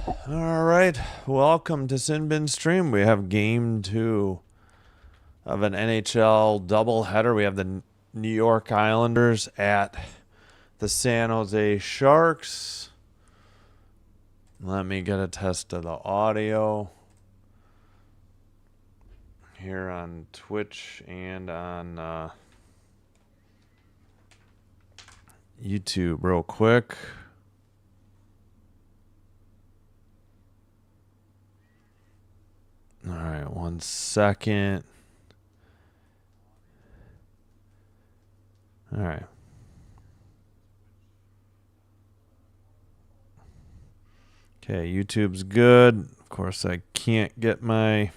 All right, welcome to Sin Bin Stream. We have game 2 of an NHL doubleheader. We have the New York Islanders at the San Jose Sharks. Let me get a test of the audio here on Twitch and on YouTube real quick. All right, 1 second. All right. Okay, YouTube's good. Of course, I can't get my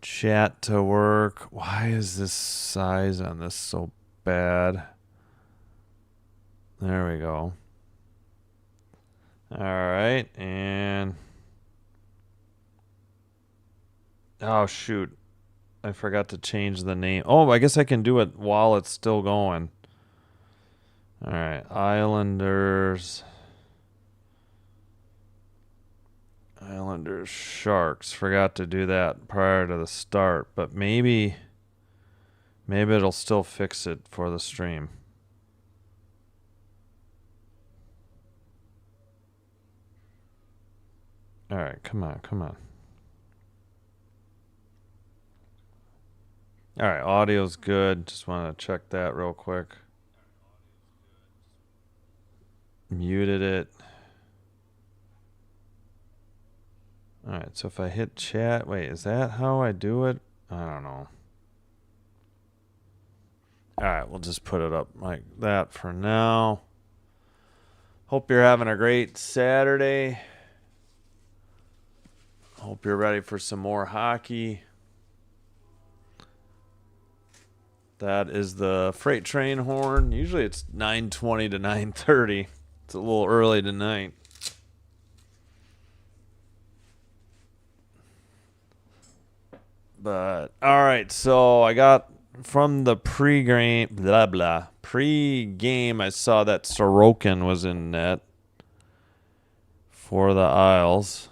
chat to work. Why is this size on this so bad? There we go. All right, and oh shoot, I forgot to change the name. Oh, I guess I can do it while it's still going. All right, Islanders Sharks. Forgot to do that prior to the start, but maybe it'll still fix it for the stream. All right, come on. All right, audio's good. Just want to check that real quick. Muted it. All right, so if I hit chat, wait, is that how I do it? I don't know. All right, we'll just put it up like that for now. Hope you're having a great Saturday. Hope you're ready for some more hockey. That is the freight train horn. Usually it's 9:20 to 9:30. It's a little early tonight. But all right, so I got from the pregame I saw that Sorokin was in net for the Isles.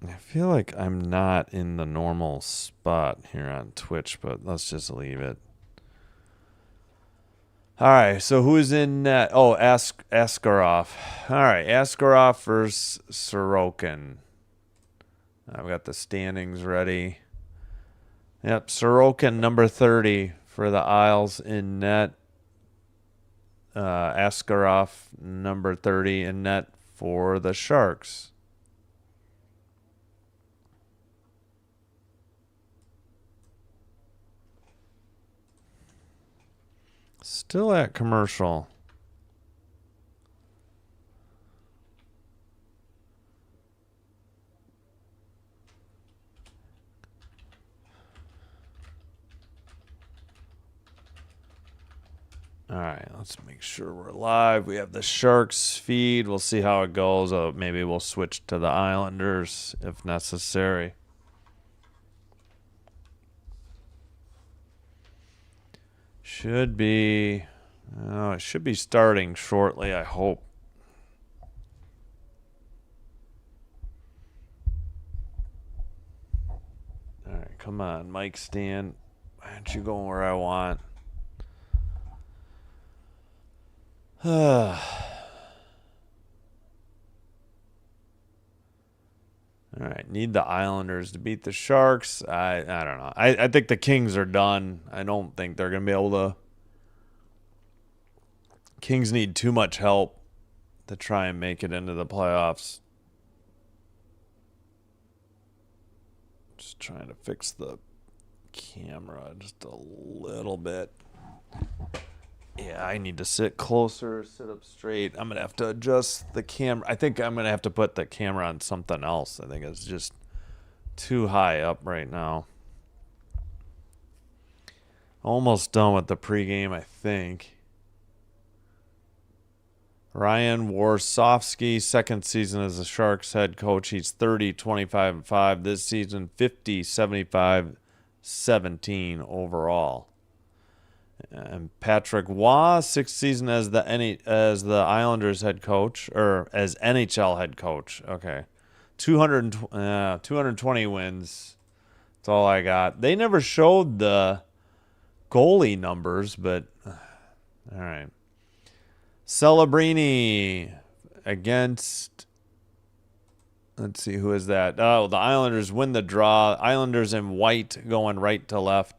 I feel like I'm not in the normal spot here on Twitch, but let's just leave it. All right, so who's in net? Oh, Askarov. All right, Askarov versus Sorokin. I've got the standings ready. Yep, Sorokin, number 30 for the Isles in net. Askarov, number 30 in net for the Sharks. Still at commercial. All right, let's make sure we're live. We have the Sharks feed. We'll see how it goes. Maybe we'll switch to the Islanders if necessary. It should be starting shortly, I hope. All right, come on, Mike Stan. Why aren't you going where I want? All right, need the Islanders to beat the Sharks. I don't know. I think the Kings are done. I don't think they're going to be able to. Kings need too much help to try and make it into the playoffs. Just trying to fix the camera just a little bit. Yeah, I need to sit closer, sit up straight. I'm going to have to adjust the camera. I think I'm going to have to put the camera on something else. I think it's just too high up right now. Almost done with the pregame, I think. Ryan Warsofsky, second season as the Sharks head coach. He's 30, 25, and 5 this season, 50, 75, 17 overall. And Patrick Waugh, 6th season as the Islanders head coach, or as NHL head coach. Okay. 220 wins. That's all I got. They never showed the goalie numbers, but all right. Celebrini against, let's see, who is that? Oh, the Islanders win the draw. Islanders in white going right to left.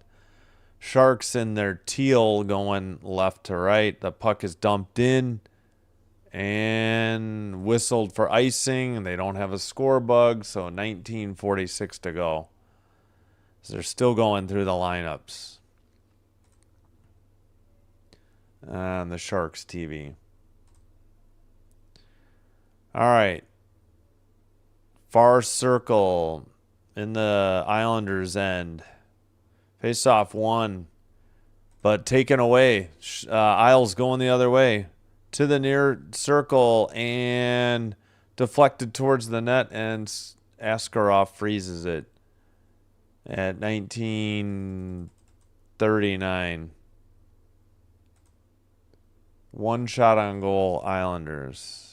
Sharks in their teal going left to right. The puck is dumped in and whistled for icing, and they don't have a score bug, so 19:46 to go. So they're still going through the lineups on the Sharks TV. All right. Far circle in the Islanders' end. Face-off won, but taken away. Isles going the other way to the near circle and deflected towards the net, and Askarov freezes it at 19:39. One shot on goal, Islanders.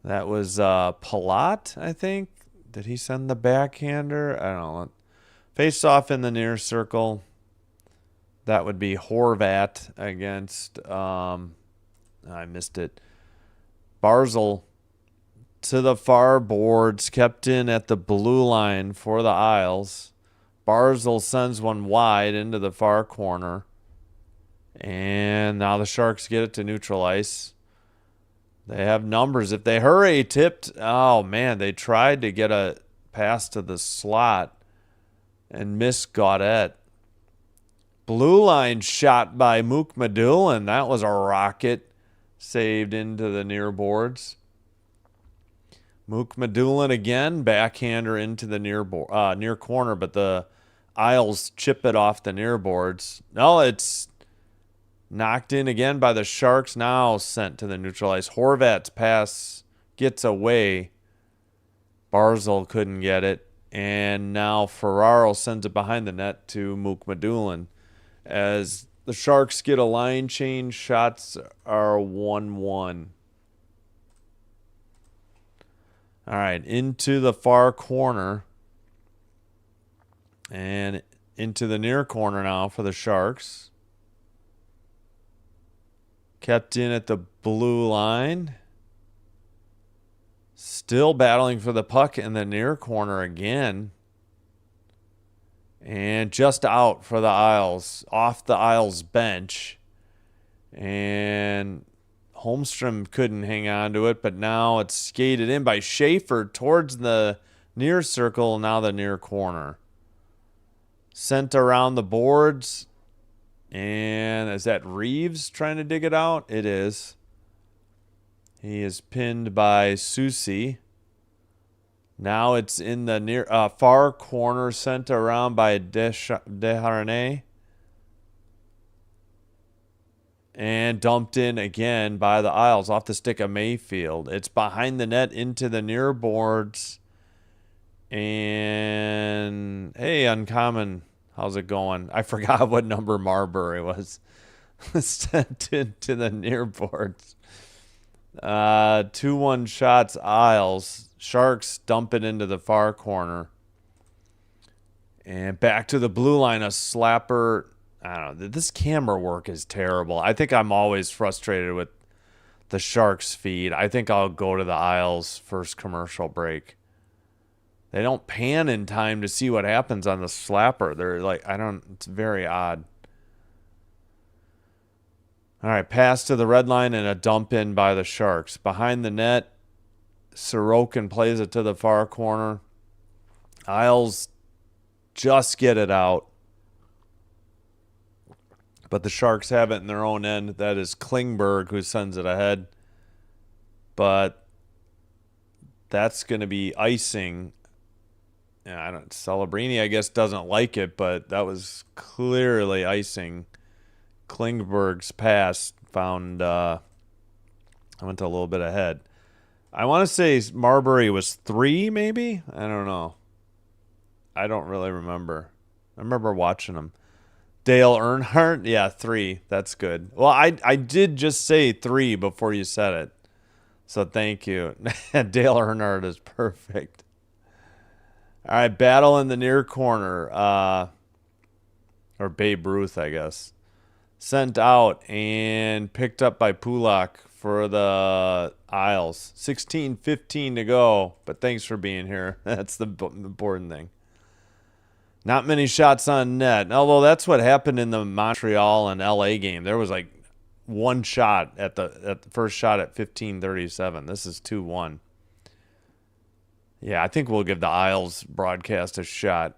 That was Palat, I think. Did he send the backhander? I don't know. Face off in the near circle. That would be Horvat against, I missed it. Barzal to the far boards, kept in at the blue line for the Isles. Barzal sends one wide into the far corner. And now the Sharks get it to neutral ice. They have numbers. If they hurry, tipped. Oh, man, they tried to get a pass to the slot and missed Gaudette. Blue line shot by Mook Madulin. That was a rocket saved into the near boards. Mook Madulin again, backhander into the near corner, but the Isles chip it off the near boards. No, it's knocked in again by the Sharks, now sent to the neutral ice. Horvat's pass gets away. Barzal couldn't get it. And now Ferraro sends it behind the net to Mook Madulin. As the Sharks get a line change, shots are 1-1. All right, into the far corner. And into the near corner now for the Sharks. Kept in at the blue line. Still battling for the puck in the near corner again. And just out for the Isles. Off the Isles bench. And Holmstrom couldn't hang on to it, but now it's skated in by Schaefer towards the near circle, now the near corner. Sent around the boards. And is that Reeves trying to dig it out? It is. He is pinned by Susi. Now it's in the near far corner, sent around by Desharnais. And dumped in again by the Isles off the stick of Mayfield. It's behind the net into the near boards. And hey, Uncommon. How's it going? I forgot what number Marbury was. Sent into the near boards. 2-1 shots, Isles. Sharks dump it into the far corner. And back to the blue line, a slapper. I don't know. This camera work is terrible. I think I'm always frustrated with the Sharks feed. I think I'll go to the Isles first commercial break. They don't pan in time to see what happens on the slapper. They're like, it's very odd. All right, pass to the red line and a dump in by the Sharks. Behind the net, Sorokin plays it to the far corner. Isles just get it out. But the Sharks have it in their own end. That is Klingberg who sends it ahead. But that's going to be icing. Celebrini, I guess, doesn't like it, but that was clearly icing. Klingberg's pass found, I went a little bit ahead. I want to say Marbury was 3, maybe? I don't know. I don't really remember. I remember watching them. Dale Earnhardt? Yeah, 3. That's good. Well, I did just say 3 before you said it. So thank you. Dale Earnhardt is perfect. All right, battle in the near corner. Or Babe Ruth, I guess. Sent out and picked up by Pulak for the Isles. 16:15 to go, but thanks for being here. That's the important thing. Not many shots on net, although that's what happened in the Montreal and LA game. There was like one shot at the first shot at 15:37. This is 2-1. Yeah, I think we'll give the Isles broadcast a shot.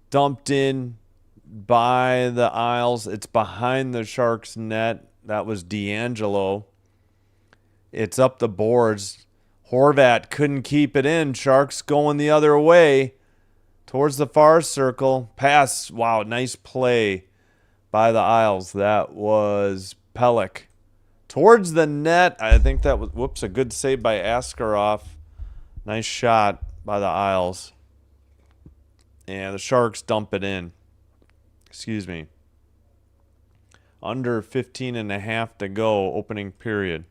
Dumped in by the Isles. It's behind the Sharks net. That was D'Angelo. It's up the boards. Horvat couldn't keep it in. Sharks going the other way towards the far circle. Pass. Wow, nice play by the Isles. That was Pelech. Towards the net. I think that was, whoops, a good save by Askarov. Nice shot by the Isles. And the Sharks dump it in. Excuse me. Under 15 and a half to go, opening period.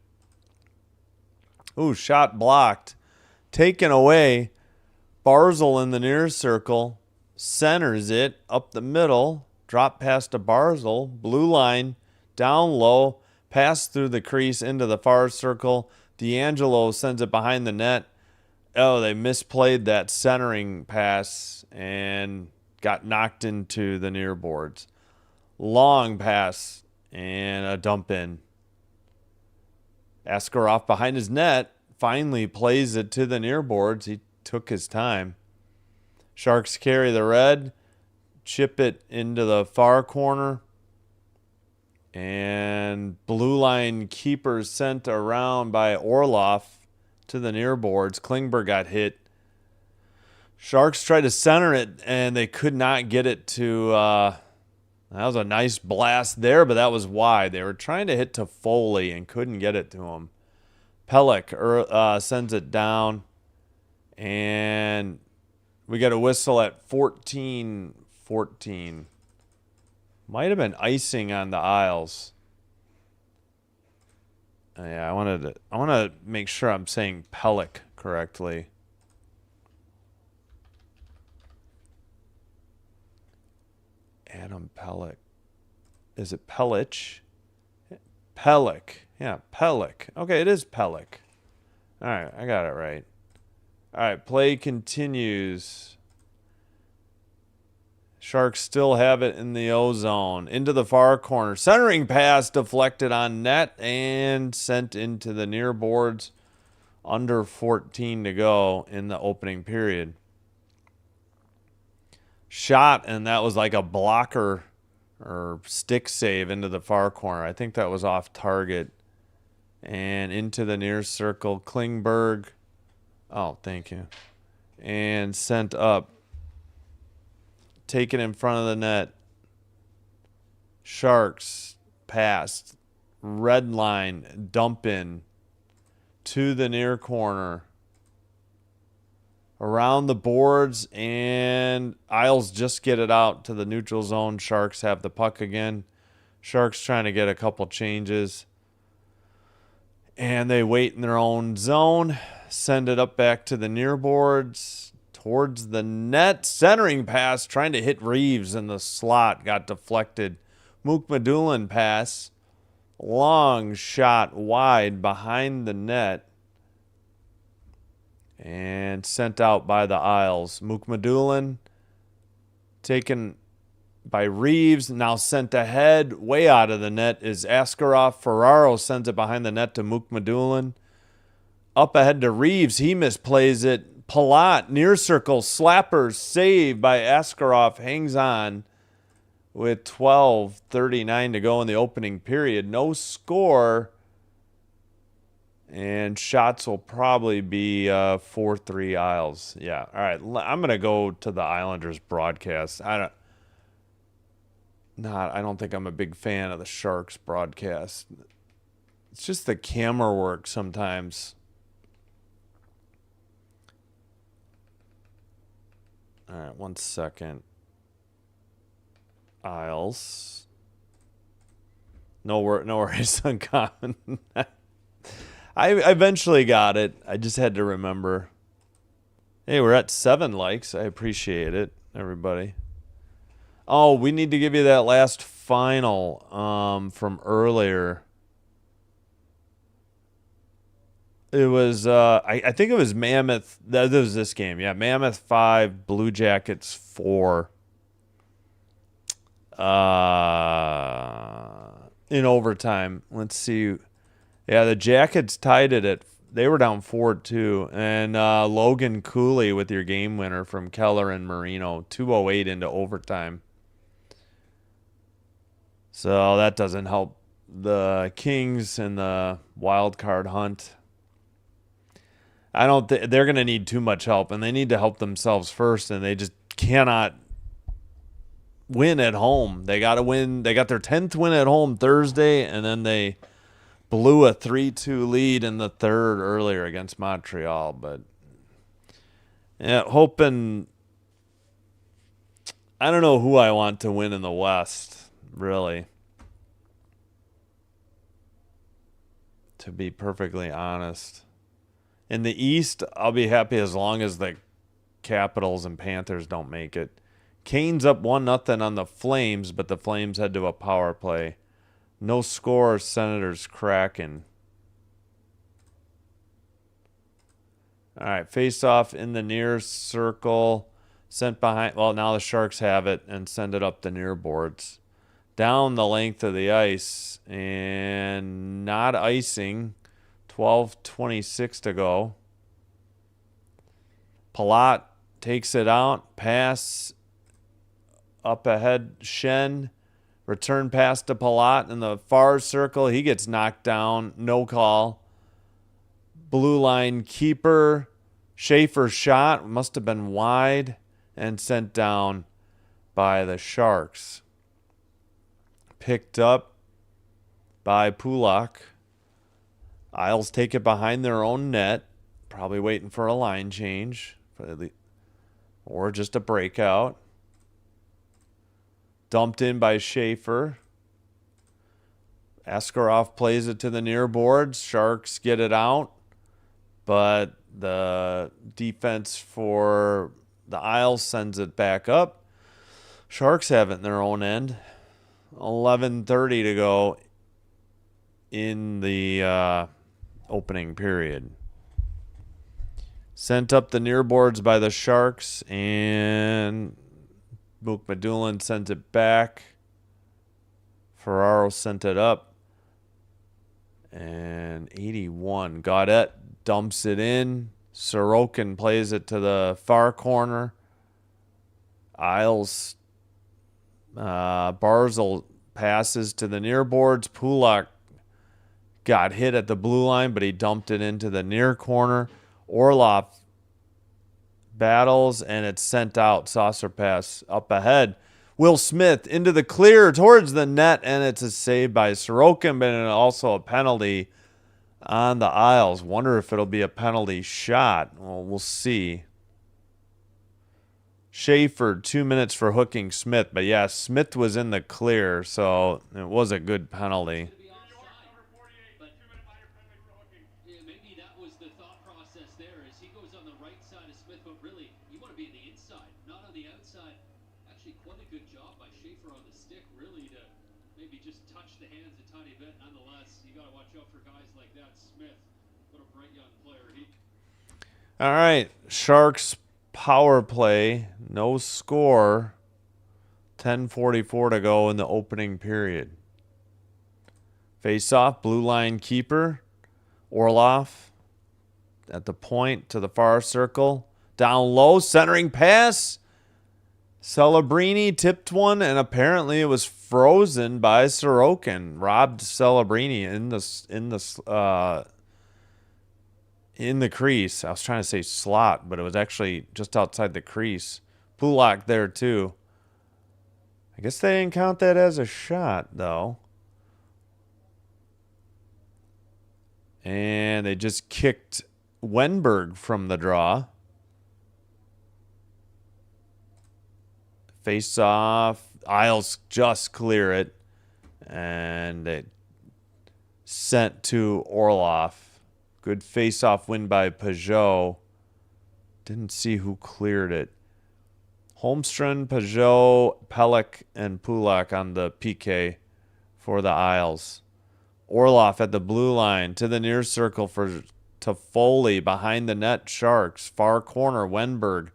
Ooh, shot blocked. Taken away. Barzal in the near circle. Centers it up the middle. Drop pass to Barzal. Blue line. Down low. Pass through the crease into the far circle. D'Angelo sends it behind the net. Oh, they misplayed that centering pass and got knocked into the near boards. Long pass and a dump in. Askarov behind his net finally plays it to the near boards. He took his time. Sharks carry the red, chip it into the far corner, and blue line keeper sent around by Orloff to the near boards. Klingberg got hit. Sharks tried to center it, and they could not get it to... that was a nice blast there, but that was wide. They were trying to hit to Foley and couldn't get it to him. Pelech sends it down, and we got a whistle at 14-14. Might have been icing on the Isles. Yeah, I want to make sure I'm saying Pelech correctly. Adam Pelech. Is it Pelech? Pelech. Yeah, Pelech. Okay, it is Pelech. All right, I got it right. All right, play continues. Sharks still have it in the O zone. Into the far corner. Centering pass deflected on net and sent into the near boards. Under 14 to go in the opening period. Shot, and that was like a blocker or stick save into the far corner. I think that was off target. And into the near circle. Klingberg. Oh, thank you. And sent up. Taken in front of the net. Sharks passed. Red line. Dump in. To the near corner. Around the boards, and Isles just get it out to the neutral zone. Sharks have the puck again. Sharks trying to get a couple changes. And they wait in their own zone. Send it up back to the near boards. Towards the net. Centering pass, trying to hit Reeves in the slot. Got deflected. Mukmadulin pass. Long shot wide behind the net. And sent out by the Isles. Mukmadulin taken by Reeves. Now sent ahead. Way out of the net is Askarov. Ferraro sends it behind the net to Mukmadulin. Up ahead to Reeves. He misplays it. Palat, near circle, slapper, save by Askarov. Hangs on with 12:39 to go in the opening period. No score. And shots will probably be 4-3 Isles. Yeah. All right. I'm going to go to the Islanders broadcast. I don't think I'm a big fan of the Sharks broadcast. It's just the camera work sometimes. All right, 1 second. Isles. No worries, uncommon. I eventually got it. I just had to remember. Hey, we're at 7 likes. I appreciate it, everybody. Oh, we need to give you that last final from earlier. It was I think it was Mammoth. That was this game. Yeah, Mammoth 5, Blue Jackets 4. In overtime. Let's see. Yeah, the Jackets tied it at. They were down 4-2, and Logan Cooley with your game winner from Keller and Marino, 2:08 into overtime. So that doesn't help the Kings in the wild card hunt. I don't think they're going to need too much help, and they need to help themselves first, and they just cannot win at home. They got to win. They got their 10th win at home Thursday, and then they blew a 3-2 lead in the third earlier against Montreal. But yeah, hoping. I don't know who I want to win in the West, really. To be perfectly honest. In the East, I'll be happy as long as the Capitals and Panthers don't make it. Canes up 1-0 on the Flames, but the Flames head to a power play. No score, Senators Kraken. All right, face off in the near circle. Sent behind. Well, now the Sharks have it and send it up the near boards. Down the length of the ice and not icing. 12:26 to go. Palat takes it out. Pass up ahead. Shen. Return pass to Palat in the far circle. He gets knocked down. No call. Blue line keeper. Schaefer shot. Must have been wide and sent down by the Sharks. Picked up by Pulak. Isles take it behind their own net. Probably waiting for a line change. Or just a breakout. Dumped in by Schaefer. Askarov plays it to the near boards. Sharks get it out. But the defense for the Isles sends it back up. Sharks have it in their own end. 11:30 to go in the opening period. Sent up the near boards by the Sharks, and Bukmadulin sent it back. Ferraro sent it up. And 81. Gaudette dumps it in. Sorokin plays it to the far corner. Isles Barzal passes to the near boards. Pulak got hit at the blue line, but he dumped it into the near corner. Orlov battles, and it's sent out. Saucer pass up ahead. Will Smith into the clear towards the net, and it's a save by Sorokin, but also a penalty on the Isles. Wonder if it'll be a penalty shot. Well, we'll see. Schaefer, 2 minutes for hooking Smith. But, yeah, Smith was in the clear, so it was a good penalty. Maybe that was the thought process there as he goes on the right side of Smith, but really, you want to be on the inside, not on the outside. Actually, quite a good job by Schaefer on the stick, really, to maybe just touch the hands a tiny bit. Nonetheless, you got to watch out for guys like that. Smith, what a bright young player. All right, Sharks power play, no score. 10:44 to go in the opening period. Face off, blue line keeper. Orlov at the point to the far circle. Down low, centering pass. Celebrini tipped one, and apparently it was frozen by Sorokin. Robbed Celebrini in the crease. I was trying to say slot, but it was actually just outside the crease. Pulak there too. I guess they didn't count that as a shot, though. And they just kicked Wenberg from the draw. Face off. Isles just clear it. And it sent to Orloff. Good face off win by Peugeot. Didn't see who cleared it. Holmstrand, Peugeot, Pellick, and Pulak on the PK for the Isles. Orloff at the blue line to the near circle for Toffoli behind the net. Sharks. Far corner, Wenberg.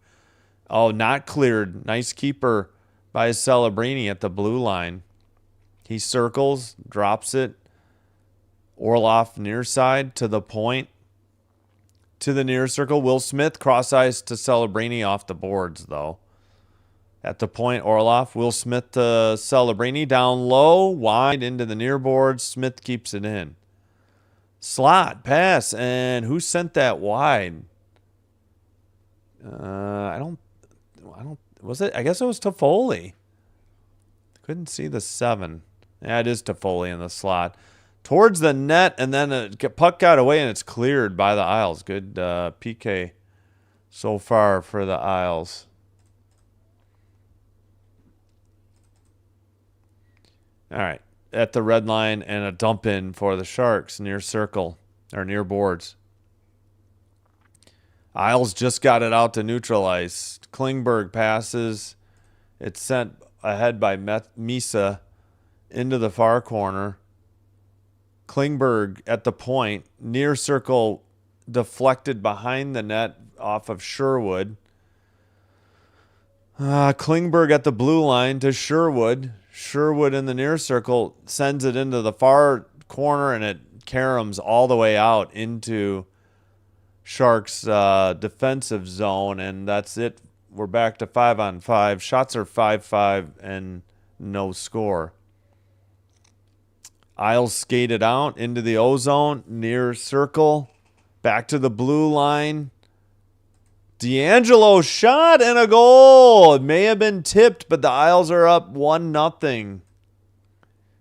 Oh, not cleared. Nice keeper by Celebrini at the blue line. He circles, drops it. Orloff near side to the point. To the near circle. Will Smith cross ice to Celebrini off the boards, though. At the point, Orloff. Will Smith to Celebrini. Down low, wide into the near boards. Smith keeps it in. Slot, pass, and who sent that wide? I don't, was it? I guess it was Toffoli. Couldn't see the 7. Yeah, it is Toffoli in the slot. Towards the net, and then a puck got away, and it's cleared by the Isles. Good PK so far for the Isles. All right. At the red line, and a dump in for the Sharks near circle, or near boards. Isles just got it out to neutral ice. Klingberg passes. It's sent ahead by Misa into the far corner. Klingberg at the point. Near circle deflected behind the net off of Sherwood. Klingberg at the blue line to Sherwood. Sherwood in the near circle sends it into the far corner, and it caroms all the way out into Sharks' defensive zone, and that's it. We're back to 5-on-5. Shots are 5-5 and no score. Isles skated out into the O-zone, near circle, back to the blue line. D'Angelo shot and a goal. It may have been tipped, but the Isles are up 1-0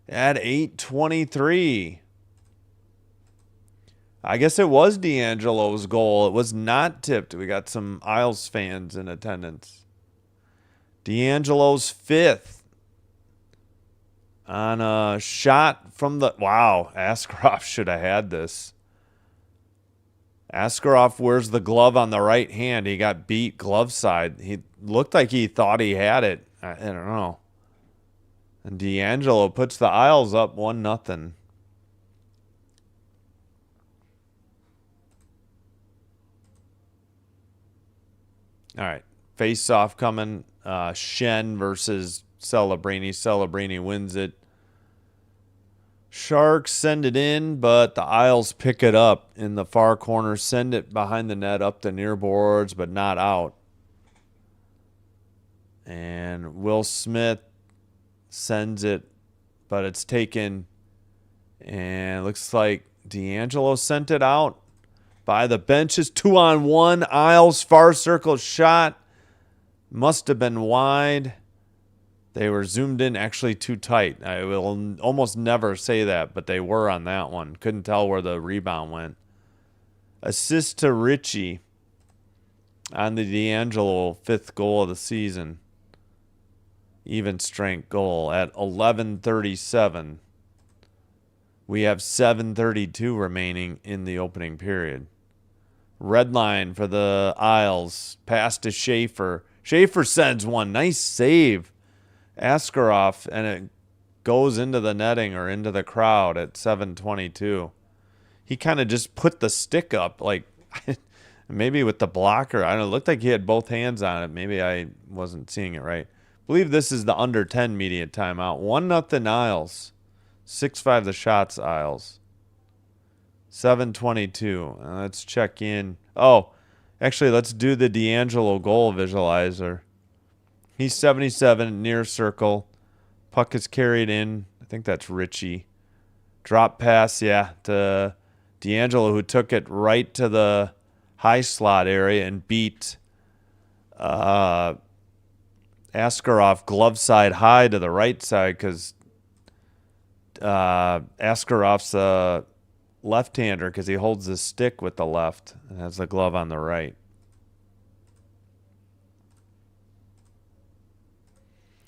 at 8:23. I guess it was D'Angelo's goal. It was not tipped. We got some Isles fans in attendance. D'Angelo's 5th on a shot from the... Wow, Askarov should have had this. Askarov wears the glove on the right hand. He got beat glove side. He looked like he thought he had it. I don't know. And D'Angelo puts the Isles up 1-0. All right. Face off coming. Shen versus Celebrini. Celebrini wins it. Sharks send it in, but the Isles pick it up in the far corner. Send it behind the net up the near boards, but not out. And Will Smith sends it, but it's taken. And it looks like D'Angelo sent it out by the benches. 2-on-1. Isles far circle shot. Must have been wide. They were zoomed in actually too tight. I will almost never say that, but they were on that one. Couldn't tell where the rebound went. Assist to Richie on the D'Angelo 5th goal of the season. Even strength goal at 11:37. We have 7:32 remaining in the opening period. Red line for the Isles. Pass to Schaefer. Schaefer sends one. Nice save. Askarov, and it goes into the netting or into the crowd at 7:22. He kind of just put the stick up, like maybe with the blocker. I don't know. It looked like he had both hands on it. Maybe I wasn't seeing it right. I believe this is the under 10 media timeout. 1-0 Isles. 6-5 the shots, Isles. 7:22. Let's check in. Oh, actually, let's do the D'Angelo goal visualizer. He's 77, near circle. Puck is carried in. I think that's Richie. Drop pass, yeah, to D'Angelo, who took it right to the high slot area and beat Askarov glove side high to the right side because Askarov's a left-hander because he holds his stick with the left and has the glove on the right.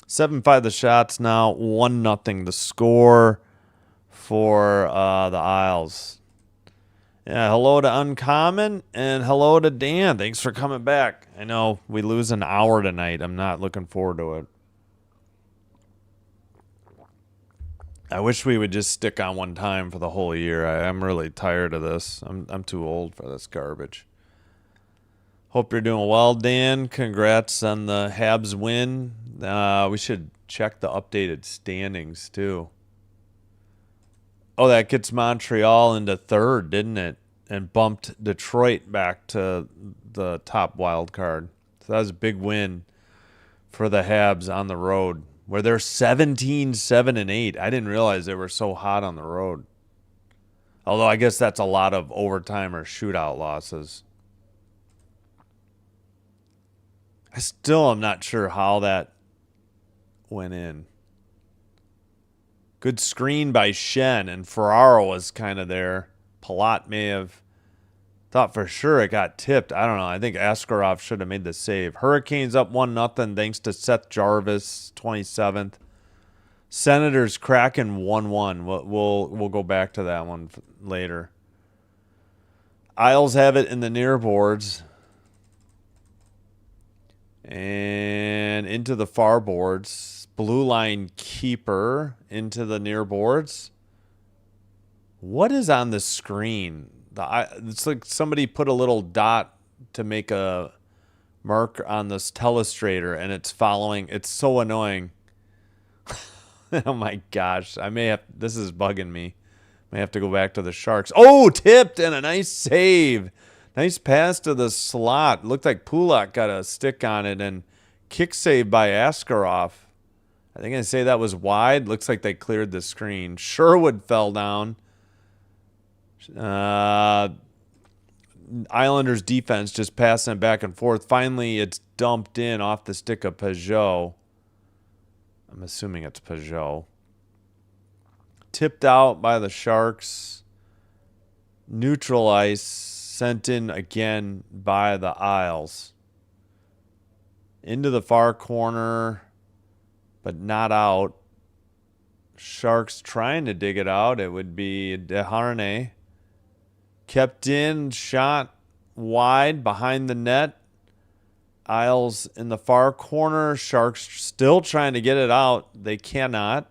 7-5 the shots now. 1-0 the score for the Isles. Yeah, hello to Uncommon and hello to Dan. Thanks for coming back. I know we lose an hour tonight. I'm not looking forward to it. I wish we would just stick on one time for the whole year. I'm really tired of this. I'm too old for this garbage. Hope you're doing well, Dan. Congrats on the Habs win. We should check the updated standings, too. Oh, that gets Montreal into third, didn't it? And bumped Detroit back to the top wild card. So that was a big win for the Habs on the road, where they're 17-7-8. I didn't realize they were so hot on the road. Although I guess that's a lot of overtime or shootout losses. I still am not sure how that went in. Good screen by Shen, and Ferraro was kind of there. Palat may have thought for sure it got tipped. I don't know. I think Askarov should have made the save. Hurricanes up 1-0 thanks to Seth Jarvis, 27th. Senators cracking 1-1. We'll go back to that one later. Isles have it in the near boards. And into the far boards. Blue line keeper into the near boards. What is on the screen? It's like somebody put a little dot to make a mark on this telestrator, and it's following. It's so annoying. Oh my gosh. This is bugging me. May have to go back to the Sharks. Oh, tipped and a nice save. Nice pass to the slot. Looked like Pulak got a stick on it, and kick save by Askarov. I think I say that was wide. Looks like they cleared the screen. Sherwood fell down. Islanders defense just passing it back and forth. Finally, it's dumped in off the stick of Peugeot. I'm assuming it's Peugeot. Tipped out by the Sharks. Neutral ice. Sent in again by the Isles. Into the far corner, but not out. Sharks trying to dig it out. It would be Desharnais. Kept in, shot wide behind the net. Isles in the far corner. Sharks still trying to get it out. They cannot.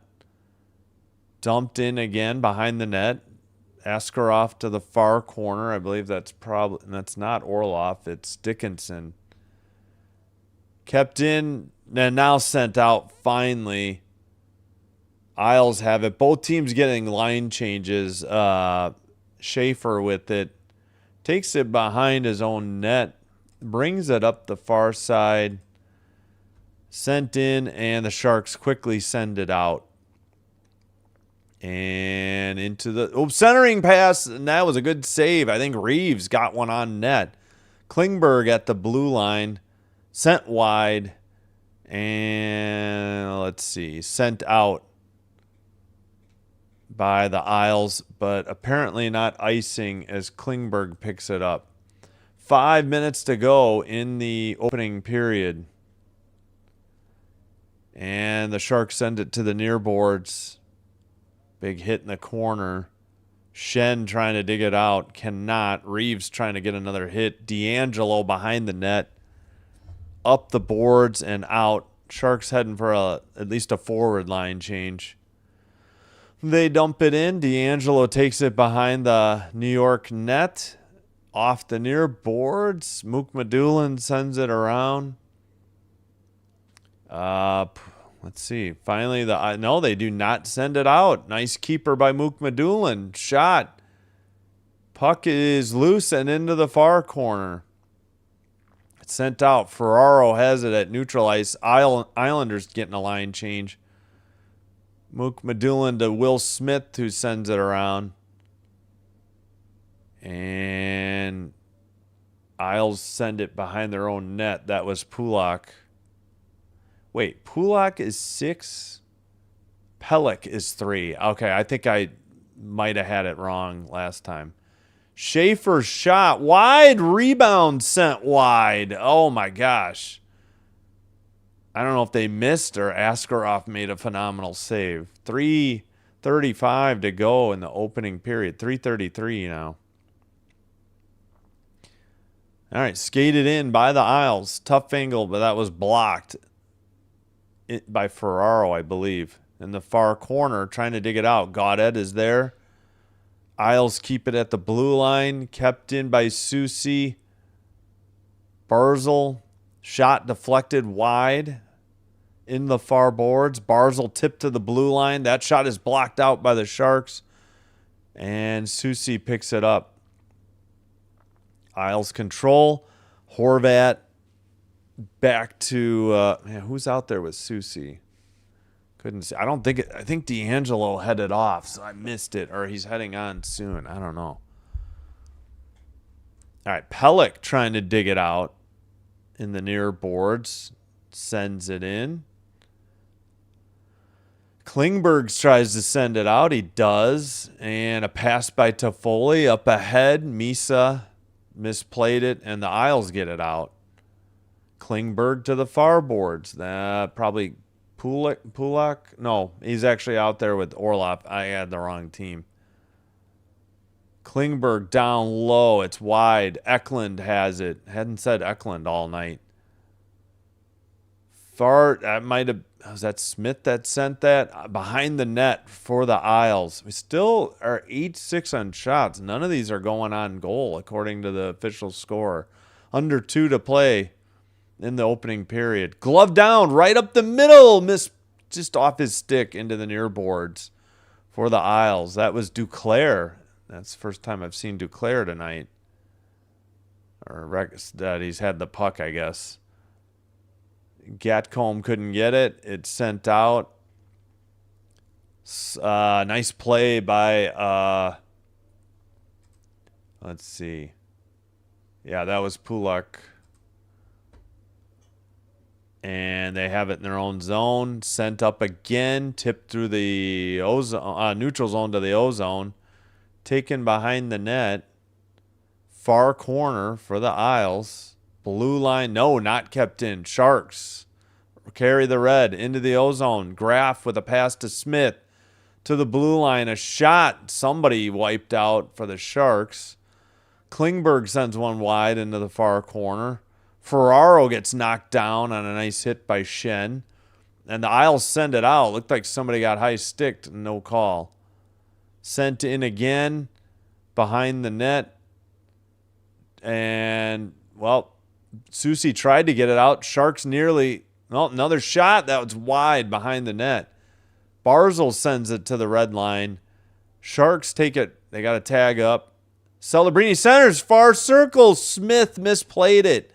Dumped in again behind the net. Askarov to the far corner. I believe that's not Orlov. It's Dickinson. Kept in and now sent out finally. Isles have it. Both teams getting line changes. Schaefer with it. Takes it behind his own net. Brings it up the far side. Sent in, and the Sharks quickly send it out. And into the centering pass, and that was a good save. I think Reeves got one on net. Klingberg at the blue line. Sent wide. And let's see. Sent out by the Isles, but apparently not icing as Klingberg picks it up. 5 minutes to go in the opening period. And the Sharks send it to the near boards. Big hit in the corner. Shen trying to dig it out. Cannot. Reeves trying to get another hit. D'Angelo behind the net. Up the boards and out. Sharks heading for at least a forward line change. They dump it in. D'Angelo takes it behind the New York net. Off the near boards. Mukmadulin sends it around. Let's see. Finally, no, they do not send it out. Nice keeper by Mukmadulin. Shot. Puck is loose and into the far corner. It's sent out. Ferraro has it at neutral ice. Islanders getting a line change. Mukmadulin to Will Smith, who sends it around. And Isles send it behind their own net. That was Pulak. Wait, Pulak is 6. Pelech is 3. Okay, I think I might have had it wrong last time. Schaefer's shot. Wide rebound sent wide. Oh, my gosh. I don't know if they missed or Askarov made a phenomenal save. 3:35 to go in the opening period. 3:33 now. All right, skated in by the Isles. Tough angle, but that was blocked by Ferraro, I believe. In the far corner, trying to dig it out. Gaudet is there. Isles keep it at the blue line. Kept in by Soucy. Barzal. Shot deflected wide in the far boards. Barzal tipped to the blue line. That shot is blocked out by the Sharks. And Soucy picks it up. Isles control. Horvat back to who's out there with Soucy? Couldn't see. I think D'Angelo headed off, so I missed it, or he's heading on soon. I don't know. All right, Pellick trying to dig it out in the near boards, sends it in. Klingberg tries to send it out. He does, and a pass by Toffoli up ahead. Misa misplayed it, and the Isles get it out. Klingberg to the far boards. Probably Pulak. No, he's actually out there with Orlov. I had the wrong team. Klingberg down low. It's wide. Eklund has it. Hadn't said Eklund all night. Was that Smith that sent that? Behind the net for the Isles. We still are 8-6 on shots. None of these are going on goal, according to the official score. Under 2 to play in the opening period. Glove down, right up the middle. Missed just off his stick into the near boards for the Isles. That was Duclair. That's the first time I've seen Duclair tonight. Or that he's had the puck, I guess. Gatcombe couldn't get it. It's sent out. Nice play by, let's see. Yeah, that was Pulak. And they have it in their own zone. Sent up again. Tipped through the neutral zone to the O-zone. Taken behind the net. Far corner for the Isles. Blue line. No, not kept in. Sharks carry the red into the O-zone. Graf with a pass to Smith. To the blue line. A shot. Somebody wiped out for the Sharks. Klingberg sends one wide into the far corner. Ferraro gets knocked down on a nice hit by Shen. And the Isles send it out. Looked like somebody got high-sticked. No call. Sent in again. Behind the net. And, well, Soucy tried to get it out. Sharks nearly... Oh, another shot. That was wide behind the net. Barzal sends it to the red line. Sharks take it. They got a tag up. Celebrini centers. Far circle. Smith misplayed it.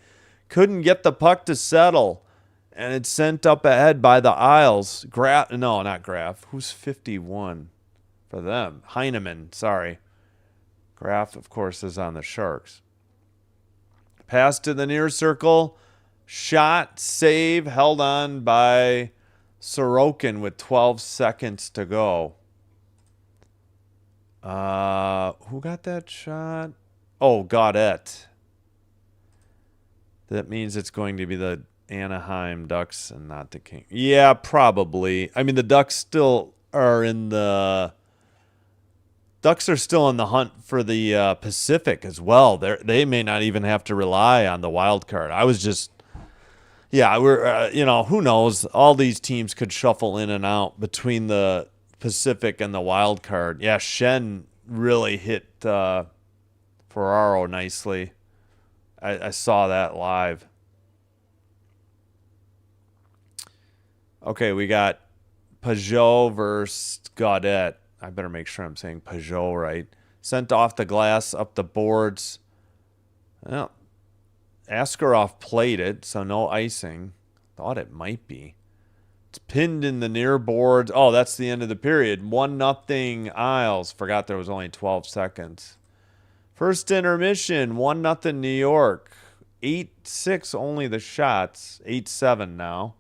Couldn't get the puck to settle. And it's sent up ahead by the Isles. No, not Graf. Who's 51 for them? Heineman, sorry. Graf, of course, is on the Sharks. Pass to the near circle. Shot, save, held on by Sorokin with 12 seconds to go. Who got that shot? Oh, Gaudet. That means it's going to be the Anaheim Ducks and not the King. Yeah, probably. I mean, the Ducks still are in the... Ducks are still in the hunt for the Pacific as well. They may not even have to rely on the wild card. I was just... Yeah, who knows? All these teams could shuffle in and out between the Pacific and the wild card. Yeah, Shen really hit Ferraro nicely. I saw that live. Okay, we got Peugeot versus Gaudet. I better make sure I'm saying Peugeot right. Sent off the glass, up the boards. Well, Askarov played it, so no icing. Thought it might be. It's pinned in the near boards. Oh, that's the end of the period. 1-0 Isles. Forgot there was only 12 seconds. First intermission, 1-0 New York. 8-6 only the shots. 8-7 now.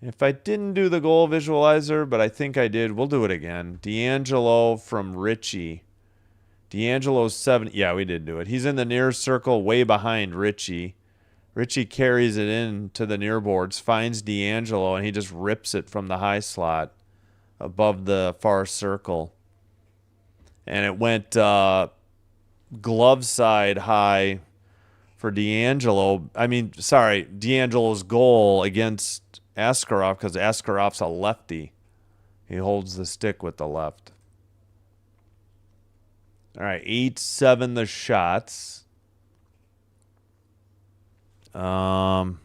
If I didn't do the goal visualizer, but I think I did, we'll do it again. D'Angelo from Ritchie. D'Angelo's 7. Yeah, we did do it. He's in the near circle, way behind Ritchie. Richie carries it in to the near boards, finds D'Angelo, and he just rips it from the high slot above the far circle. And it went glove side high for D'Angelo. D'Angelo's goal against Askarov, because Askarov's a lefty. He holds the stick with the left. All right, 8-7 the shots. 8-7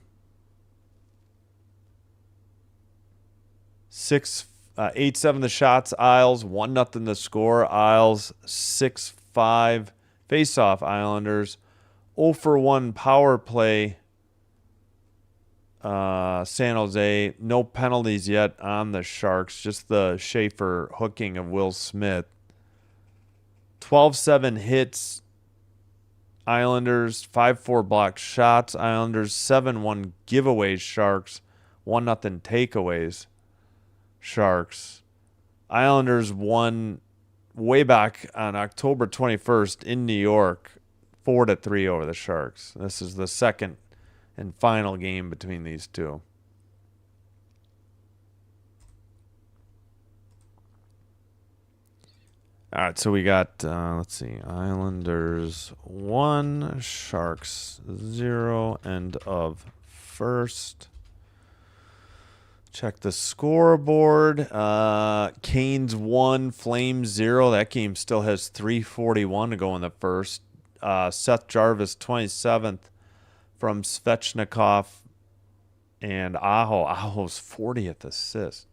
the shots. Isles 1-0 the score. Isles 6-5 face-off. Islanders 0-for-1 power play. San Jose, no penalties yet on the Sharks. Just the Schaefer hooking of Will Smith. 12-7 hits. Islanders 5-4 blocked shots. Islanders 7-1 giveaways. Sharks 1-0 takeaways. Sharks. Islanders won way back on October 21st in New York, 4-3 over the Sharks. This is the second and final game between these two. All right, so we got, let's see, Islanders 1, Sharks 0, end of first. Check the scoreboard. Canes 1, Flames 0. That game still has 3:41 to go in the first. Seth Jarvis 27th from Svechnikov and Aho. Aho's 40th assist.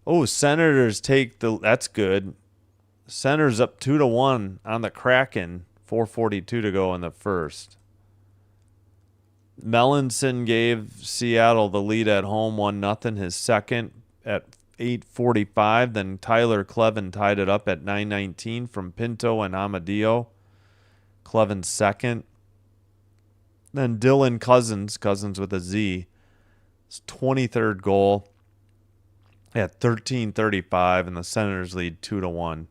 Oh, Senators take the... That's good. Senators up 2-1 on the Kraken. 4:42 to go in the first. Mellenson gave Seattle the lead at home, 1-0. His second at 8:45. Then Tyler Clevin tied it up at 9:19 from Pinto and Amadio. Clevin's second. Then Dylan Cousins with a Z, his 23rd goal at 13:35, and the Senators lead 2-1.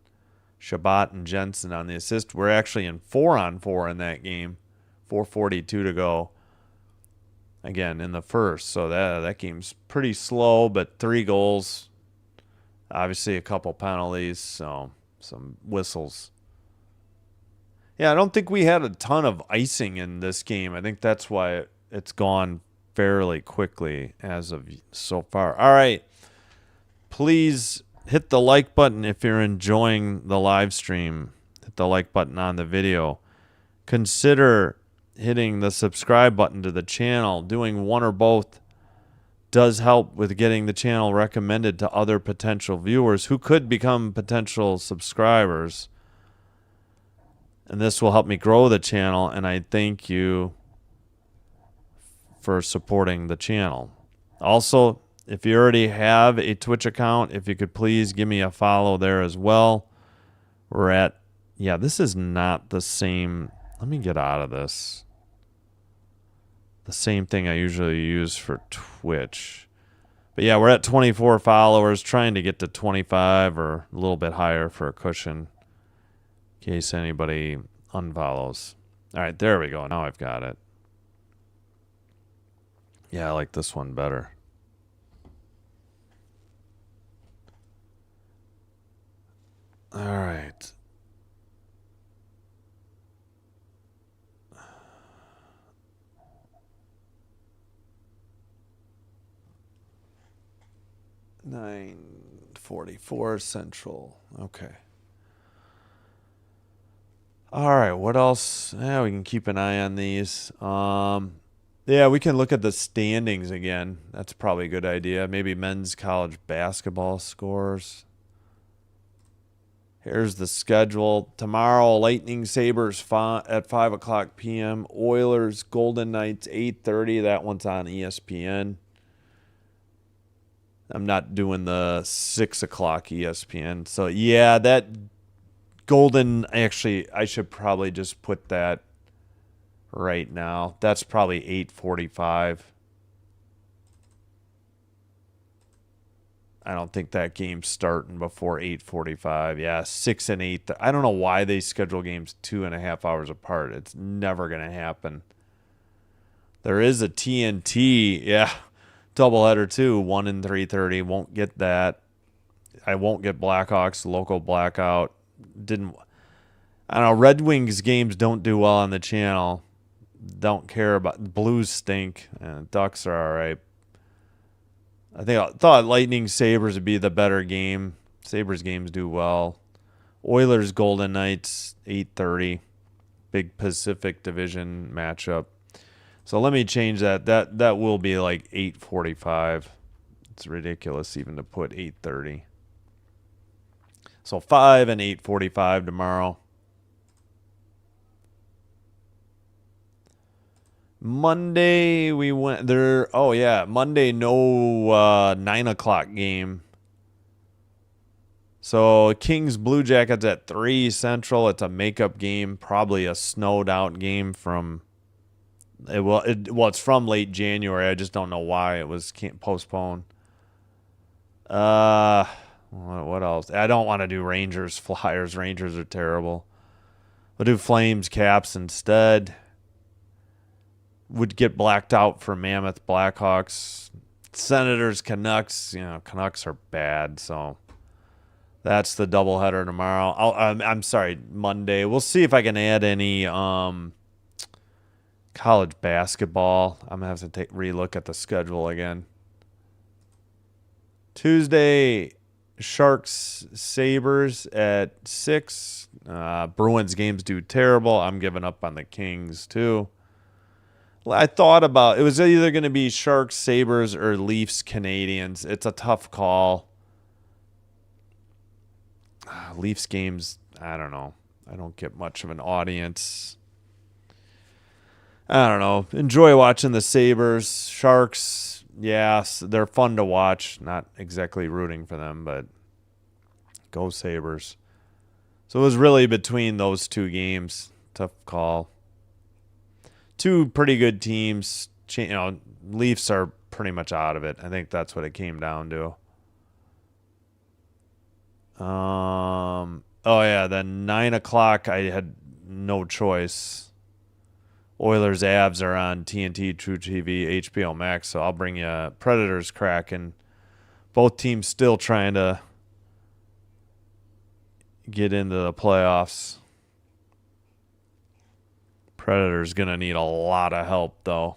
Shabbat and Jensen on the assist. We're actually in 4-on-4 in that game. 4:42 to go. Again, in the first. So that game's pretty slow, but 3 goals. Obviously a couple penalties, so some whistles. Yeah, I don't think we had a ton of icing in this game. I think that's why it's gone fairly quickly as of so far. All right. Please hit the like button if you're enjoying the live stream. Hit the like button on the video. Consider hitting the subscribe button to the channel. Doing one or both does help with getting the channel recommended to other potential viewers who could become potential subscribers. And this will help me grow the channel, and I thank you for supporting the channel. Also, if you already have a Twitch account, if you could please give me a follow there as well. We're at, yeah, this is not the same. Let me get out of this. The same thing I usually use for Twitch. But yeah, we're at 24 followers, trying to get to 25 or a little bit higher for a cushion in case anybody unfollows. All right, there we go. Now I've got it. Yeah, I like this one better. All right. $9:44 Central. Okay. All right. What else? Yeah, we can keep an eye on these. Yeah, we can look at the standings again. That's probably a good idea. Maybe men's college basketball scores. Here's the schedule. Tomorrow, Lightning Sabres at 5 o'clock p.m. Oilers, Golden Knights, 8:30. That one's on ESPN. I'm not doing the 6 o'clock ESPN. So, yeah, that Golden, actually, I should probably just put that right now. That's probably 8:45. I don't think that game's starting before 8:45. Yeah, 6 and 8. I don't know why they schedule games 2.5 hours apart. It's never going to happen. There is a TNT, yeah, doubleheader too, 1 and 3:30. Won't get that. I won't get Blackhawks local blackout. I don't know. Red Wings games don't do well on the channel. Don't care about. Blues stink. Ducks are all right. I thought Lightning Sabres would be the better game. Sabres games do well. Oilers Golden Knights 8:30. Big Pacific Division matchup. So let me change that. That will be like 8:45. It's ridiculous even to put 8:30. So 5 and 8:45 tomorrow. Monday we went there. Oh yeah, Monday no 9 o'clock game. So Kings Blue Jackets at 3 Central. It's a makeup game, probably a snowed out game from. It's from late January. I just don't know why it was postponed. What else? I don't want to do Rangers Flyers. Rangers are terrible. We'll do Flames Caps instead. Would get blacked out for Mammoth Blackhawks. Senators Canucks. Canucks are bad, so that's the doubleheader tomorrow. I'm sorry, Monday. We'll see if I can add any college basketball. I'm gonna have to relook at the schedule again. Tuesday, Sharks Sabres at 6. Bruins games do terrible. I'm giving up on the Kings too. I thought about it was either going to be Sharks Sabres or Leafs Canadiens. It's a tough call. Leafs games, I don't know. I don't get much of an audience. I don't know. Enjoy watching the Sabres. Sharks, yes, they're fun to watch. Not exactly rooting for them, but go Sabres. So it was really between those two games. Tough call. Two pretty good teams. Leafs are pretty much out of it. I think that's what it came down to. Oh yeah, then 9 o'clock. I had no choice. Oilers Avs are on TNT, True TV, HBO Max. So I'll bring you Predators Kraken. Both teams still trying to get into the playoffs. Predators going to need a lot of help, though.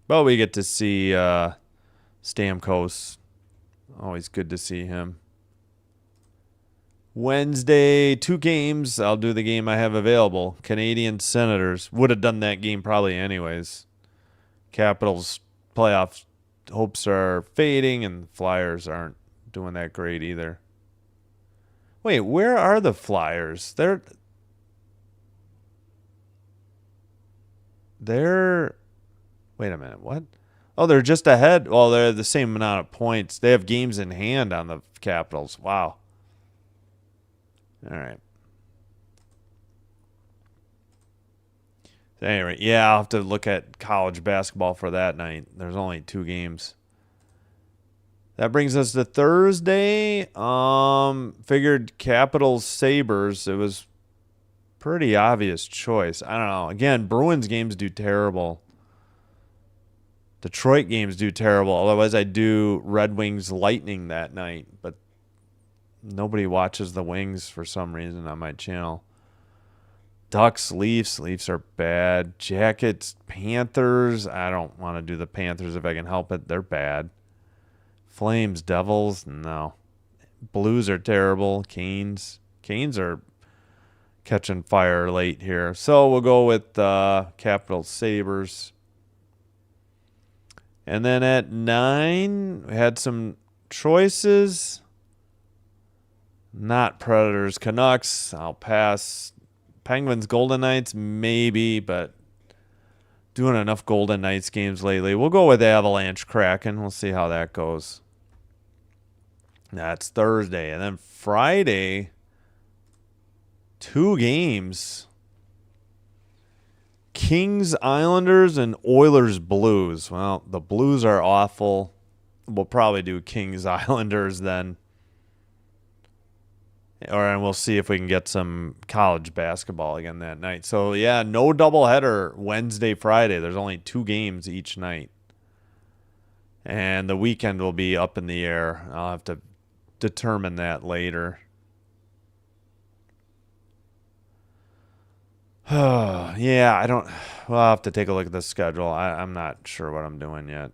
But we get to see Stamkos. Always good to see him. Wednesday, 2 games. I'll do the game I have available. Canadiens Senators. Would have done that game probably anyways. Capitals playoff hopes are fading, and Flyers aren't doing that great either. Wait, where are the Flyers? They're wait a minute, what? Oh, they're just ahead. Well, they're the same amount of points. They have games in hand on the Capitals. Wow. All right. Anyway, yeah, I'll have to look at college basketball for that night. There's only 2 games. That brings us to Thursday. Figured Capitals Sabres. It was pretty obvious choice. I don't know. Again, Bruins games do terrible. Detroit games do terrible. Otherwise, I do Red Wings Lightning that night. But nobody watches the Wings for some reason on my channel. Ducks, Leafs. Leafs are bad. Jackets, Panthers. I don't want to do the Panthers if I can help it. They're bad. Flames, Devils. No. Blues are terrible. Canes. Canes are catching fire late here. So we'll go with Capitals, Sabres. And then at 9, we had some choices. Not Predators, Canucks. I'll pass. Penguins, Golden Knights, maybe, but doing enough Golden Knights games lately. We'll go with Avalanche, Kraken. We'll see how that goes. That's Thursday. And then Friday, 2 games. Kings, Islanders, and Oilers, Blues. Well, the Blues are awful. we'll probably do Kings Islanders then. And we'll see if we can get some college basketball again that night. So, yeah, no doubleheader Wednesday, Friday. There's only 2 games each night. And the weekend will be up in the air. I'll have to determine that later. Yeah, I don't. We'll have to take a look at the schedule. I'm not sure what I'm doing yet.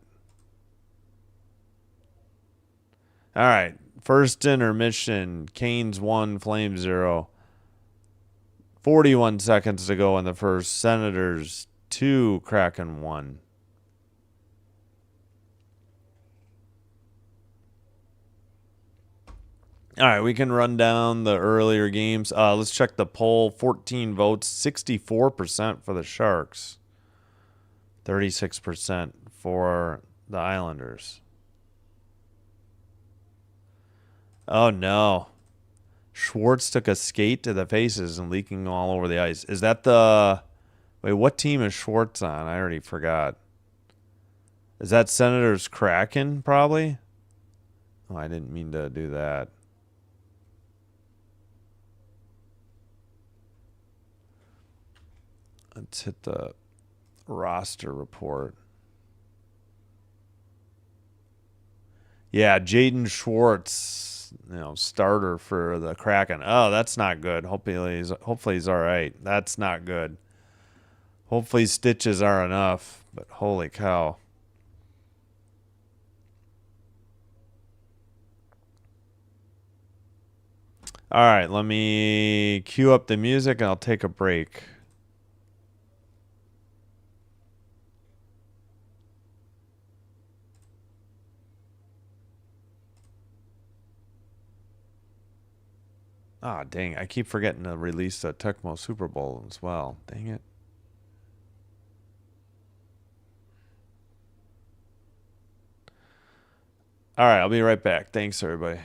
All right. First intermission. Canes 1, Flames 0. 41 seconds to go in the first. Senators 2, Kraken 1. All right, we can run down the earlier games. Let's check the poll. 14 votes, 64% for the Sharks, 36% for the Islanders. Oh, no. Schwartz took a skate to the faces and leaking all over the ice. Is that the... Wait, what team is Schwartz on? I already forgot. Is that Senators Kraken, probably? Oh, I didn't mean to do that. Let's hit the roster report. Yeah, Jaden Schwartz, starter for the Kraken. Oh, that's not good. Hopefully he's all right. That's not good. Hopefully stitches are enough, but holy cow. All right, let me cue up the music and I'll take a break. Ah, dang. I keep forgetting to release the Tecmo Super Bowl as well. Dang it. All right, I'll be right back. Thanks, everybody.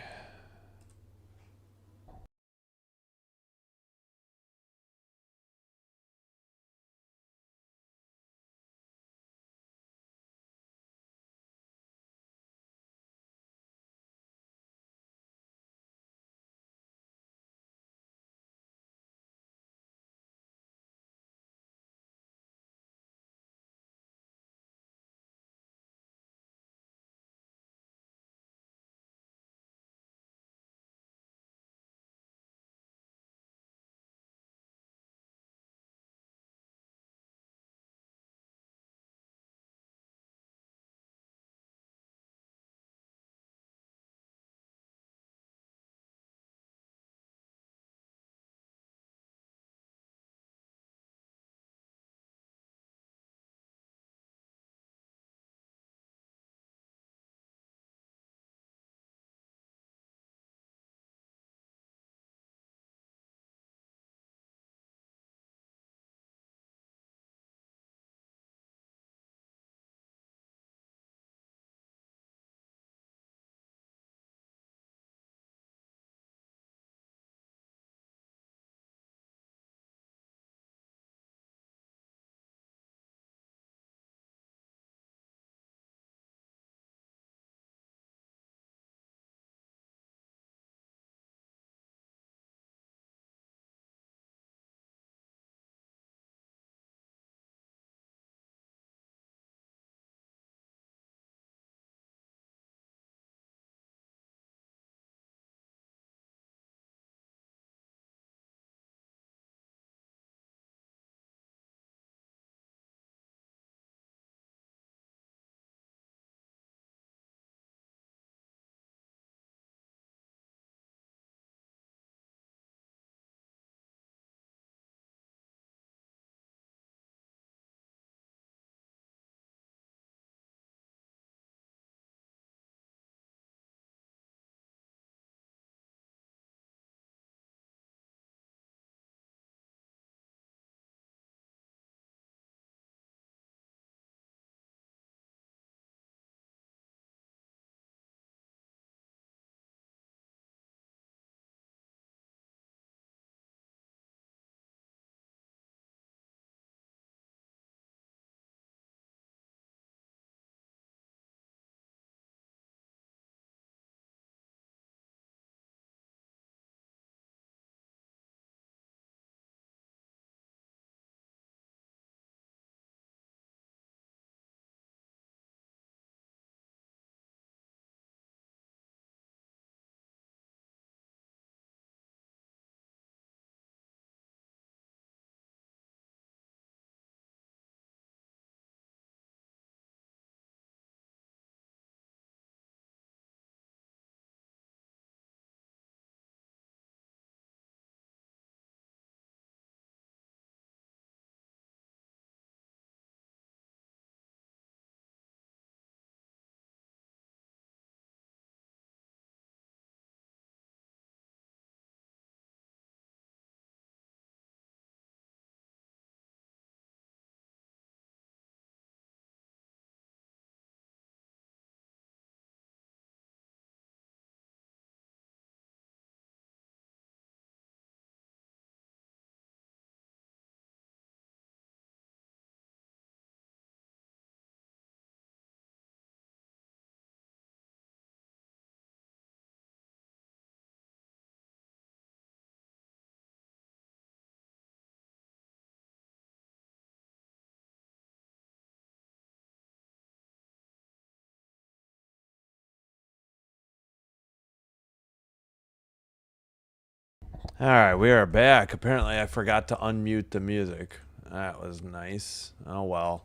All right, we are back. Apparently, I forgot to unmute the music. That was nice. Oh, well.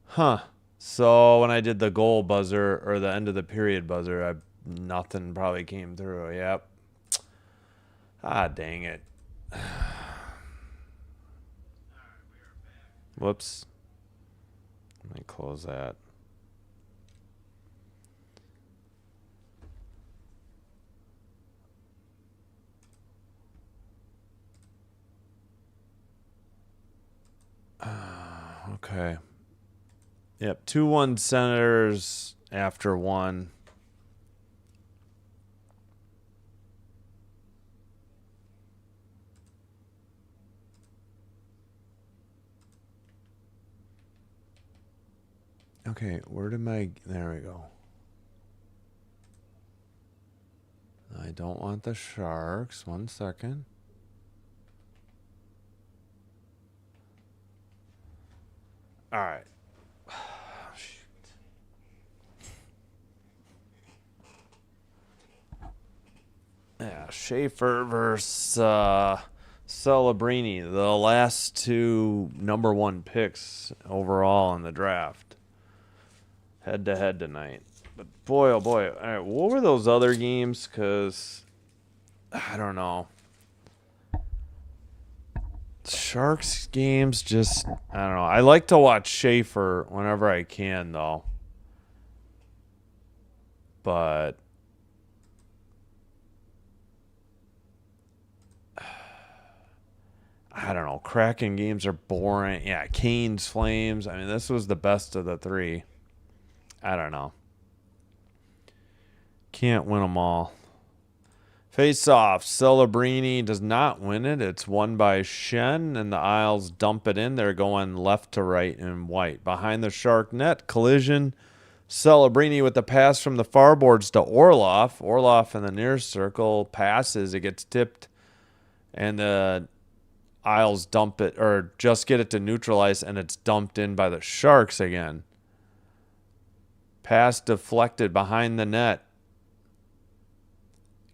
Huh. So when I did the goal buzzer or the end of the period buzzer, nothing probably came through. Yep. Ah, dang it. Whoops. Let me close that. Okay. Yep, 2-1 Senators after one. Okay, where did my... There we go. I don't want the Sharks. 1 second. All right. Yeah, Schaefer versus Celebrini, the last two number one picks overall in the draft. Head to head tonight. But boy, oh boy. All right, what were those other games? Because, I don't know. Sharks games just, I don't know. I like to watch Schaefer whenever I can, though. But I don't know. Kraken games are boring. Yeah, Canes, Flames. I mean, this was the best of the three. I don't know. Can't win them all. Face off. Celebrini does not win it. It's won by Shen, and the Isles dump it in. They're going left to right in white. Behind the Shark net, collision. Celebrini with the pass from the far boards to Orlov. Orlov in the near circle passes. It gets tipped, and the Isles dump it, or just get it to neutralize, and it's dumped in by the Sharks again. Pass deflected behind the net.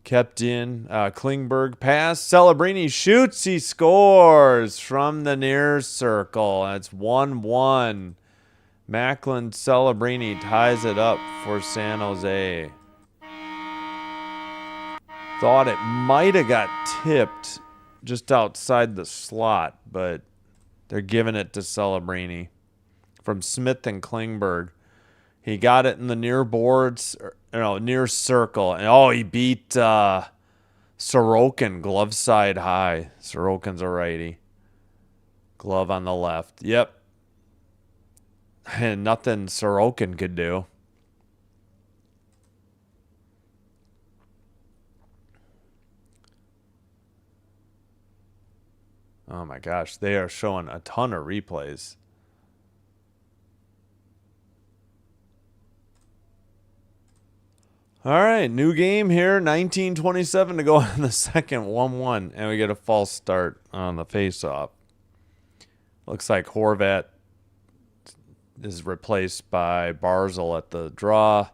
Kept in. Klingberg pass. Celebrini shoots. He scores from the near circle. And it's 1-1. Macklin Celebrini ties it up for San Jose. Thought it might have got tipped just outside the slot, but they're giving it to Celebrini from Smith and Klingberg. He got it in the near boards, near circle. And he beat Sorokin, glove side high. Sorokin's a righty. Glove on the left. Yep. And nothing Sorokin could do. Oh my gosh, they are showing a ton of replays. All right, new game here. 19:27 to go in the second. 1-1, and we get a false start on the face-off. Looks like Horvat is replaced by Barzal at the draw.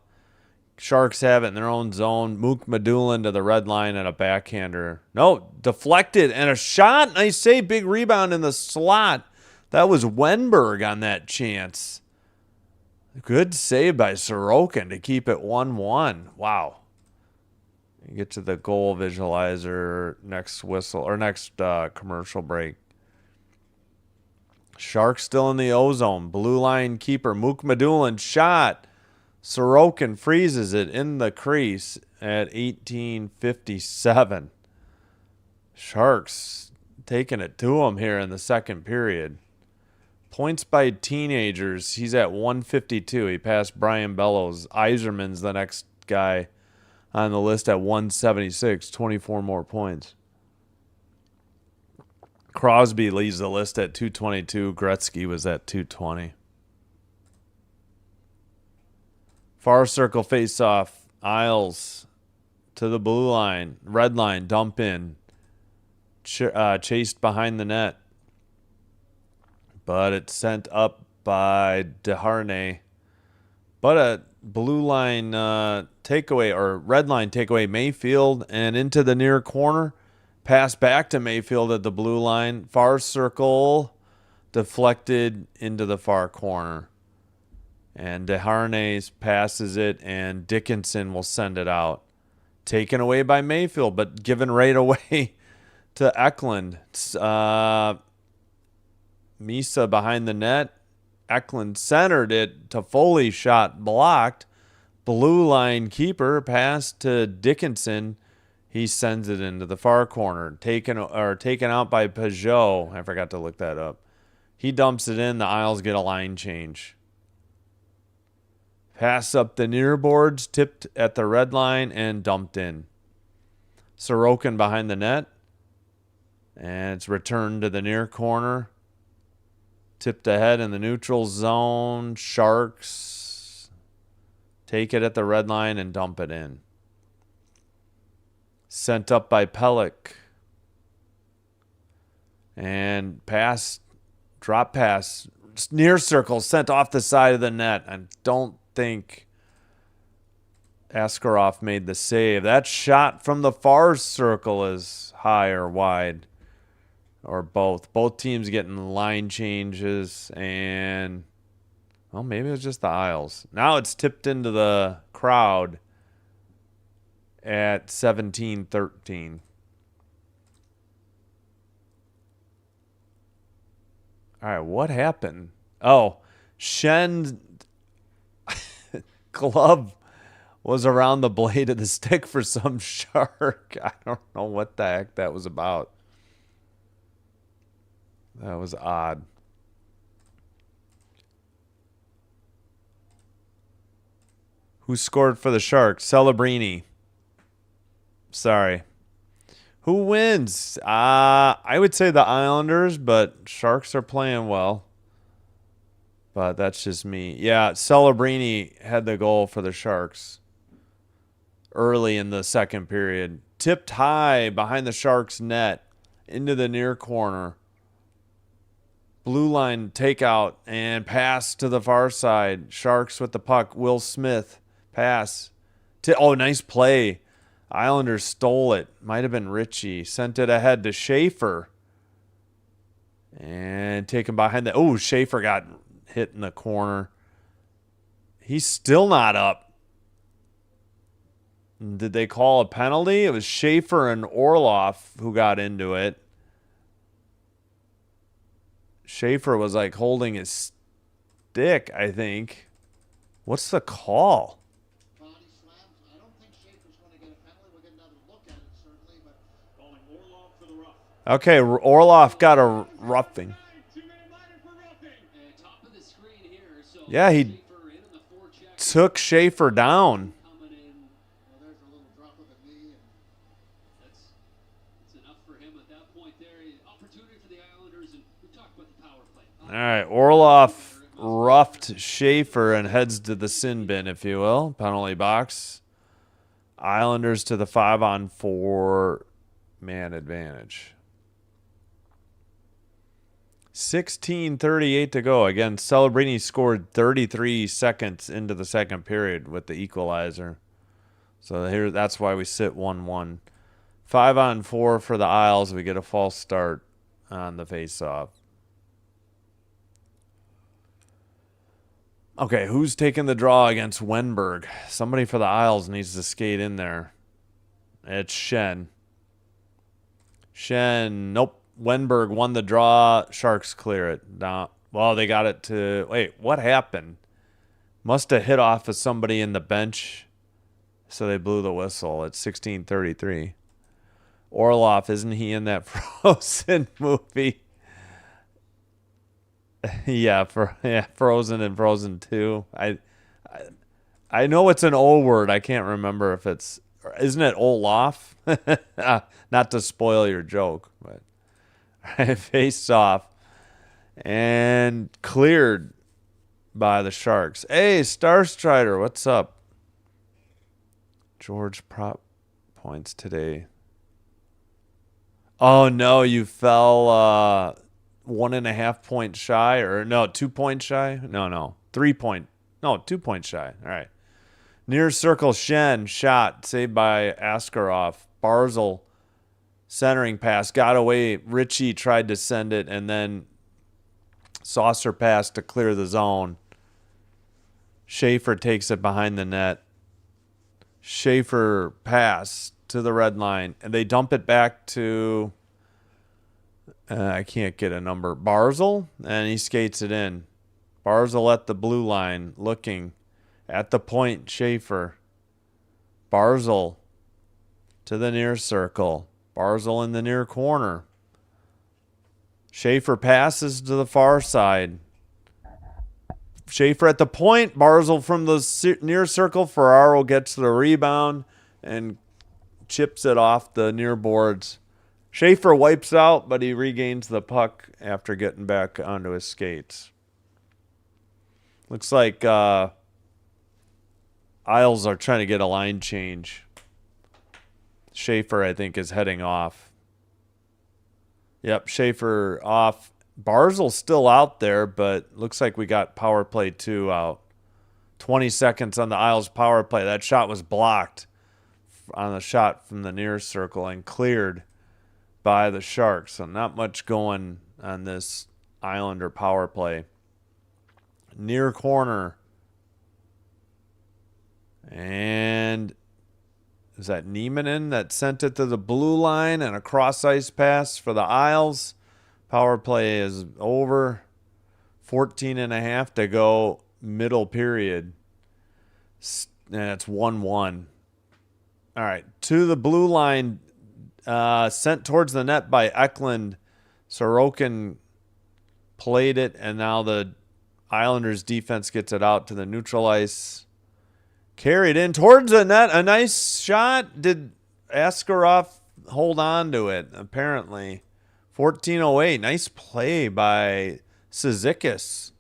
Sharks have it in their own zone. Mook Medulin to the red line and a backhander. No, deflected and a shot. Nice save. Big rebound in the slot. That was Wenberg on that chance. Good save by Sorokin to keep it 1-1. Wow. You get to the goal visualizer next whistle or next commercial break. Sharks still in the O-zone. Blue line keeper Mook Medulin shot. Sorokin freezes it in the crease at 18:57. Sharks taking it to him here in the second period. Points by teenagers, he's at 152. He passed Brian Bellows. Iserman's the next guy on the list at 176, 24 more points. Crosby leads the list at 222. Gretzky was at 220. Far circle face-off. Isles to the blue line. Red line, dump in. Chased behind the net. But it's sent up by Desharnais. But a blue line takeaway or red line takeaway Mayfield and into the near corner. Pass back to Mayfield at the blue line. Far circle, deflected into the far corner. And DeHarnay passes it, and Dickinson will send it out. Taken away by Mayfield, but given right away to Eklund. Misa behind the net. Eklund centered it. Toffoli shot blocked. Blue line keeper pass to Dickinson. He sends it into the far corner. Taken out by Peugeot. I forgot to look that up. He dumps it in. The Isles get a line change. Pass up the near boards, tipped at the red line, and dumped in. Sorokin behind the net. And it's returned to the near corner. Tipped ahead in the neutral zone. Sharks take it at the red line and dump it in. Sent up by Pellick. And drop pass, near circle, sent off the side of the net. I don't think Askarov made the save. That shot from the far circle is high or wide, or both. Both teams getting line changes, and well, maybe it was just the Isles. Now it's tipped into the crowd at 17-13. All right, what happened? Oh, Shen's glove was around the blade of the stick for some shark. I don't know what the heck that was about. That was odd. Who scored for the Sharks? Celebrini. Sorry. Who wins? I would say the Islanders, but Sharks are playing well. But that's just me. Yeah, Celebrini had the goal for the Sharks early in the second period. Tipped high behind the Sharks' net into the near corner. Blue line takeout and pass to the far side. Sharks with the puck. Will Smith pass. Nice play. Islanders stole it. Might have been Ritchie. Sent it ahead to Schaefer. And taken behind the... Oh, Schaefer got hit in the corner. He's still not up. Did they call a penalty? It was Schaefer and Orloff who got into it. Schaefer was like holding his stick, I think. What's the call? I don't think Schaefer's going to get a penalty. We'll get another look at it, certainly, but calling Orloff for the rough. Okay, Orloff got a roughing. Yeah, he took Schaefer down. Well, there's a little drop of the knee. That's enough for him at that point there. Opportunity for the Islanders, and we talked about the power play. All right, Orloff roughed Schaefer and heads to the sin bin, if you will. Penalty box. Islanders to the 5-on-4 man advantage. 16:38 to go. Again, Celebrini scored 33 seconds into the second period with the equalizer. So here, that's why we sit 1-1. 5-on-4 for the Isles. We get a false start on the faceoff. Okay, who's taking the draw against Wenberg? Somebody for the Isles needs to skate in there. It's Shen. Nope. Wenberg won the draw. Sharks clear it. Well, they got it to... Wait, what happened? Must have hit off of somebody in the bench, so they blew the whistle at 16:33. Orloff, isn't he in that Frozen movie? Yeah, Frozen and Frozen 2. I know it's an old word. I can't remember if it's... Isn't it Olaf? Not to spoil your joke, but... Face off and cleared by the Sharks. Hey, Star Strider, what's up? George prop points today. Oh no, you fell 1.5 points shy, or no, 2 points shy? No, 3 point. No, 2 points shy. All right. Near circle, Shen. Shot. Saved by Askarov. Barzal. Centering pass. Got away. Ritchie tried to send it, and then saucer pass to clear the zone. Schaefer takes it behind the net. Schaefer pass to the red line, and they dump it back to, I can't get a number, Barzal, and he skates it in. Barzal at the blue line, looking at the point, Schaefer. Barzal to the near circle. Barzal in the near corner. Schaefer passes to the far side. Schaefer at the point. Barzal from the near circle. Ferraro gets the rebound and chips it off the near boards. Schaefer wipes out, but he regains the puck after getting back onto his skates. Looks like Isles are trying to get a line change. Schaefer, I think, is heading off. Yep, Schaefer off. Barzal's still out there, but looks like we got power play 2 out. 20 seconds on the Isles power play. That shot was blocked on the shot from the near circle and cleared by the Sharks. So not much going on this Islander power play. Near corner. And is that Niemanen that sent it to the blue line and a cross ice pass for the Isles? Power play is over. 14 and a half to go, middle period. And it's 1-1. All right, to the blue line, sent towards the net by Eklund. Sorokin played it, and now the Islanders defense gets it out to the neutral ice. Carried in towards the net. A nice shot. Did Askarov hold on to it? Apparently. 14:08. Nice play by Cizikas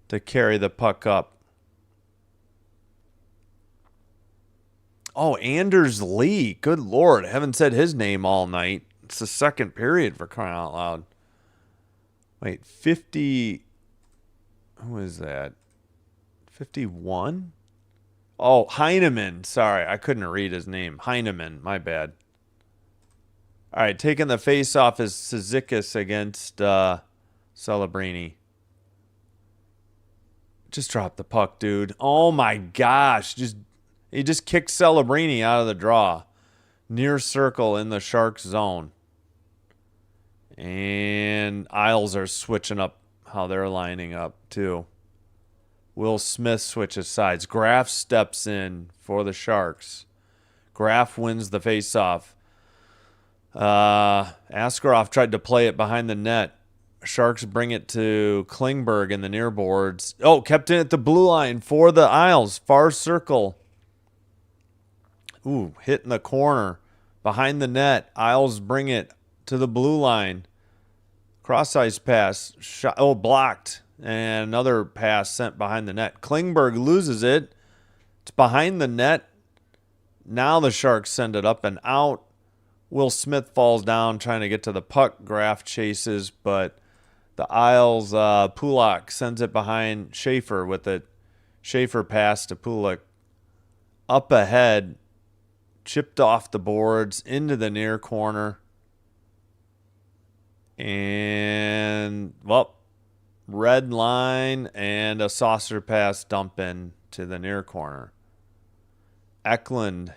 to carry the puck up. Oh, Anders Lee. Good Lord. I haven't said his name all night. It's the second period, for crying out loud. Wait, 50. Who is that? 51? Oh, Heineman. Sorry, I couldn't read his name. Heineman, my bad. All right, taking the face-off is Cizikas against Celebrini. Just drop the puck, dude. Oh, my gosh. He just kicked Celebrini out of the draw. Near circle in the Sharks zone. And Isles are switching up how they're lining up, too. Will Smith switches sides. Graf steps in for the Sharks. Graf wins the faceoff. Askarov tried to play it behind the net. Sharks bring it to Klingberg in the near boards. Oh, kept in at the blue line for the Isles. Far circle. Ooh, hit in the corner. Behind the net. Isles bring it to the blue line. Cross ice pass. Shot, blocked. And another pass sent behind the net. Klingberg loses it. It's behind the net. Now the Sharks send it up and out. Will Smith falls down trying to get to the puck. Graf chases, but the Isles, Pulak sends it behind Schaefer with it. Schaefer pass to Pulak. Up ahead. Chipped off the boards into the near corner. And, well, red line and a saucer pass dump in to the near corner. Eklund,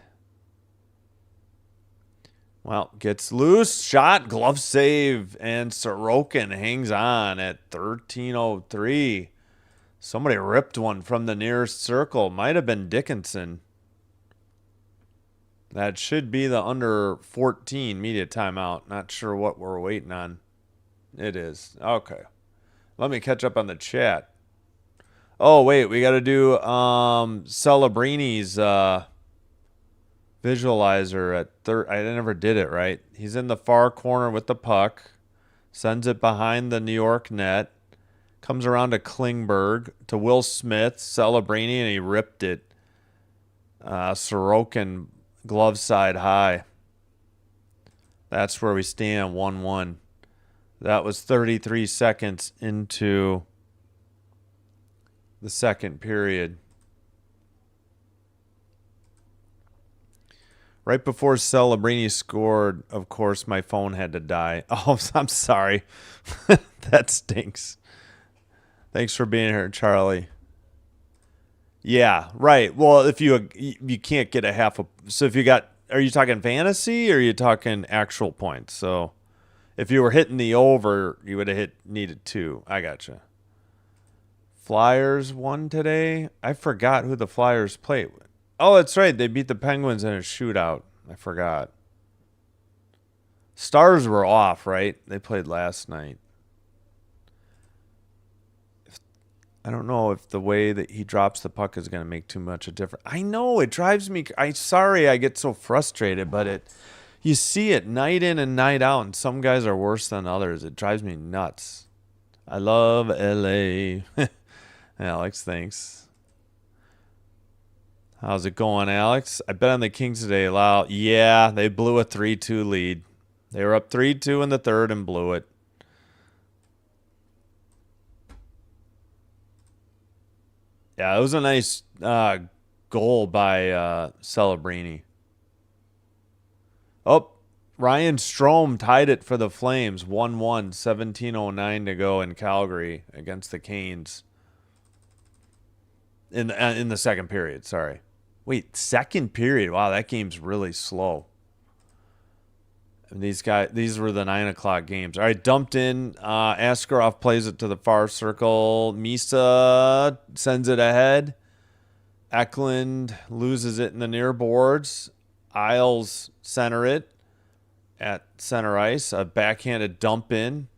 well, gets loose, shot, glove save, and Sorokin hangs on at 13:03. Somebody ripped one from the near circle. Might have been Dickinson. That should be the under 14 media timeout. Not sure what we're waiting on. It is. Okay. Let me catch up on the chat. Oh, wait. We got to do Celebrini's visualizer at third. I never did it right. He's in the far corner with the puck. Sends it behind the New York net. Comes around to Klingberg. To Will Smith. Celebrini, and he ripped it. Sorokin, glove side high. That's where we stand, 1-1. That was 33 seconds into the second period. Right before Celebrini scored, of course, my phone had to die. Oh, I'm sorry. That stinks. Thanks for being here, Charlie. Yeah, right. Well, if you can't get a half a, so if you got, are you talking fantasy or are you talking actual points? So if you were hitting the over, you would have needed 2. I gotcha. Flyers won today. I forgot who the Flyers played. Oh, that's right. They beat the Penguins in a shootout. I forgot. Stars were off, right? They played last night. I don't know if the way that he drops the puck is going to make too much a difference. I know it drives me. Sorry, I get so frustrated, but you see it night in and night out, and some guys are worse than others. It drives me nuts. I love LA. Alex, thanks. How's it going, Alex? I bet on the Kings today. Wow. Yeah, they blew a 3-2 lead. They were up 3-2 in the third and blew it. Yeah, it was a nice goal by Celebrini. Oh, Ryan Strome tied it for the Flames. 1-1, 17:09 to go in Calgary against the Canes. In the second period, sorry. Wait, second period. Wow, that game's really slow. And these were the 9 o'clock games. All right, dumped in. Askarov plays it to the far circle. Misa sends it ahead. Eklund loses it in the near boards. Isles center it at center ice. A backhanded dump in.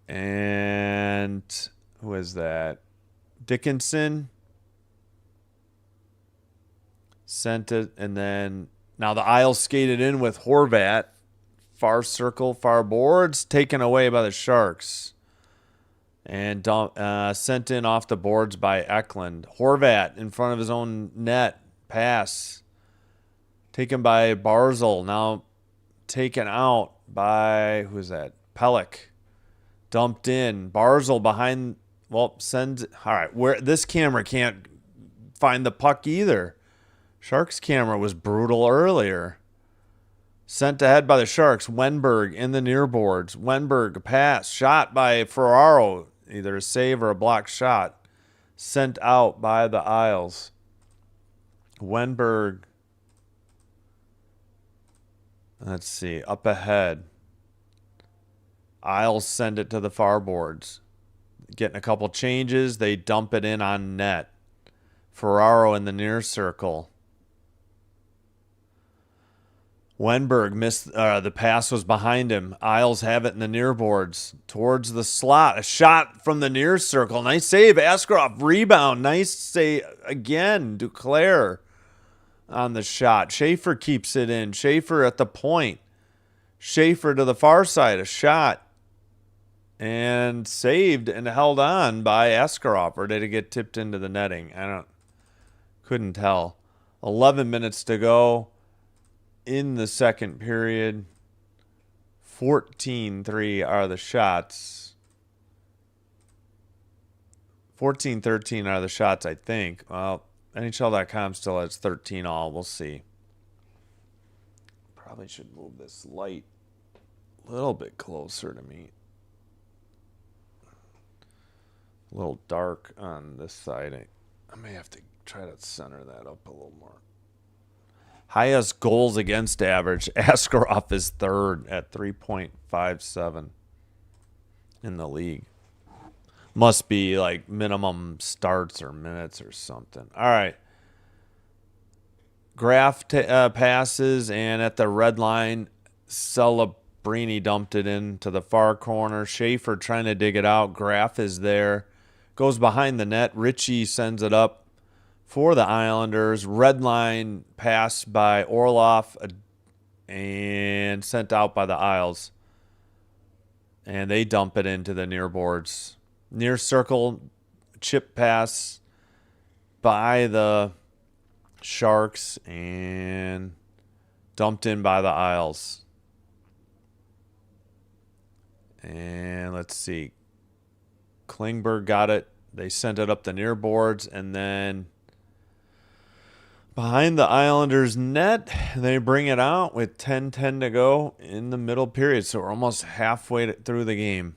And who is that? Dickinson sent it, and then now the Isles skated in with Horvat. Far circle, far boards, taken away by the Sharks. And sent in off the boards by Eklund. Horvat in front of his own net. Pass. Taken by Barzal. Now taken out by, who is that? Pellick. Dumped in. Barzal behind, well, sends, all right, where this camera can't find the puck either. Sharks camera was brutal earlier. Sent ahead by the Sharks. Wenberg in the near boards. Wenberg pass. Shot by Ferraro. Either a save or a blocked shot. Sent out by the Isles. Wenberg. Let's see. Up ahead. Isles send it to the far boards. Getting a couple changes. They dump it in on net. Ferraro in the near circle. Wenberg missed, the pass was behind him. Isles have it in the near boards. Towards the slot. A shot from the near circle. Nice save. Askarov rebound. Nice save again. Duclair on the shot. Schaefer keeps it in. Schaefer at the point. Schaefer to the far side. A shot. And saved and held on by Askarov. Or did it get tipped into the netting? Couldn't tell. 11 minutes to go in the second period. 14-3 are the shots. 14-13 are the shots, I think. Well, NHL.com still has 13 all. We'll see. Probably should move this light a little bit closer to me. A little dark on this side. I may have to try to center that up a little more. Highest goals against average. Askarov is third at 3.57 in the league. Must be like minimum starts or minutes or something. All right. Graf passes, and at the red line, Celebrini dumped it into the far corner. Schaefer trying to dig it out. Graf is there. Goes behind the net. Ritchie sends it up for the Islanders. Red line pass by Orlov and sent out by the Isles. And they dump it into the near boards. Near circle, chip pass by the Sharks and dumped in by the Isles. And let's see. Klingberg got it. They sent it up the near boards, and then behind the Islanders' net. They bring it out with 10:10 to go in the middle period. So we're almost halfway through the game.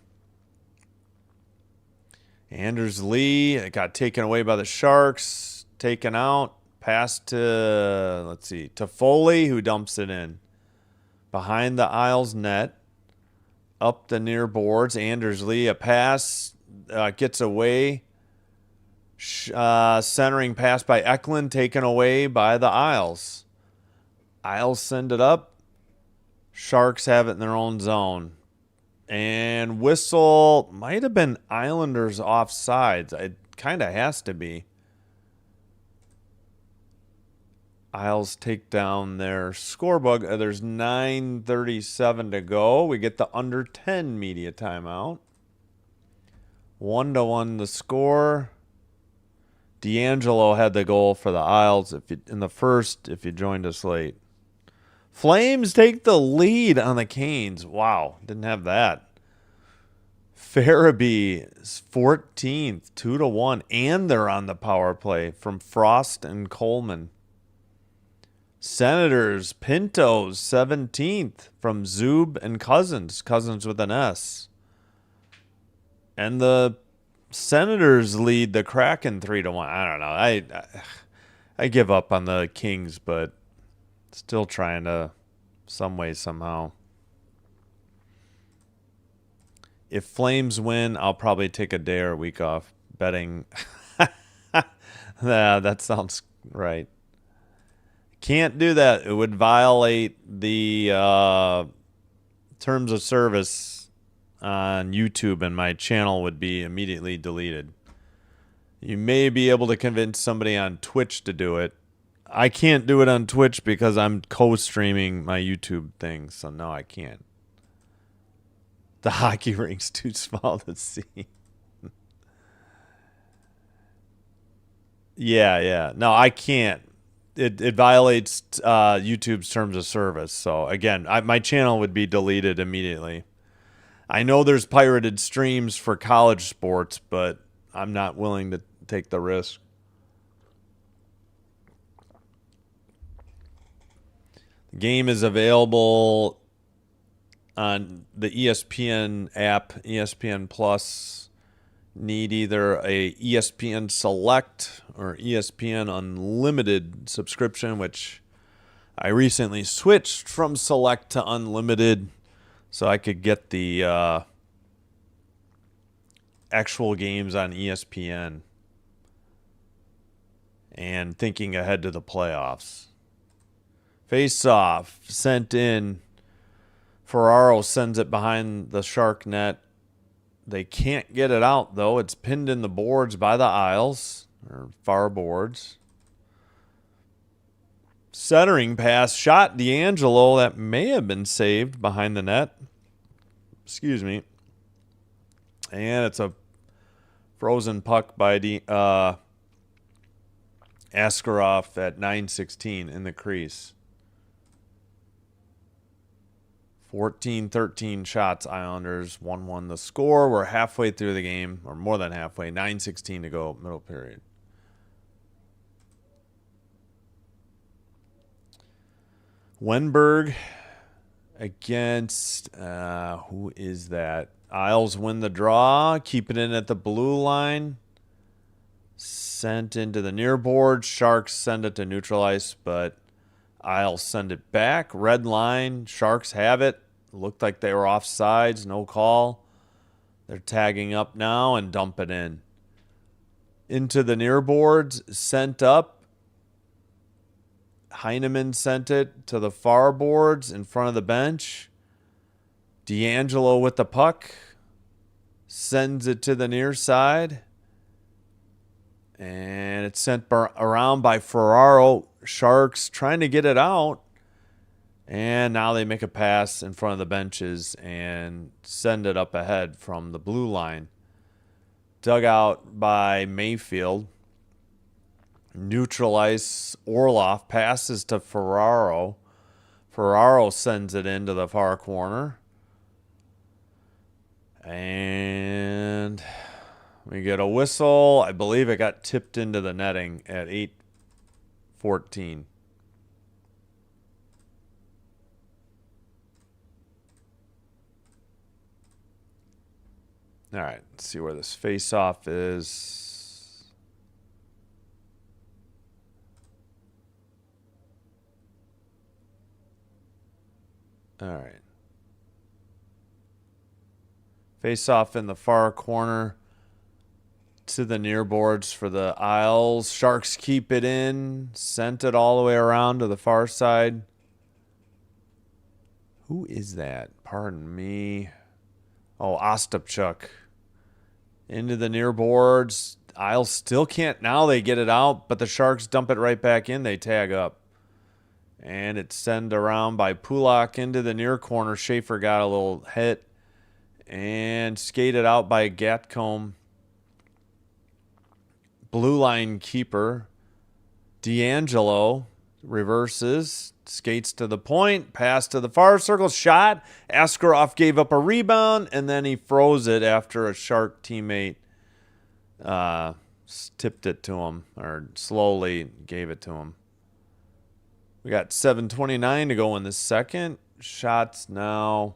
Anders Lee got taken away by the Sharks. Taken out. Pass to, let's see, to Foley, who dumps it in. Behind the Isles net. Up the near boards. Anders Lee, a pass. Gets away. Centering pass by Eklund, taken away by the Isles. Isles send it up. Sharks have it in their own zone. And whistle might have been Islanders offsides. It kind of has to be. Isles take down their scorebug. There's 9:37 to go. We get the under 10 media timeout. 1-1 the score. D'Angelo had the goal for the Isles in the first, if you joined us late. Flames take the lead on the Canes. Wow, didn't have that. Farabee is 14th, 2-1, and they're on the power play from Frost and Coleman. Senators, Pintos, 17th from Zub and Cousins. Cousins with an S. And the Senators lead the Kraken 3-1. I don't know. I give up on the Kings, but still trying to some way, somehow. If Flames win, I'll probably take a day or a week off betting. Yeah, that sounds right. Can't do that. It would violate the terms of service on YouTube, and my channel would be immediately deleted. You may be able to convince somebody on Twitch to do it. I can't do it on Twitch because I'm co-streaming my YouTube thing, so no, I can't. The hockey rink's too small to see. Yeah. No, I can't. It violates YouTube's terms of service. So again, my channel would be deleted immediately. I know there's pirated streams for college sports, but I'm not willing to take the risk. The game is available on the ESPN app, ESPN Plus. Need either a ESPN Select or ESPN Unlimited subscription, which I recently switched from Select to Unlimited so I could get the actual games on ESPN and thinking ahead to the playoffs. Face-off sent in. Ferraro sends it behind the Shark net. They can't get it out, though. It's pinned in the boards by the Isles, or far boards. Centering pass shot D'Angelo. That may have been saved behind the net. Excuse me. And it's a frozen puck by Askarov at 9:16 in the crease. 14-13 shots, Islanders. 1-1 the score. We're halfway through the game, or more than halfway. 9:16 to go, middle period. Wenberg against, who is that? Isles win the draw. Keep it in at the blue line. Sent into the near board. Sharks send it to neutral ice, but Isles send it back. Red line. Sharks have it. Looked like they were offsides. No call. They're tagging up now and dump it in. Into the near boards. Sent up. Heineman sent it to the far boards in front of the bench. D'Angelo with the puck. Sends it to the near side. And it's sent around by Ferraro. Sharks trying to get it out. And now they make a pass in front of the benches and send it up ahead from the blue line. Dug out by Mayfield. Neutral ice. Orloff passes to Ferraro. Ferraro sends it into the far corner. And we get a whistle. I believe it got tipped into the netting at 14. All right, let's see where this face-off is. All right. Face-off in the far corner to the near boards for the Isles. Sharks keep it in. Sent it all the way around to the far side. Who is that? Pardon me. Oh, Ostapchuk. Into the near boards. Isles still can't. Now they get it out, but the Sharks dump it right back in. They tag up. And it's sent around by Pulak into the near corner. Schaefer got a little hit. And skated out by Gatcombe. Blue line keeper. D'Angelo reverses. Skates to the point. Pass to the far circle. Shot. Askarov gave up a rebound. And then he froze it after a Shark teammate tipped it to him. Or slowly gave it to him. We got 7:29 to go in the second. Shots now.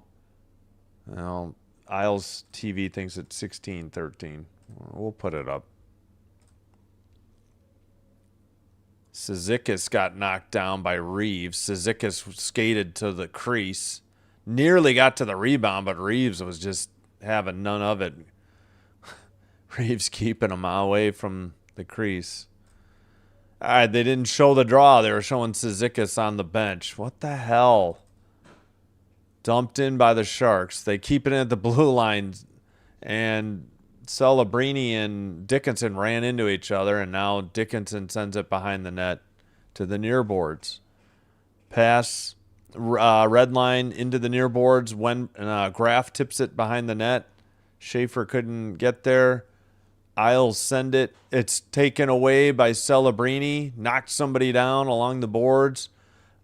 Well, Isles TV thinks it's 16-13. We'll put it up. Cizikas got knocked down by Reeves. Cizikas skated to the crease. Nearly got to the rebound, but Reeves was just having none of it. Reeves keeping him away from the crease. All right, they didn't show the draw. They were showing Cizikas on the bench. What the hell? Dumped in by the Sharks. They keep it in at the blue line. And Celebrini and Dickinson ran into each other. And now Dickinson sends it behind the net to the near boards. Pass, red line into the near boards. When Graf tips it behind the net. Schaefer couldn't get there. Isles send it. It's taken away by Celebrini. Knocked somebody down along the boards.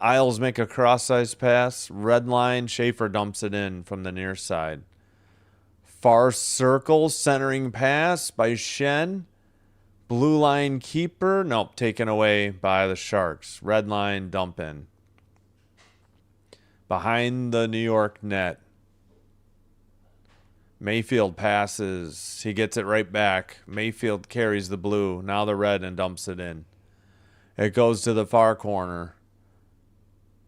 Isles make a cross-ice pass. Red line. Schaefer dumps it in from the near side. Far circle. Centering pass by Shen. Blue line keeper. Nope. Taken away by the Sharks. Red line dump in. Behind the New York net. Mayfield passes. He gets it right back. Mayfield carries the blue. Now the red and dumps it in. It goes to the far corner.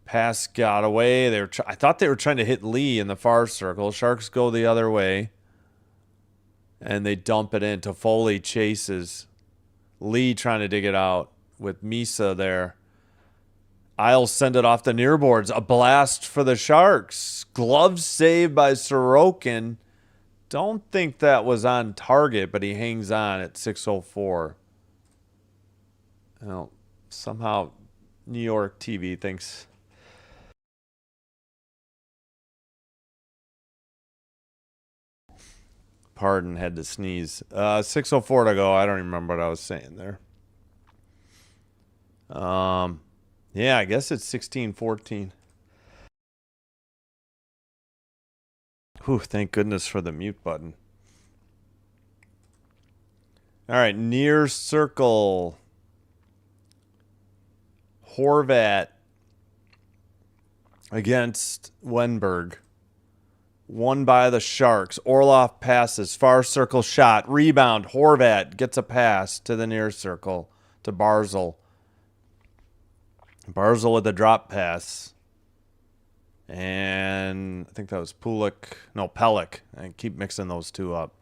Pass got away. I thought they were trying to hit Lee in the far circle. Sharks go the other way. And they dump it in. Toffoli chases. Lee trying to dig it out with Misa there. Isles send it off the near boards. A blast for the Sharks. Glove save by Sorokin. Don't think that was on target, but he hangs on at 6:04. Well, somehow New York TV thinks. Pardon, had to sneeze. 6:04 to go. I don't remember what I was saying there. Yeah, I guess it's 16-14. Whew, thank goodness for the mute button. All right, near circle. Horvat against Wenberg. Won by the Sharks. Orloff passes. Far circle shot. Rebound. Horvat gets a pass to the near circle to Barzal. Barzal with a drop pass. And I think that was Pulik. No, Pellick. I keep mixing those two up.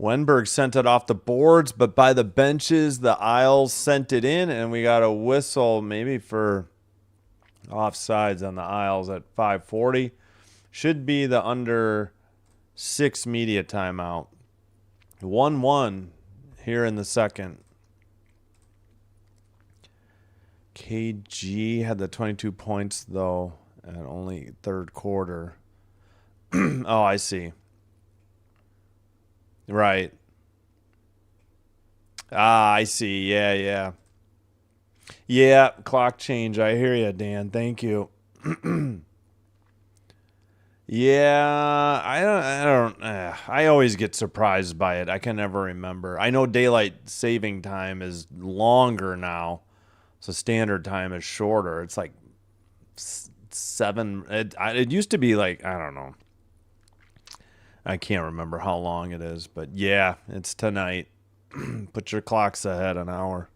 Wenberg sent it off the boards, but by the benches, the Isles sent it in, and we got a whistle maybe for offsides on the Isles at 5:40. Should be the under 6 media timeout. 1-1 here in the second. KG had the 22 points, though, at only third quarter. Oh, I see. Right. Ah, I see. Yeah. Yeah, clock change. I hear you, Dan. Thank you. Yeah, I always get surprised by it. I can never remember. I know daylight saving time is longer now, so standard time is shorter. It's like 7. It used to be like, I don't know. I can't remember how long it is, but yeah, it's tonight. Put your clocks ahead an hour.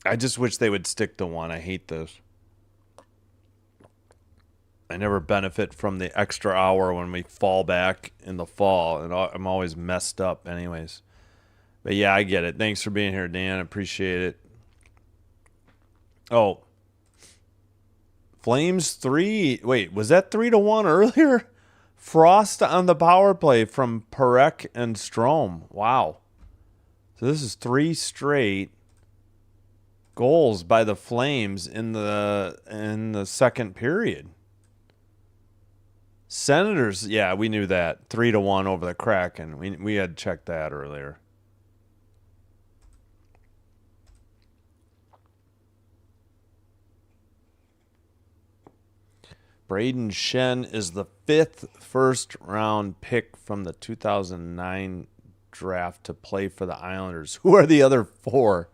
I just wish they would stick to one. I hate this. I never benefit from the extra hour when we fall back in the fall, and I'm always messed up anyways. But yeah, I get it. Thanks for being here, Dan. I appreciate it. Oh, Flames 3. Wait, was that 3-1 earlier? Frost on the power play from Perek and Strome. Wow. So this is 3 straight goals by the Flames in the second period. Senators, yeah, we knew that. 3-1 over the Kraken. We had checked that earlier. Braden Shen is the 5th first-round pick from the 2009 draft to play for the Islanders. Who are the other 4?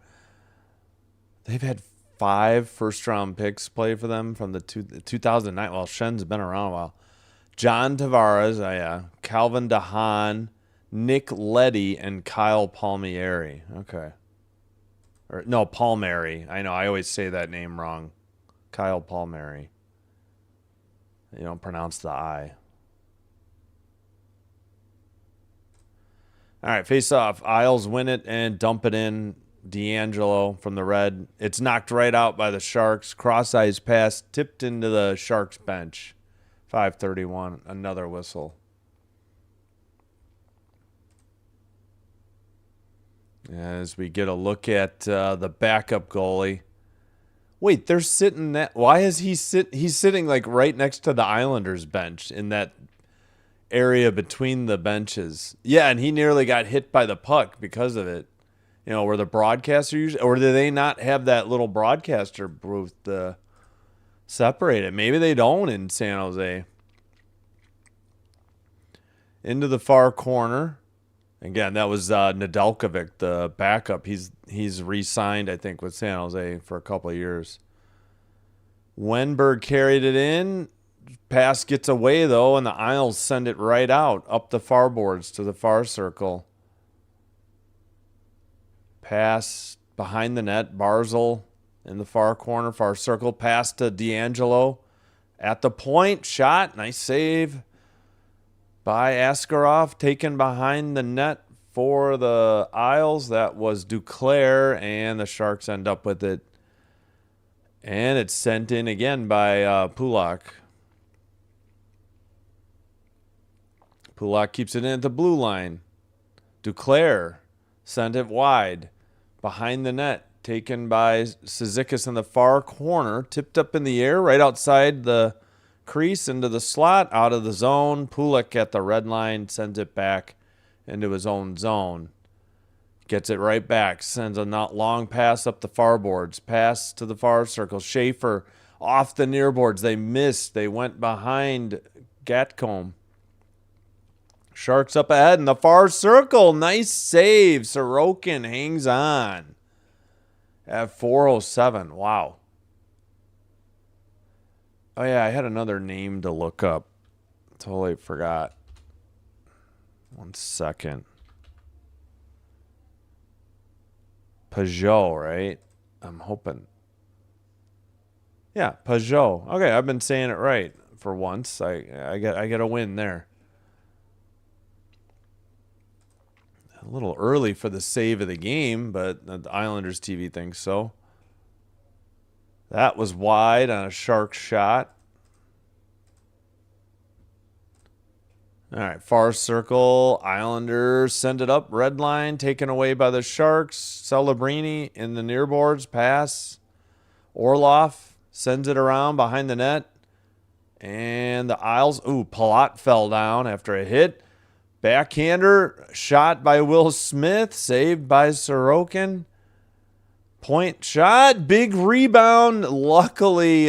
They've had 5 first-round picks play for them from the 2009. Well, Shen's been around a while. John Tavares, Calvin DeHaan, Nick Leddy, and Kyle Palmieri. Okay. No, Palmieri. I know, I always say that name wrong. Kyle Palmieri. You don't pronounce the I. All right, face off. Isles win it and dump it in. D'Angelo from the red. It's knocked right out by the Sharks. Cross-eyes pass tipped into the Sharks bench. 5:31. Another whistle. As we get a look at the backup goalie. Wait, they're sitting that. Why is he He's sitting like right next to the Islanders bench in that area between the benches. Yeah, and he nearly got hit by the puck because of it. You know, where the broadcaster usually, or do they not have that little broadcaster booth to separate it? Maybe they don't in San Jose. Into the far corner. Again, that was Nedeljkovic, the backup. He's re-signed, I think, with San Jose for a couple of years. Wenberg carried it in. Pass gets away, though, and the Isles send it right out, up the far boards to the far circle. Pass behind the net. Barzal in the far corner, far circle. Pass to D'Angelo. At the point, shot. Nice save by Askarov, taken behind the net for the Isles. That was Duclair, and the Sharks end up with it. And it's sent in again by Pulock. Pulock keeps it in at the blue line. Duclair sent it wide. Behind the net, taken by Cizikas in the far corner. Tipped up in the air right outside the crease into the slot, out of the zone. Pulock at the red line sends it back into his own zone. Gets it right back. Sends a not long pass up the far boards. Pass to the far circle. Schaefer off the near boards. They missed. They went behind Gatcombe. Sharks up ahead in the far circle. Nice save. Sorokin hangs on at 4:07. Wow. Oh, yeah, I had another name to look up. Totally forgot. 1 second. Peugeot, right? I'm hoping. Yeah, Peugeot. Okay, I've been saying it right for once. I get a win there. A little early for the save of the game, but the Islanders TV thinks so. That was wide on a Shark shot. All right, far circle. Islanders send it up. Red line taken away by the Sharks. Celebrini in the near boards. Pass. Orloff sends it around behind the net. And the Isles. Ooh, Palat fell down after a hit. Backhander shot by Will Smith. Saved by Sorokin. Point shot. Big rebound. Luckily,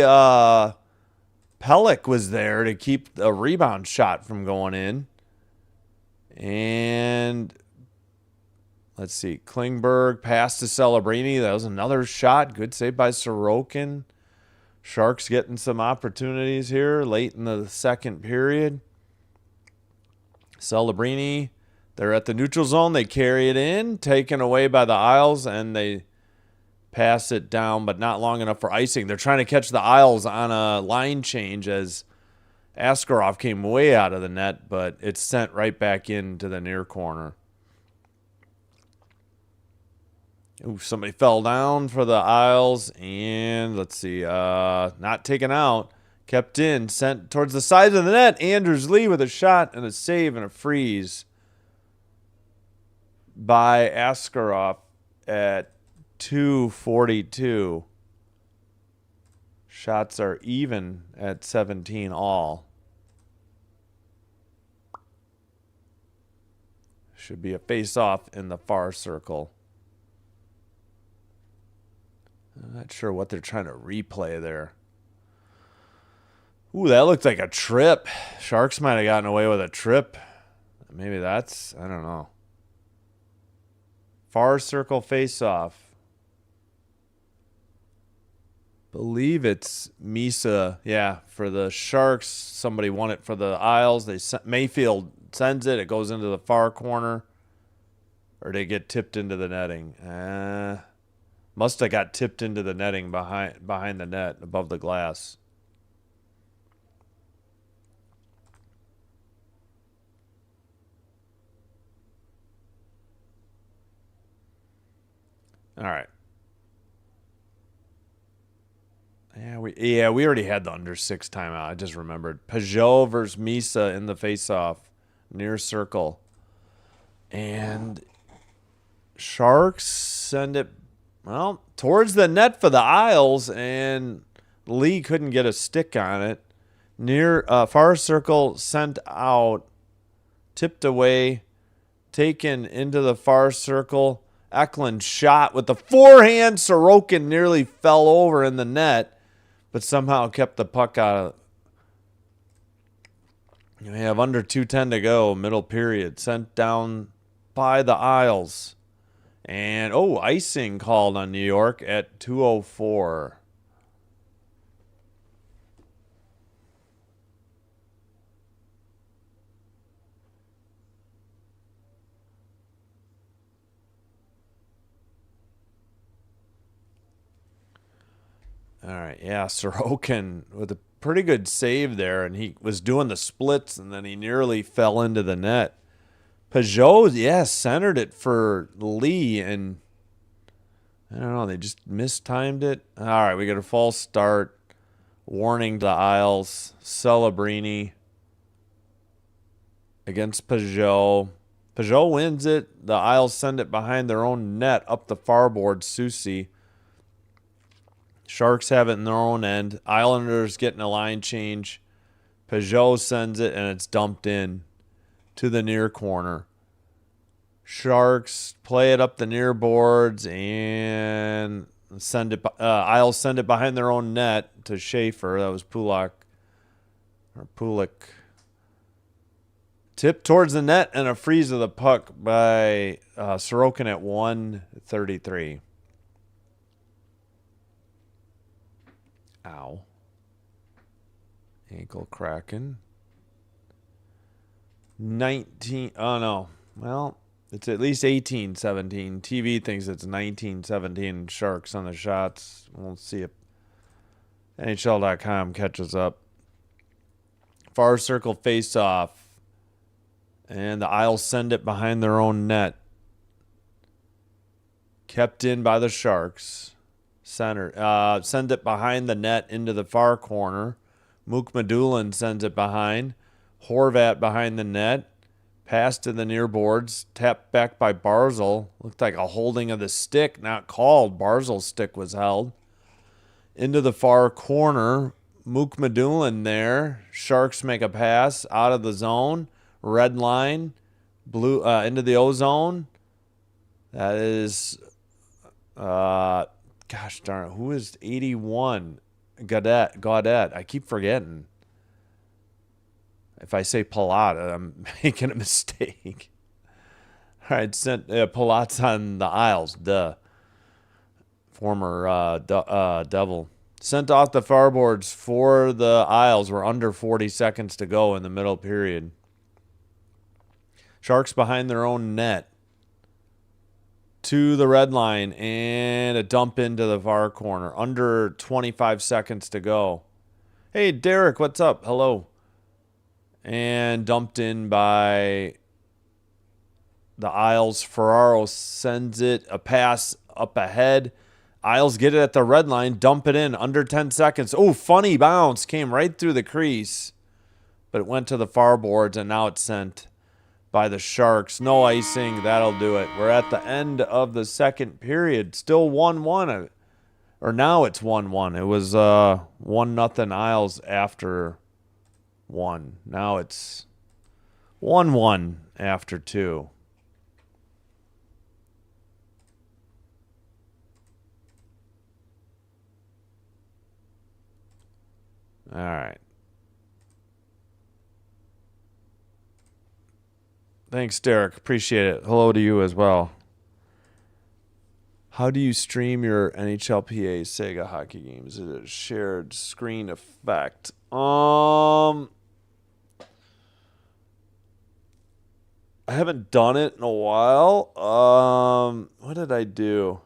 Pellick was there to keep a rebound shot from going in. And let's see. Klingberg passed to Celebrini. That was another shot. Good save by Sorokin. Sharks getting some opportunities here late in the second period. Celebrini, they're at the neutral zone. They carry it in, taken away by the Isles, and they pass it down, but not long enough for icing. They're trying to catch the Isles on a line change as Askarov came way out of the net, but it's sent right back into the near corner. Ooh, somebody fell down for the Isles, and let's see, not taken out, kept in, sent towards the side of the net. Anders Lee with a shot and a save and a freeze by Askarov at 2:42. Shots are even at 17 all. Should be a face-off in the far circle. I'm not sure what they're trying to replay there. Ooh, that looked like a trip. Sharks might have gotten away with a trip. Maybe that's, I don't know. Far circle face-off. Believe it's Misa. Yeah, for the Sharks. Somebody won it for the Isles. Mayfield sends it. It goes into the far corner. Or they get tipped into the netting. Must have got tipped into the netting behind the net, above the glass. All right. Yeah, we already had the under 6 timeout. I just remembered. Peugeot versus Misa in the face-off. Near circle. And Sharks send it, well, towards the net for the Isles, and Lee couldn't get a stick on it. Near far circle, sent out, tipped away, taken into the far circle. Eklund shot with the forehand. Sorokin nearly fell over in the net, but somehow kept the puck out of. We have under 2:10 to go, middle period. Sent down by the Isles. And, icing called on New York at 2:04. All right, yeah, Sorokin with a pretty good save there, and he was doing the splits, and then he nearly fell into the net. Peugeot, centered it for Lee, and I don't know, they just mistimed it. All right, we got a false start. Warning to the Isles. Celebrini against Peugeot. Peugeot wins it. The Isles send it behind their own net up the far board. Susi. Sharks have it in their own end. Islanders getting a line change. Peugeot sends it, and it's dumped in to the near corner. Sharks play it up the near boards and send it. Isles send it behind their own net to Schaefer. That was Pulik. Tip towards the net and a freeze of the puck by Sorokin at 1:33. Ow. Ankle cracking. 19. Oh, no. Well, it's at least 18-17. TV thinks it's 19-17. Sharks on the shots. We'll see if NHL.com catches up. Far circle face off. And the Isles send it behind their own net. Kept in by the Sharks. Center. Send it behind the net into the far corner. Mook-Madulin sends it behind. Horvat behind the net. Pass to the near boards. Tapped back by Barzal. Looked like a holding of the stick. Not called. Barzal's stick was held. Into the far corner. Mook-Madulin there. Sharks make a pass out of the zone. Red line. Blue into the O-zone. That is... gosh darn it. Who is 81? Gaudet. I keep forgetting. If I say Palat, I'm making a mistake. All right, sent Palat's on the Isles. Duh. Former Devil. Sent off the farboards for the Isles. We're under 40 seconds to go in the middle period. Sharks behind their own net. To the red line and a dump into the far corner. Under 25 seconds to go. Hey, Derek, what's up? Hello. And dumped in by the Isles. Ferraro sends it. A pass up ahead. Isles get it at the red line. Dump it in. Under 10 seconds. Oh, funny bounce. Came right through the crease. But it went to the far boards, and now it's sent by the Sharks. No icing. That'll do it. We're at the end of the second period. Still 1-1. Or now it's 1-1. It was 1-0 Isles after 1. Now it's 1-1 after 2. All right. Thanks, Derek. Appreciate it. Hello to you as well. How do you stream your NHLPA Sega hockey games? Is it a shared screen effect? I haven't done it in a while. What did I do?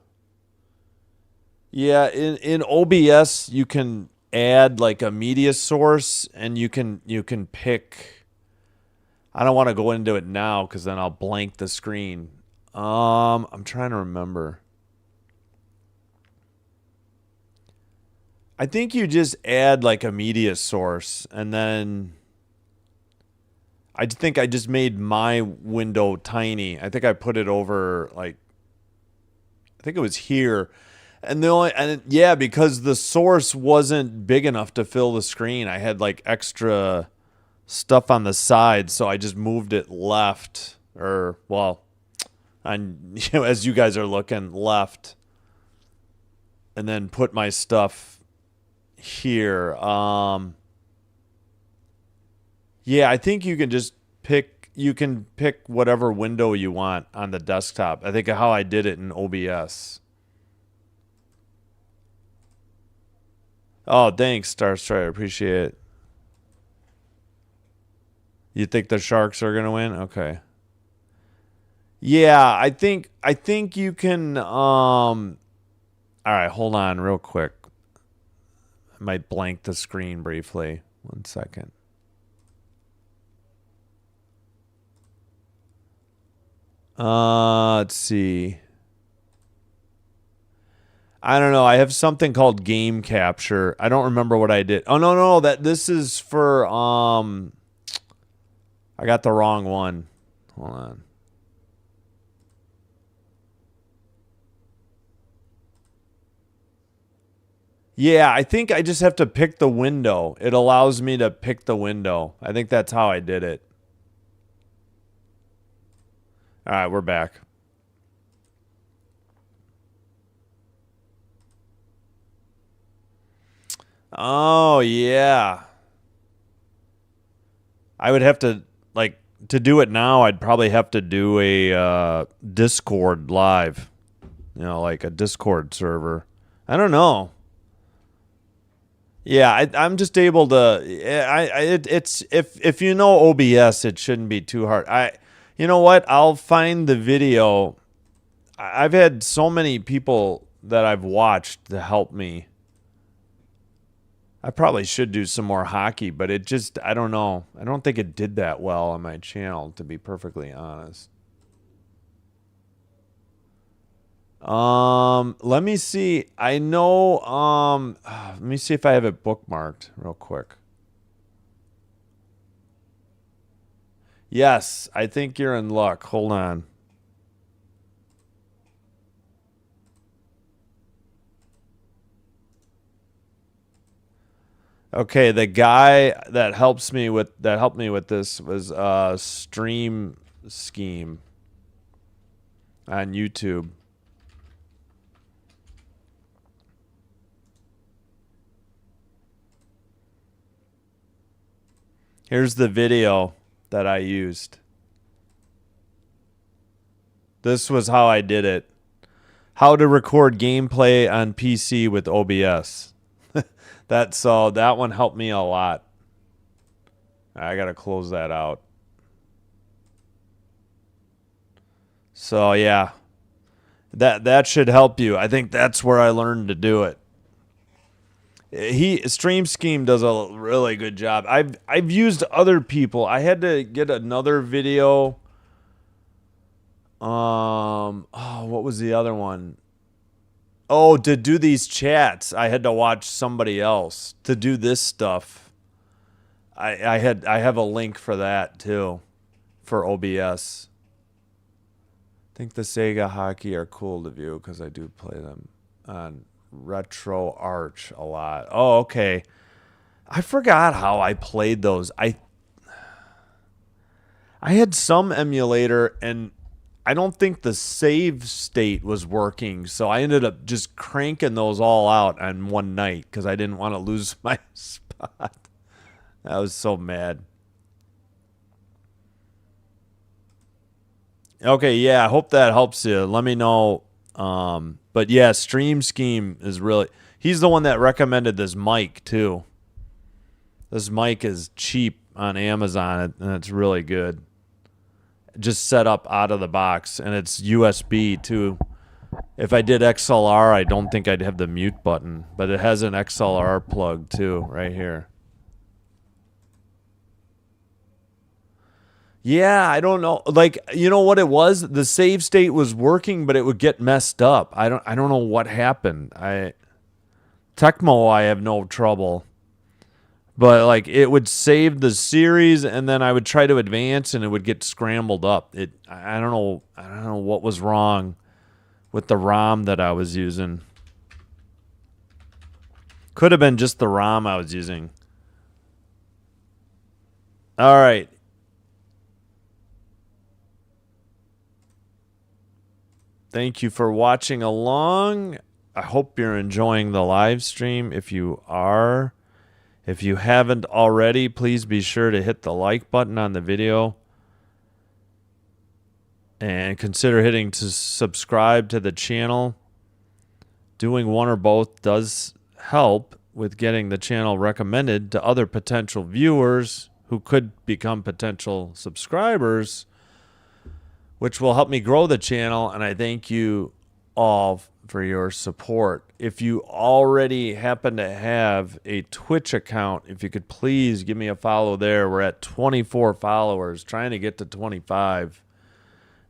Yeah, in OBS you can add like a media source, and you can pick. I don't want to go into it now because then I'll blank the screen. I'm trying to remember. I think you just add like a media source, and then I think I just made my window tiny. I think I put it over like, I think it was here. And because the source wasn't big enough to fill the screen, I had like extra stuff on the side, so I just moved it left, or well, and as you guys are looking left, and then put my stuff here. Yeah, I think you can just pick whatever window you want on the desktop. I think how I did it in OBS. Oh, thanks, Star Strider. Appreciate it. You think the Sharks are gonna win? Okay. Yeah, I think you can. All right, hold on, real quick. I might blank the screen briefly. 1 second. Let's see. I don't know. I have something called game capture. I don't remember what I did. Oh no, this is for I got the wrong one. Hold on. Yeah, I think I just have to pick the window. It allows me to pick the window. I think that's how I did it. All right, we're back. Oh, yeah. I would have to, like, to do it now, I'd probably have to do a Discord live. You know, like a Discord server. I don't know. Yeah, I'm just able to. It's if you know OBS, it shouldn't be too hard. You know what? I'll find the video. I've had so many people that I've watched to help me. I probably should do some more hockey, but it just, I don't know. I don't think it did that well on my channel, to be perfectly honest. Let me see. I know, let me see if I have it bookmarked real quick. Yes, I think you're in luck. Hold on. Okay, the guy that helped me with this was Stream Scheme on YouTube. Here's the video that I used. This was how I did it. How to record gameplay on PC with OBS. That one helped me a lot. I gotta close that out. So yeah, that should help you. I think that's where I learned to do it. Stream Scheme does a really good job. I've used other people. I had to get another video. What was the other one? Oh, to do these chats, I had to watch somebody else to do this stuff. I have a link for that too, for OBS. I think the Sega hockey are cool to view because I do play them on Retro Arch a lot. Oh, okay. I forgot how I played those. I had some emulator and I don't think the save state was working, so I ended up just cranking those all out on one night because I didn't want to lose my spot. I was so mad. Okay, yeah, I hope that helps you. Let me know. But yeah, Stream Scheme is really... He's the one that recommended this mic, too. This mic is cheap on Amazon, and it's really good. Just set up out of the box, and it's USB, too. If I did XLR, I don't think I'd have the mute button, but it has an XLR plug, too, right here. Yeah, I don't know. Like, you know what it was? The save state was working, but it would get messed up. I don't know what happened. Tecmo, I have no trouble. But like it would save the series and then I would try to advance and it would get scrambled up. I don't know what was wrong with the ROM that I was using. Could have been just the ROM I was using. All right. Thank you for watching along. I hope you're enjoying the live stream. If you are, if you haven't already, please be sure to hit the like button on the video and consider hitting to subscribe to the channel. Doing one or both does help with getting the channel recommended to other potential viewers who could become potential subscribers, which will help me grow the channel, and I thank you all for your support. If you already happen to have a Twitch account, if you could please give me a follow there. We're at 24 followers, trying to get to 25,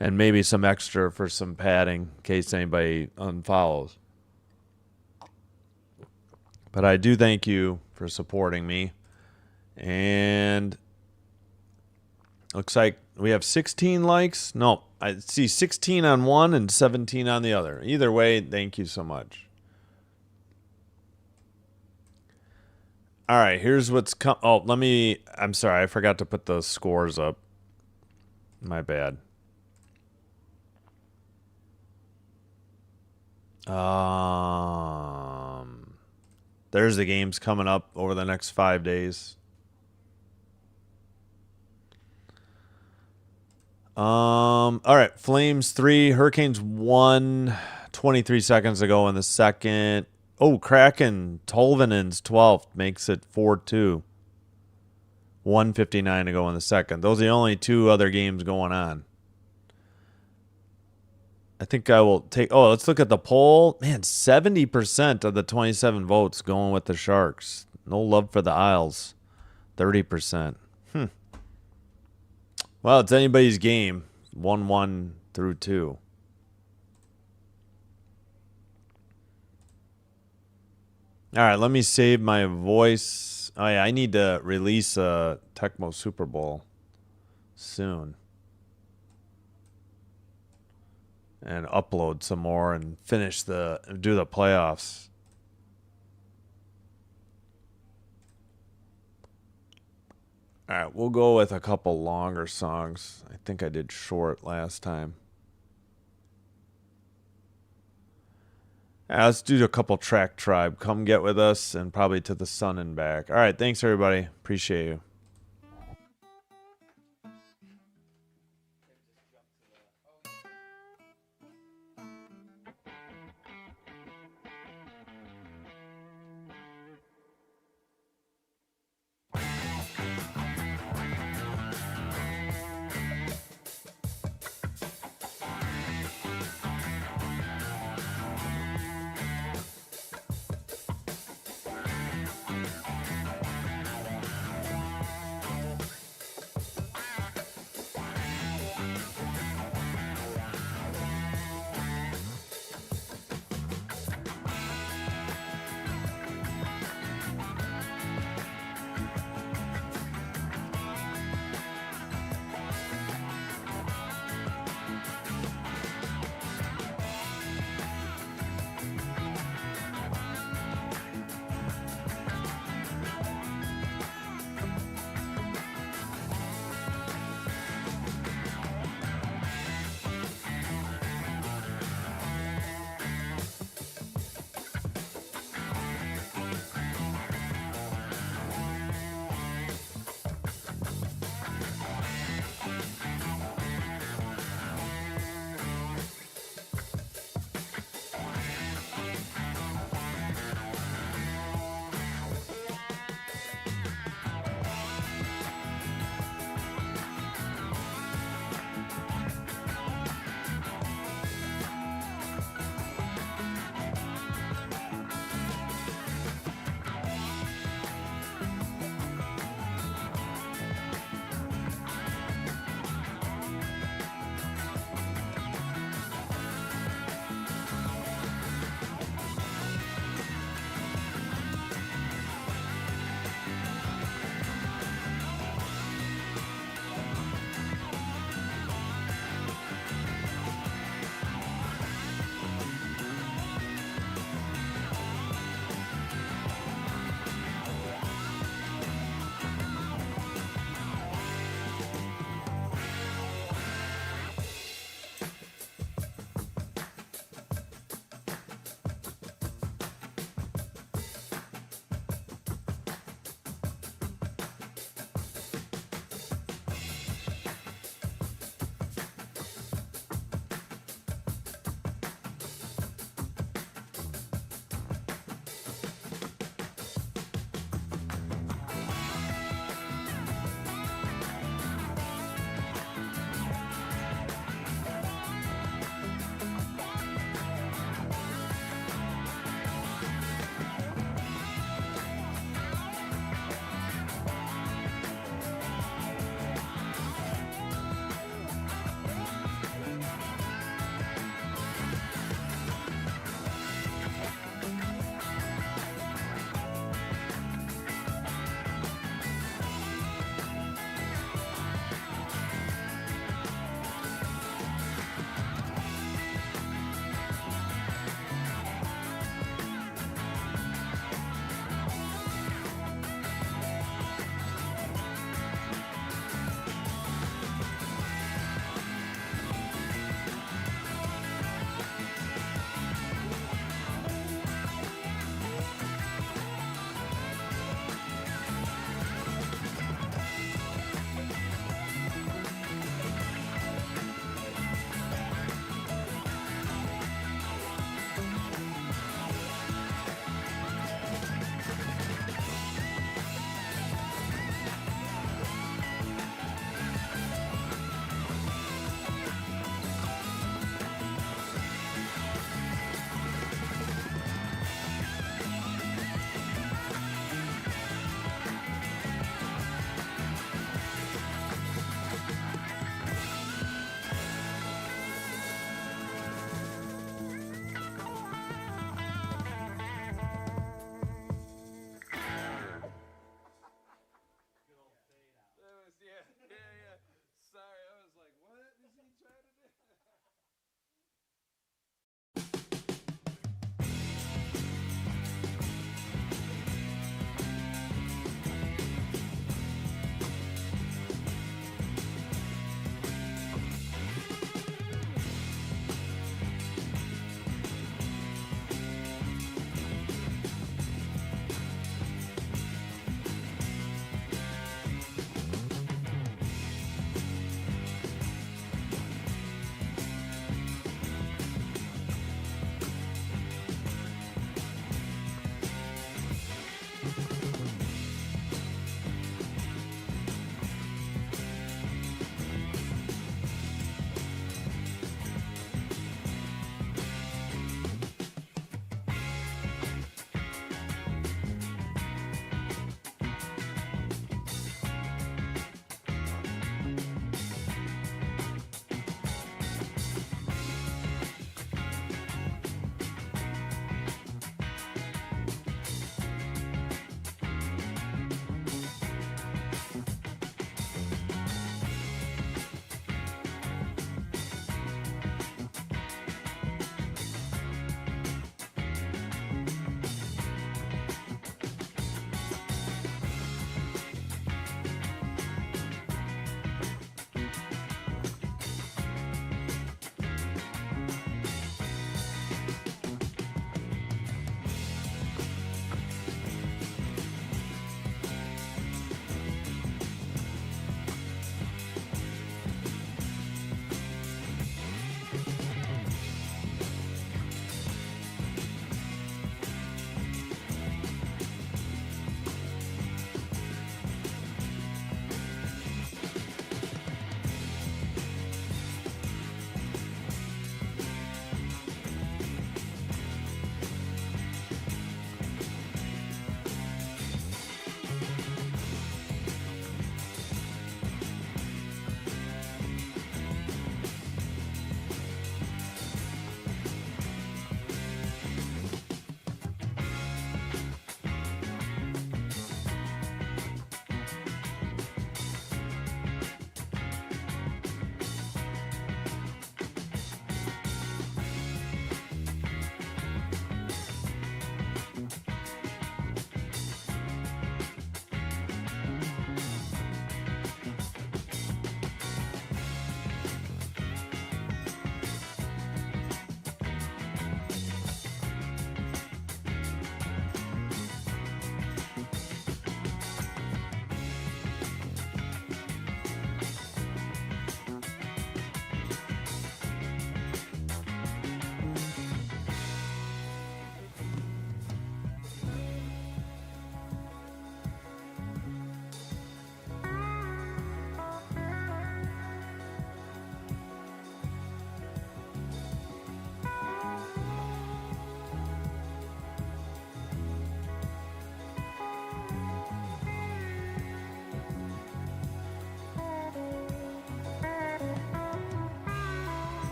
and maybe some extra for some padding in case anybody unfollows. But I do thank you for supporting me, and looks like we have 16 likes. No, I see 16 on one and 17 on the other. Either way, thank you so much. All right, here's what's come. Oh, I'm sorry, I forgot to put the scores up. My bad. There's the games coming up over the next 5 days. All right, Flames 3, Hurricanes 1, 23 seconds ago in the second. Oh, Kraken, Tolvanen's 12th makes it 4-2. 1:59 to go in the second. Those are the only two other games going on. I think I will take... Oh, let's look at the poll. Man, 70% of the 27 votes going with the Sharks. No love for the Isles. 30%. Well, it's anybody's game. 1-1 through 2. All right, let me save my voice. Oh, yeah, I need to release a Tecmo Super Bowl soon. And upload some more and do the playoffs. All right, we'll go with a couple longer songs. I think I did short last time. Let's do a couple Track Tribe. Come get with us and probably to the sun and back. All right, thanks, everybody. Appreciate you.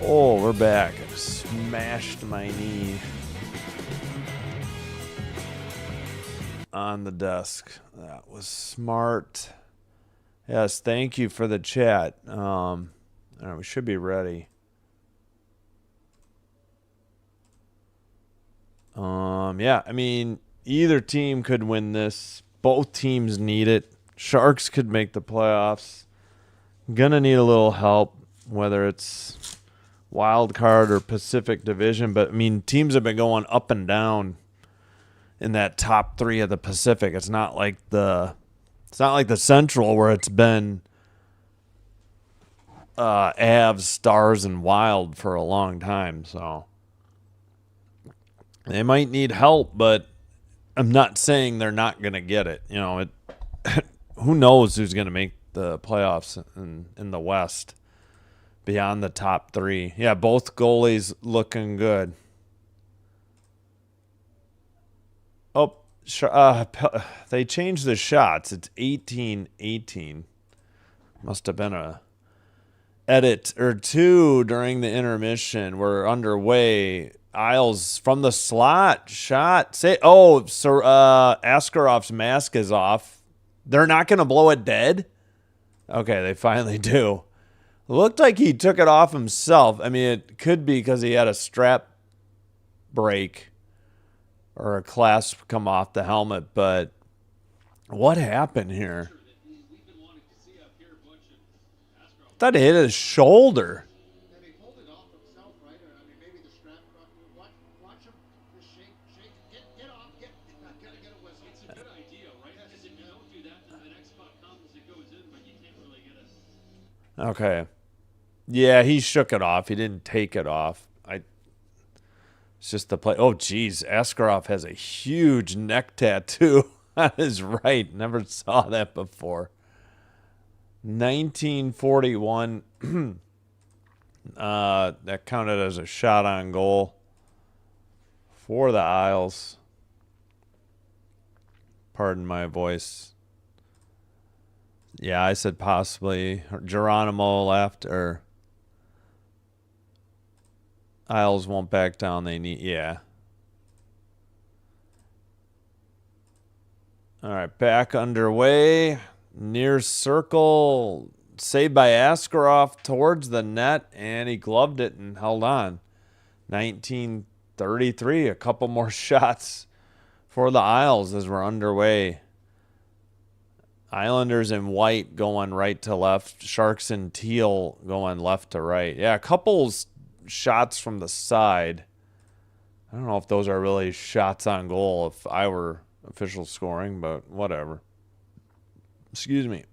Oh, we're back. I smashed my knee on the desk. That was smart. Yes, thank you for the chat. All right, we should be ready. Yeah, I mean, either team could win this. Both teams need it. Sharks could make the playoffs. Gonna need a little help, whether it's wild card or Pacific Division. But I mean, teams have been going up and down in that top 3 of the Pacific. It's not like the Central where it's been Avs, Stars, and Wild for a long time. So they might need help, but I'm not saying they're not going to get it. You know, who knows who's going to make the playoffs in the West beyond the top 3. Yeah, both goalies looking good. Oh, they changed the shots. It's 18-18. Must have been a edit or two during the intermission. We're underway. Isles from the slot shot. Askarov's mask is off. They're not going to blow it dead? Okay, they finally do. Looked like he took it off himself. I mean, it could be because he had a strap break or a clasp come off the helmet, but what happened here? I thought he hit his shoulder. And he pulled it off himself, right? Or, I mean, maybe the strap. Watch him. Just shake. Get off. Gotta get a whistle. It's a good idea, right? Because if you don't do that, then the next puck comes, it goes in, but you can't really get it. Okay. Yeah, he shook it off. He didn't take it off. It's just the play. Oh, geez. Askarov has a huge neck tattoo on his right. Never saw that before. 1941. That counted as a shot on goal for the Isles. Pardon my voice. Yeah, I said possibly. Geronimo left, or Isles won't back down. They need, yeah. All right, back underway. Near circle. Saved by Askarov towards the net, and he gloved it and held on. 1933. A couple more shots for the Isles as we're underway. Islanders in white going right to left. Sharks in teal going left to right. Yeah, a couple shots from the side. I don't know if those are really shots on goal if I were official scoring, but whatever. Excuse me.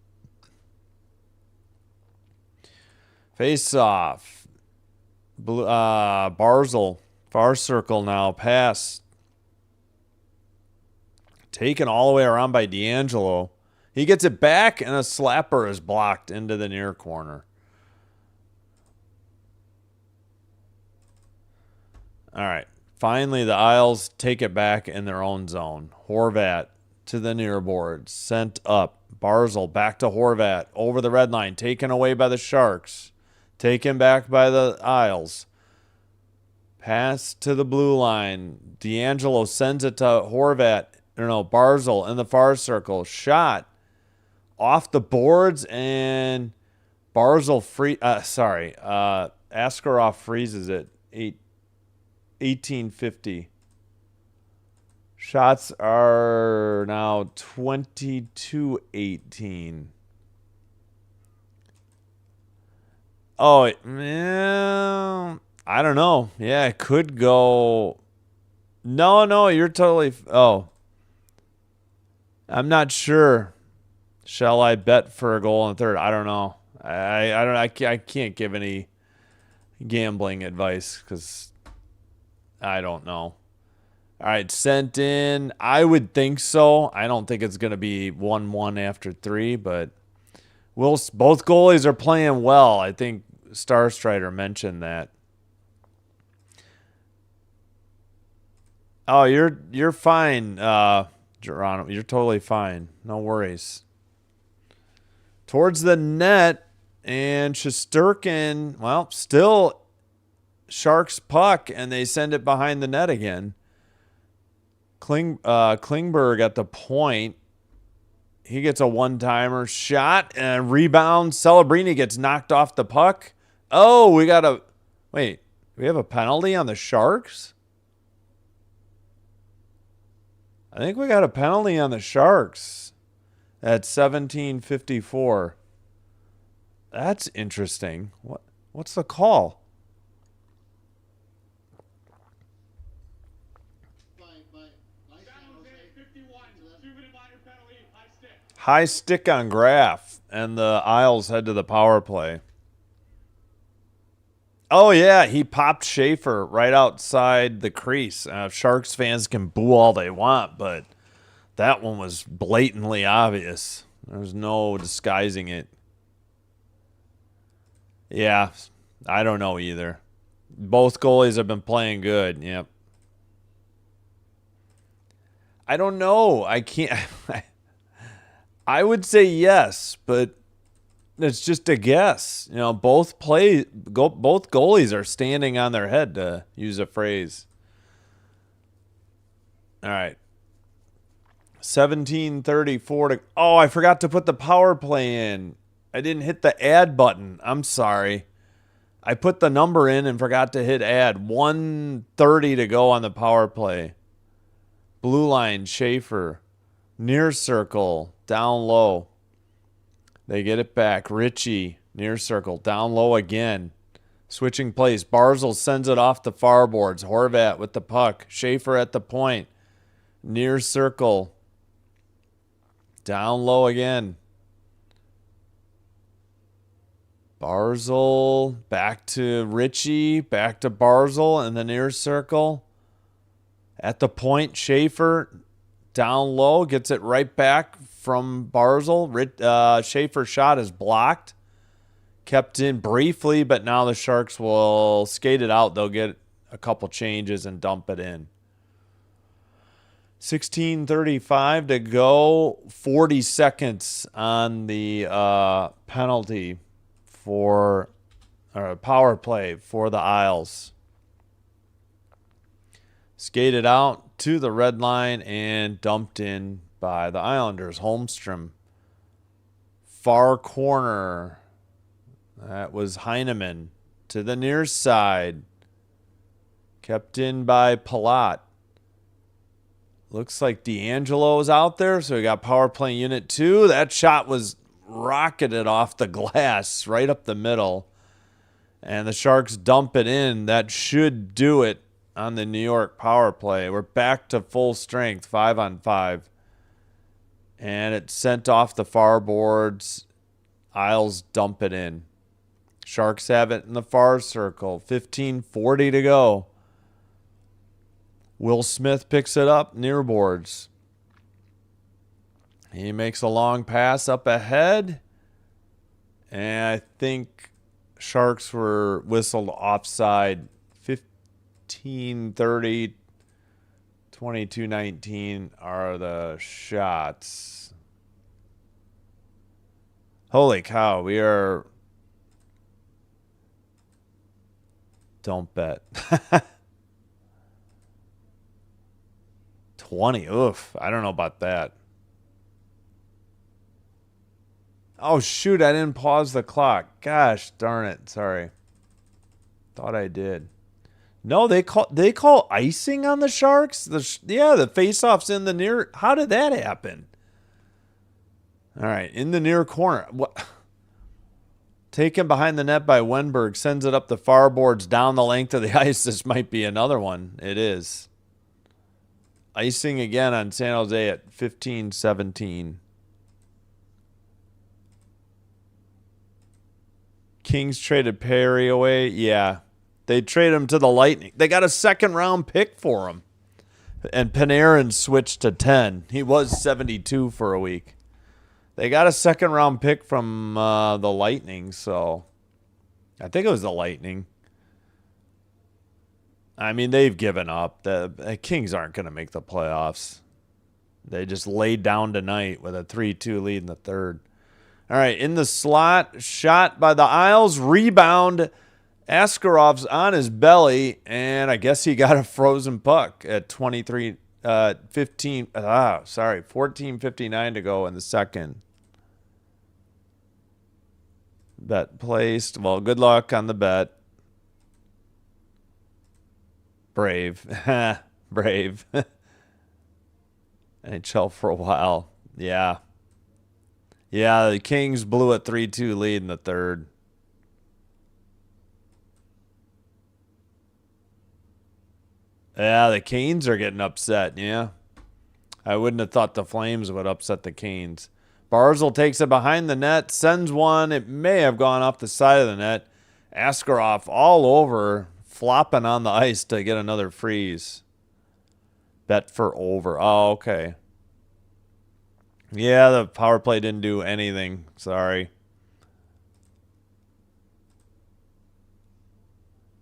Face off. Barzal. Far circle now. Pass. Taken all the way around by D'Angelo. He gets it back, and a slapper is blocked into the near corner. All right. Finally, the Isles take it back in their own zone. Horvat to the near board. Sent up. Barzal back to Horvat. Over the red line. Taken away by the Sharks. Taken back by the Isles. Pass to the blue line. D'Angelo sends it to Horvat. Barzal in the far circle. Shot off the boards, and Barzal Askarov freezes it. 1850. Shots are now 22-18. Oh, I don't know. Yeah, it could go. No, you're totally. Oh, I'm not sure. Shall I bet for a goal in the third? I don't know. I can't give any gambling advice because I don't know. All right, sent in. I would think so. I don't think it's going to be 1-1 after 3, but both goalies are playing well. I think Star Strider mentioned that. Oh, you're fine, Geronimo. You're totally fine. No worries. Towards the net, and Shesterkin, well, still Sharks puck, and they send it behind the net again. Klingberg at the point. He gets a one-timer shot and rebound. Celebrini gets knocked off the puck. Oh, we got a... Wait, we have a penalty on the Sharks? I think we got a penalty on the Sharks at 17:54. That's interesting. What's the call? High stick on Graf, and the Isles head to the power play. Oh, yeah, he popped Schaefer right outside the crease. Sharks fans can boo all they want, but that one was blatantly obvious. There's no disguising it. Yeah, I don't know either. Both goalies have been playing good. Yep. I don't know. I can't... I would say yes, but it's just a guess. You know, both goalies are standing on their head, to use a phrase. All right. 17:34 to... Oh, I forgot to put the power play in. I didn't hit the add button. I'm sorry. I put the number in and forgot to hit add. 1:30 to go on the power play. Blue line, Schaefer. Near circle, down low. They get it back. Ritchie, near circle, down low again. Switching plays. Barzal sends it off the far boards. Horvat with the puck. Schaefer at the point. Near circle. Down low again. Barzal, back to Ritchie, back to Barzal in the near circle. At the point, Schaefer down low, gets it right back from Barzal. Schaefer's shot is blocked. Kept in briefly, but now the Sharks will skate it out. They'll get a couple changes and dump it in. 16:35 to go. 40 seconds on the penalty for power play for the Isles. Skated out to the red line and dumped in by the Islanders. Holmstrom. Far corner. That was Heineman. To the near side. Kept in by Palat. Looks like D'Angelo's out there, so we got power play unit 2. That shot was rocketed off the glass right up the middle. And the Sharks dump it in. That should do it on the New York power play. We're back to full strength, 5-on-5. And it's sent off the far boards. Isles dump it in. Sharks have it in the far circle. 15:40 to go. Will Smith picks it up near boards. He makes a long pass up ahead. And I think Sharks were whistled offside. 15:30, 22:19 are the shots. Holy cow, we are... Don't bet. 20, oof. I don't know about that. Oh, shoot, I didn't pause the clock. Gosh, darn it. Sorry. Thought I did. No, they call icing on the Sharks? The face-off's in the near... How did that happen? All right, in the near corner. What? Taken behind the net by Wenberg. Sends it up the far boards down the length of the ice. This might be another one. It is. Icing again on San Jose at 15:17. Kings traded Perry away. Yeah. They traded him to the Lightning. They got a second-round pick for him. And Panarin switched to 10. He was 72 for a week. They got a second-round pick from the Lightning, so I think it was the Lightning. I mean, they've given up. The Kings aren't going to make the playoffs. They just laid down tonight with a 3-2 lead in the third. All right, in the slot, shot by the Isles, rebound, Askarov's on his belly, and I guess he got a frozen puck at 14:59 to go in the second. Bet placed. Well, good luck on the bet. Brave. Brave. NHL for a while. Yeah. Yeah, the Kings blew a 3-2 lead in the third. Yeah, the Canes are getting upset, yeah. I wouldn't have thought the Flames would upset the Canes. Barzal takes it behind the net, sends one. It may have gone off the side of the net. Askarov all over, flopping on the ice to get another freeze. Bet for over. Oh, okay. Yeah, the power play didn't do anything. Sorry.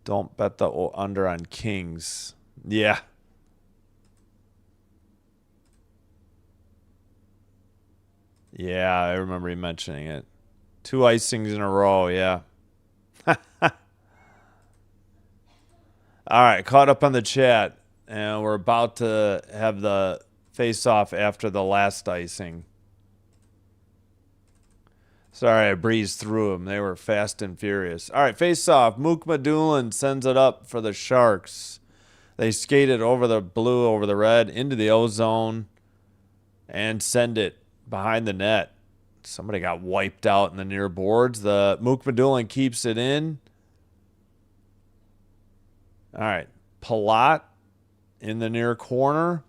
Don't bet the under on Kings. Yeah. Yeah, I remember you mentioning it. 2 icings in a row, yeah. All right, caught up on the chat, and we're about to have the face-off after the last icing. Sorry, I breezed through them. They were fast and furious. All right, face-off. Mook Madulin sends it up for the Sharks. They skated over the blue, over the red, into the O-zone, and send it behind the net. Somebody got wiped out in the near boards. The Mook Madulin keeps it in. All right. Palat in the near corner.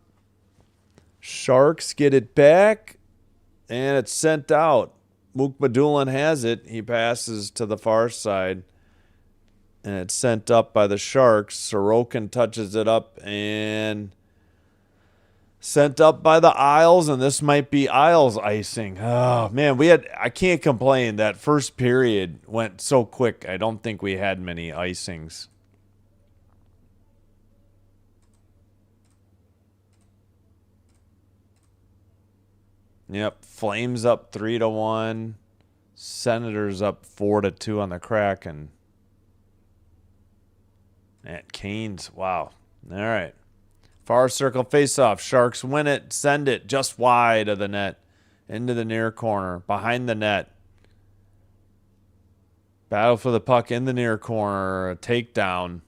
Sharks get it back, and it's sent out. Mook Madulin has it. He passes to the far side, and it's sent up by the Sharks. Sorokin touches it up and sent up by the Isles, and this might be Isles icing. Oh, man, I can't complain. That first period went so quick. I don't think we had many icings. Yep, Flames up 3-1. Senators up 4-2 on the Kraken. And Canes, wow. All right. Far circle face-off. Sharks win it. Send it just wide of the net. Into the near corner. Behind the net. Battle for the puck in the near corner. A takedown.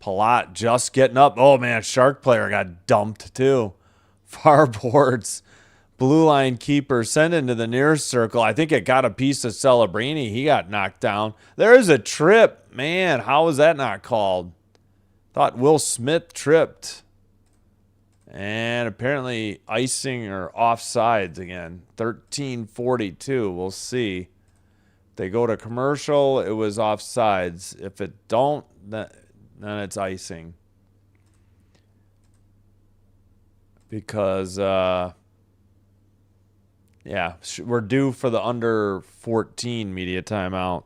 Palat just getting up. Oh, man. Shark player got dumped, too. Far boards. Blue line keeper sent into the near circle. I think it got a piece of Celebrini. He got knocked down. There's a trip. Man, how was that not called? Thought Will Smith tripped. And apparently icing or offsides again. 13:42. We'll see. If they go to commercial, it was offsides. If it don't, then it's icing. Because, yeah, we're due for the under 14 media timeout.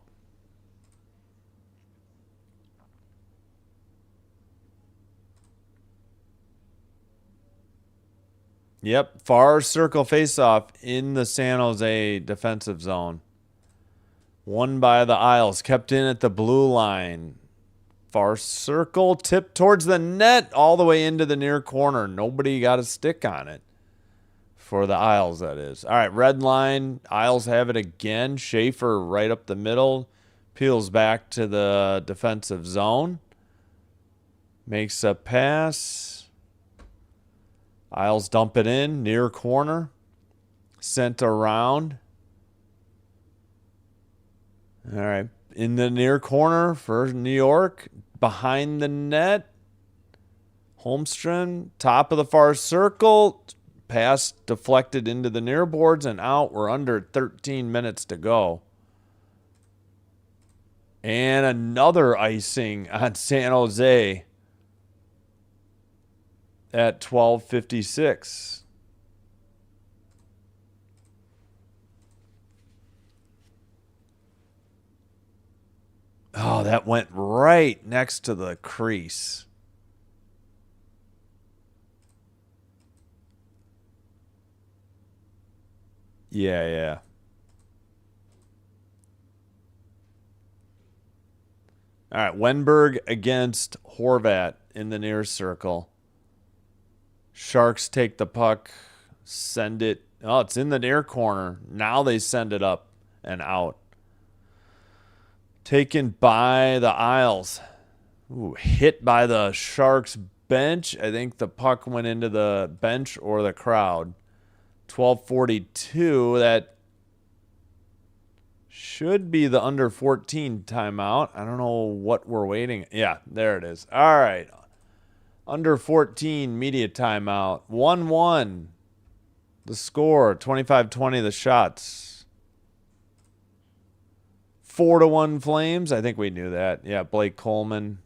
Yep, far circle faceoff in the San Jose defensive zone. Won by the Isles, kept in at the blue line. Far circle, tipped towards the net, all the way into the near corner. Nobody got a stick on it. For the Isles, that is. All right, red line. Isles have it again. Schaefer right up the middle. Peels back to the defensive zone. Makes a pass. Isles dump it in. Near corner. Sent around. All right. In the near corner for New York. Behind the net. Holmstrom. Top of the far circle. Pass deflected into the near boards and out. We're under 13 minutes to go. And another icing on San Jose at 12:56. Oh, that went right next to the crease. Yeah. All right, Wenberg against Horvat in the near circle. Sharks take the puck, send it. Oh, it's in the near corner. Now they send it up and out. Taken by the Isles. Ooh, hit by the Sharks bench. I think the puck went into the bench or the crowd. 12:42. That should be the under 14 timeout. I don't know what we're waiting. Yeah, there it is. All right. Under 14 media timeout. 1-1. The score. 25-20 the shots. 4-1 Flames. I think we knew that. Yeah, Blake Coleman.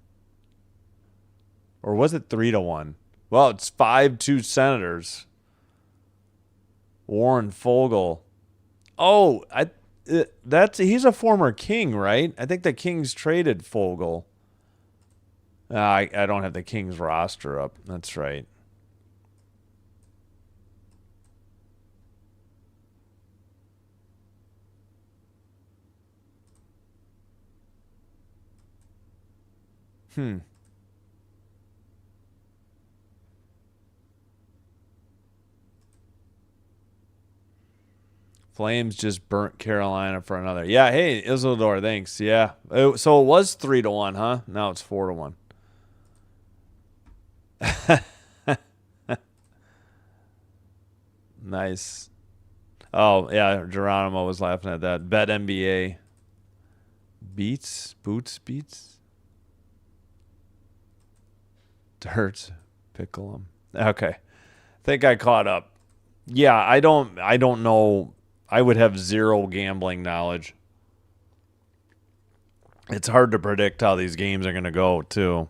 Or was it 3-1? Well, it's 5-2 Senators. Warren Foegele. Oh, he's a former King, right? I think the Kings traded Foegele. I don't have the Kings roster up. That's right. Flames just burnt Carolina for another. Yeah, hey, Isildur, thanks. Yeah. So it was 3-1, huh? Now it's 4-1. Nice. Oh, yeah, Geronimo was laughing at that. Bet NBA. Boots? Dirt. Pickle 'em. Okay. Think I caught up. Yeah, I don't know. I would have zero gambling knowledge. It's hard to predict how these games are going to go, too.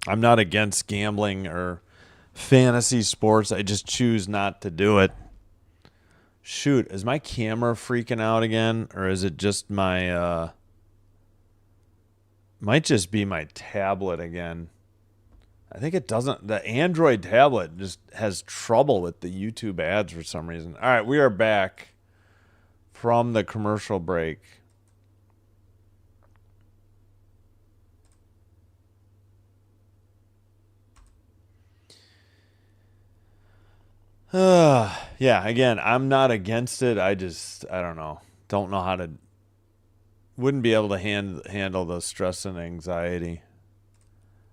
I'm not against gambling or fantasy sports. I just choose not to do it. Shoot, is my camera freaking out again? Or is it just my... might just be my tablet again. I think it doesn't. The Android tablet just has trouble with the YouTube ads for some reason. All right, we are back from the commercial break. Yeah, again, I'm not against it. I don't know. Don't know how to. Wouldn't be able to handle the stress and anxiety.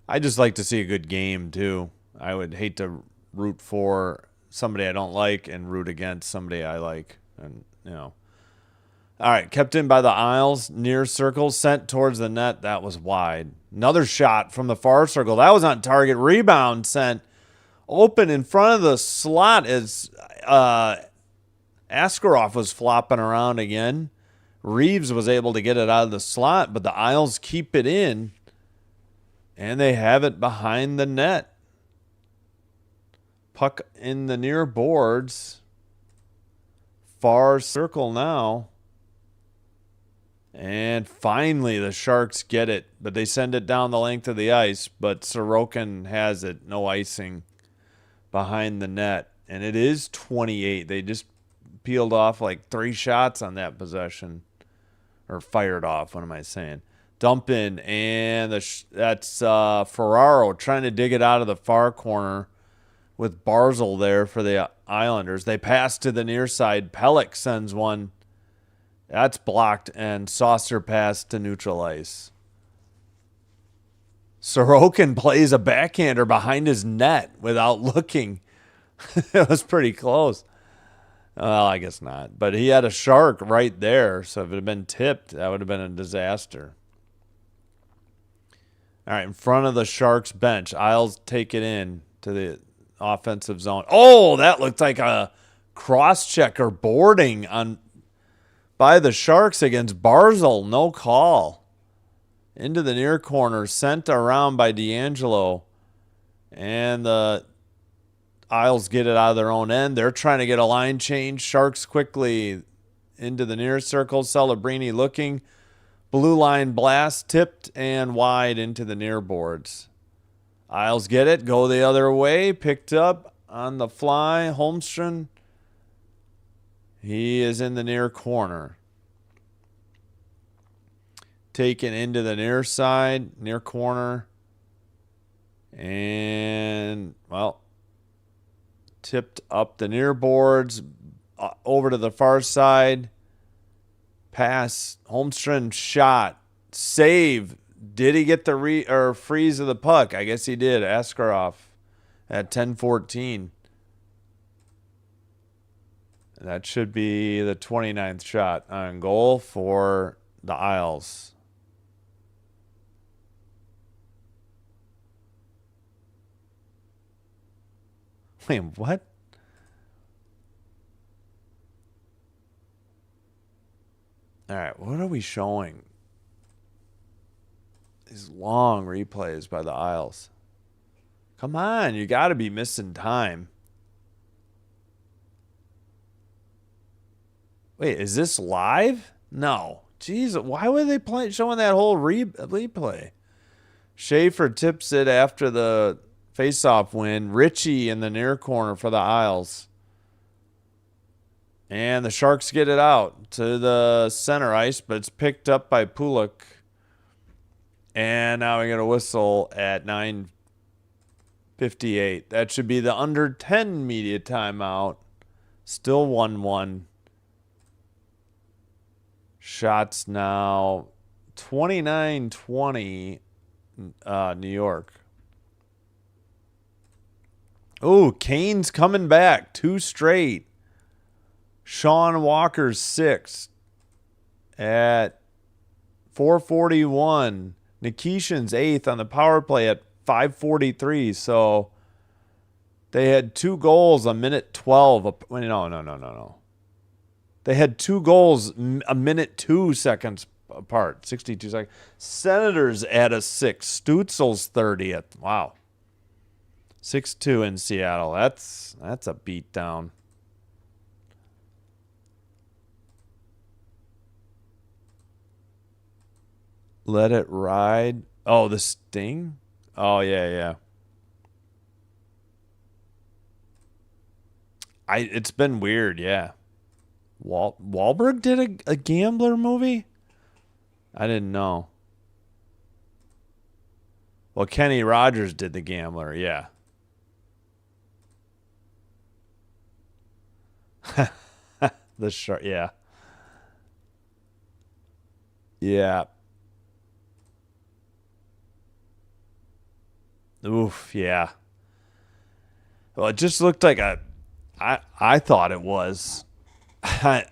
I just like to see a good game, too. I would hate to root for somebody I don't like and root against somebody I like. And, All right, kept in by the Isles. Near circle, sent towards the net. That was wide. Another shot from the far circle. That was on target. Rebound sent open in front of the slot as Askarov was flopping around again. Reeves was able to get it out of the slot, but the Isles keep it in. And they have it behind the net. Puck in the near boards. Far circle now. And finally the Sharks get it. But they send it down the length of the ice. But Sorokin has it. No icing behind the net. And it is 28. They just peeled off like 3 shots on that possession. Or fired off. What am I saying? Dump in, and that's Ferraro trying to dig it out of the far corner with Barzal there for the Islanders. They pass to the near side. Pelech sends one. That's blocked, and saucer pass to neutral ice. Sorokin plays a backhander behind his net without looking. It was pretty close. Well, I guess not. But he had a shark right there, so if it had been tipped, that would have been a disaster. All right, in front of the Sharks bench. Isles take it in to the offensive zone. Oh, that looked like a cross-check or boarding by the Sharks against Barzal. No call. Into the near corner, sent around by D'Angelo. And the Isles get it out of their own end. They're trying to get a line change. Sharks quickly into the near circle. Celebrini looking. Blue line blast, tipped and wide into the near boards. Isles get it, go the other way, picked up on the fly. Holmstrom, he is in the near corner. taken into the near side, near corner. And, well, tipped up the near boards, over to the far side. Pass, Holmstrom shot, save. Did he get the freeze of the puck? I guess he did. Askarov at 10:14. That should be the 29th shot on goal for the Isles. Wait, what? All right, what are we showing? These long replays by the Isles. Come on, you got to be missing time. Wait, is this live? No. Jeez, why were they showing that whole replay? Schaefer tips it after the faceoff win. Ritchie in the near corner for the Isles. And the Sharks get it out to the center ice, but it's picked up by Pulik. And now we get a whistle at 9:58. That should be the under 10 media timeout. Still 1-1. Shots now 29-20 New York. Oh, Kane's coming back. 2 straight. Sean Walker's 6 at 4:41. Nikishin's 8th on the power play at 5:43. So they had 2 goals a minute 12. No. They had 2 goals a minute 2 seconds apart. 62 seconds. Senators at a 6. Stutzel's 30th. Wow. 6-2 in Seattle. That's a beatdown. Let it ride. Oh, the Sting? Oh, yeah. It's been weird, yeah. Wahlberg did a Gambler movie? I didn't know. Well, Kenny Rogers did The Gambler, yeah. The shark, yeah. Yeah. Oof, yeah. Well, it just looked like I thought it was. I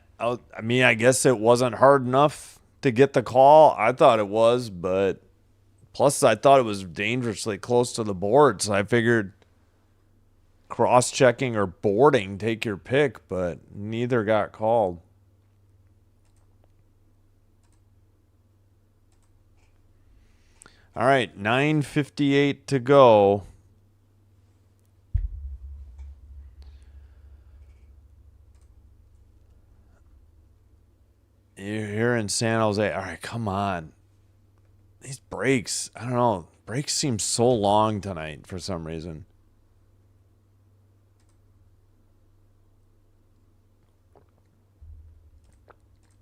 mean, I guess it wasn't hard enough to get the call. I thought it was, but plus I thought it was dangerously close to the board, so I figured cross-checking or boarding, take your pick, but neither got called. All right, 9:58 to go. You're here in San Jose. All right, come on. These breaks, I don't know. Breaks seem so long tonight for some reason.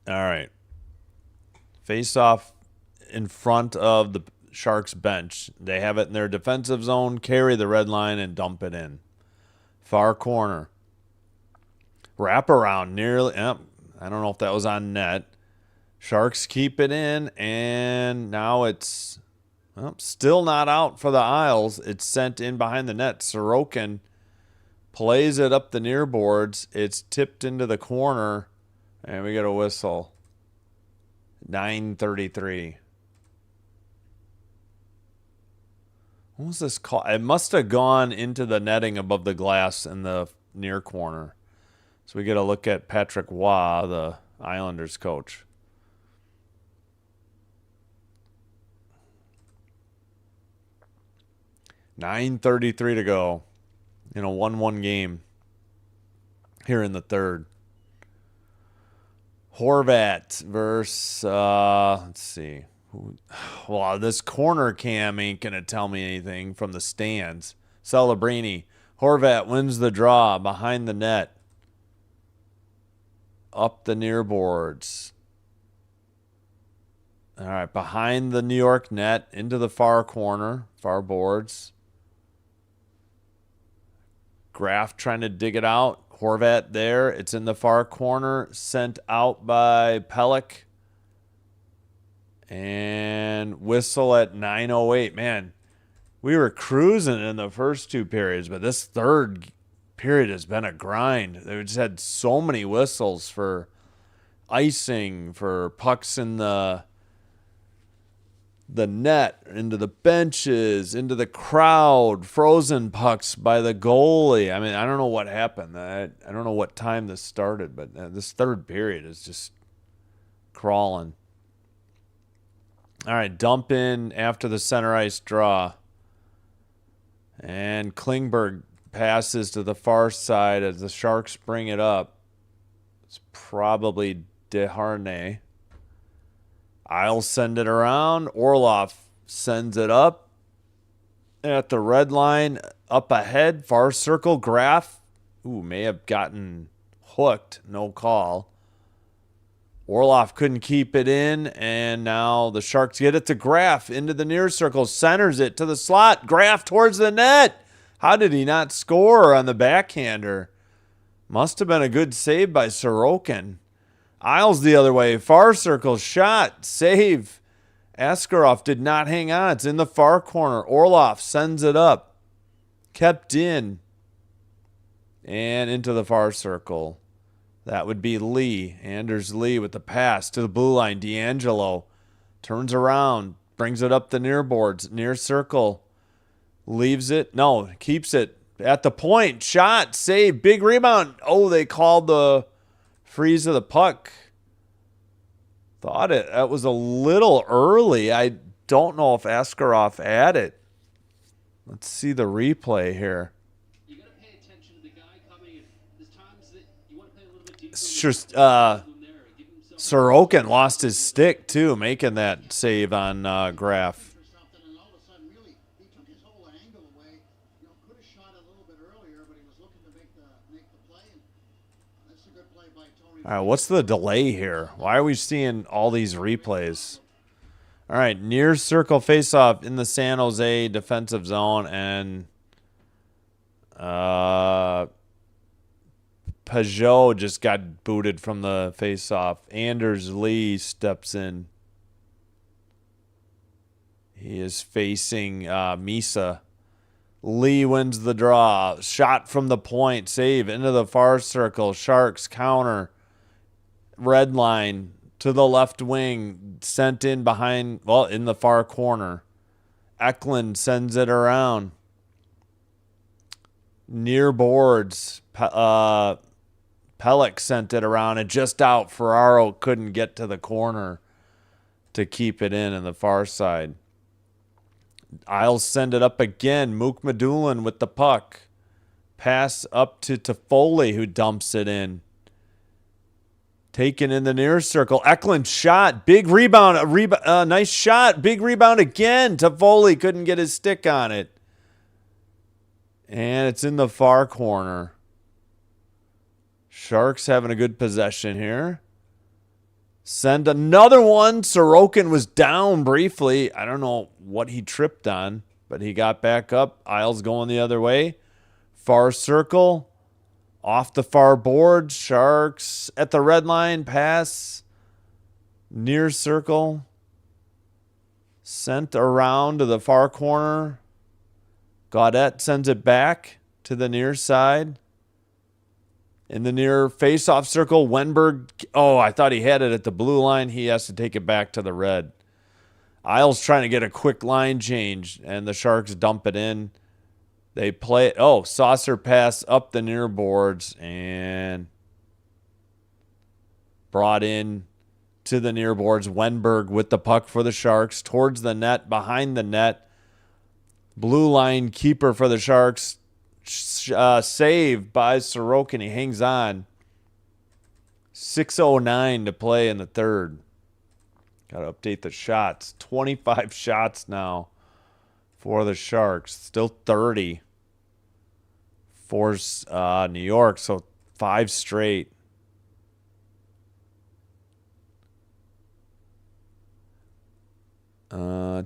All right. Face off in front of the Sharks bench. They have it in their defensive zone, carry the red line, and dump it in. Far corner. Wrap around nearly. I don't know if that was on net. Sharks keep it in, and now it's still not out for the Isles. It's sent in behind the net. Sorokin plays it up the near boards. It's tipped into the corner, and we get a whistle. 9:33. What was this call? It must have gone into the netting above the glass in the near corner. So we get a look at Patrick Waugh, the Islanders coach. $9:33 to go in a 1-1 game here in the third. Horvat versus, let's see. Well, this corner cam ain't going to tell me anything from the stands. Celebrini. Horvat wins the draw behind the net. Up the near boards. All right, behind the New York net, into the far corner, far boards. Graf trying to dig it out. Horvat there. It's in the far corner. Sent out by Pelech. And whistle at 9:08. Man, we were cruising in the first two periods, but this third period has been a grind. They just had so many whistles for icing, for pucks in the net, into the benches, into the crowd, frozen pucks by the goalie. I mean, I don't know what happened. I don't know what time this started, but this third period is just crawling. All right, dump in after the center ice draw. And Klingberg passes to the far side as the Sharks bring it up. It's probably Desharnais. I'll send it around. Orlov sends it up at the red line, up ahead, far circle. Graf, may have gotten hooked. No call. Orlov couldn't keep it in, and now the Sharks get it to Graf into the near circle, centers it to the slot. Graf towards the net. How did he not score on the backhander? Must have been a good save by Sorokin. Isles the other way. Far circle shot. Save. Askarov did not hang on. It's in the far corner. Orlov sends it up. Kept in. And into the far circle. That would be Lee. Anders Lee with the pass to the blue line. D'Angelo turns around. Brings it up the near boards. Near circle. Leaves it. No, keeps it at the point. Shot. Save. Big rebound. Oh, they called the freeze of the puck. Thought that was a little early. I don't know if Askarov had it. Let's see the replay here. You got to pay attention to the guy coming in. There's times that you want to play a little bit deeper. Just Sorokin lost his stick too, making that save on Graf. All right, what's the delay here? Why are we seeing all these replays? All right, near circle faceoff in the San Jose defensive zone, and Peugeot just got booted from the faceoff. Anders Lee steps in. He is facing Misa. Lee wins the draw. Shot from the point. Save into the far circle. Sharks counter. Red line to the left wing, sent in behind, in the far corner. Eklund sends it around. Near boards, Pelech sent it around and just out. Ferraro couldn't get to the corner to keep it in the far side. Isles send it up again. Mook Medulin with the puck. Pass up to Toffoli, who dumps it in. Taken in the near circle. Eklund shot. Big rebound. Nice shot. Big rebound again. Toffoli couldn't get his stick on it. And it's in the far corner. Sharks having a good possession here. Send another one. Sorokin was down briefly. I don't know what he tripped on, but he got back up. Isles going the other way. Far circle. Off the far board, Sharks at the red line, pass, near circle, sent around to the far corner. Gaudette sends it back to the near side. In the near face-off circle, Wenberg, I thought he had it at the blue line. He has to take it back to the red. Isles trying to get a quick line change, and the Sharks dump it in. They play it. Saucer pass up the near boards and brought in to the near boards. Wenberg with the puck for the Sharks towards the net, behind the net. Blue line keeper for the Sharks. Save by Sorokin. He hangs on. 6:09 to play in the third. Got to update the shots. 25 shots now for the Sharks. Still 30 for New York, so 5 straight.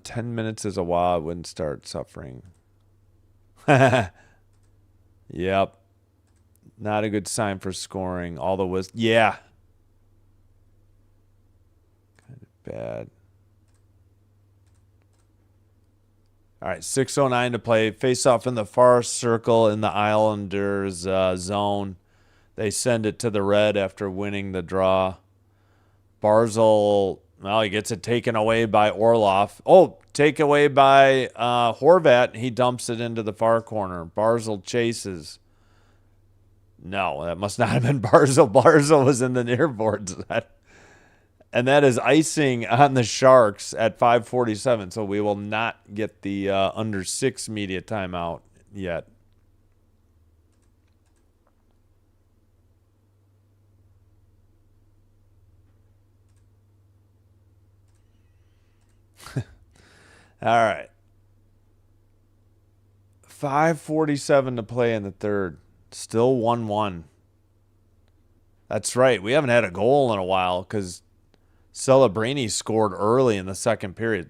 10 minutes is a while. I wouldn't start suffering. Yep. Not a good sign for scoring. All the was yeah. Kind of bad. All right, 6:09 to play. Face off in the far circle in the Islanders zone. They send it to the red after winning the draw. Barzal, well, he gets it taken away by Orlov. Oh, take away by Horvat. He dumps it into the far corner. Barzal chases. No, that must not have been Barzal. Barzal was in the near boards. And that is icing on the Sharks at 5:47. So we will not get the under 6 media timeout yet. All right. 5:47 to play in the third. Still 1-1. That's right. We haven't had a goal in a while because Celebrini scored early in the second period.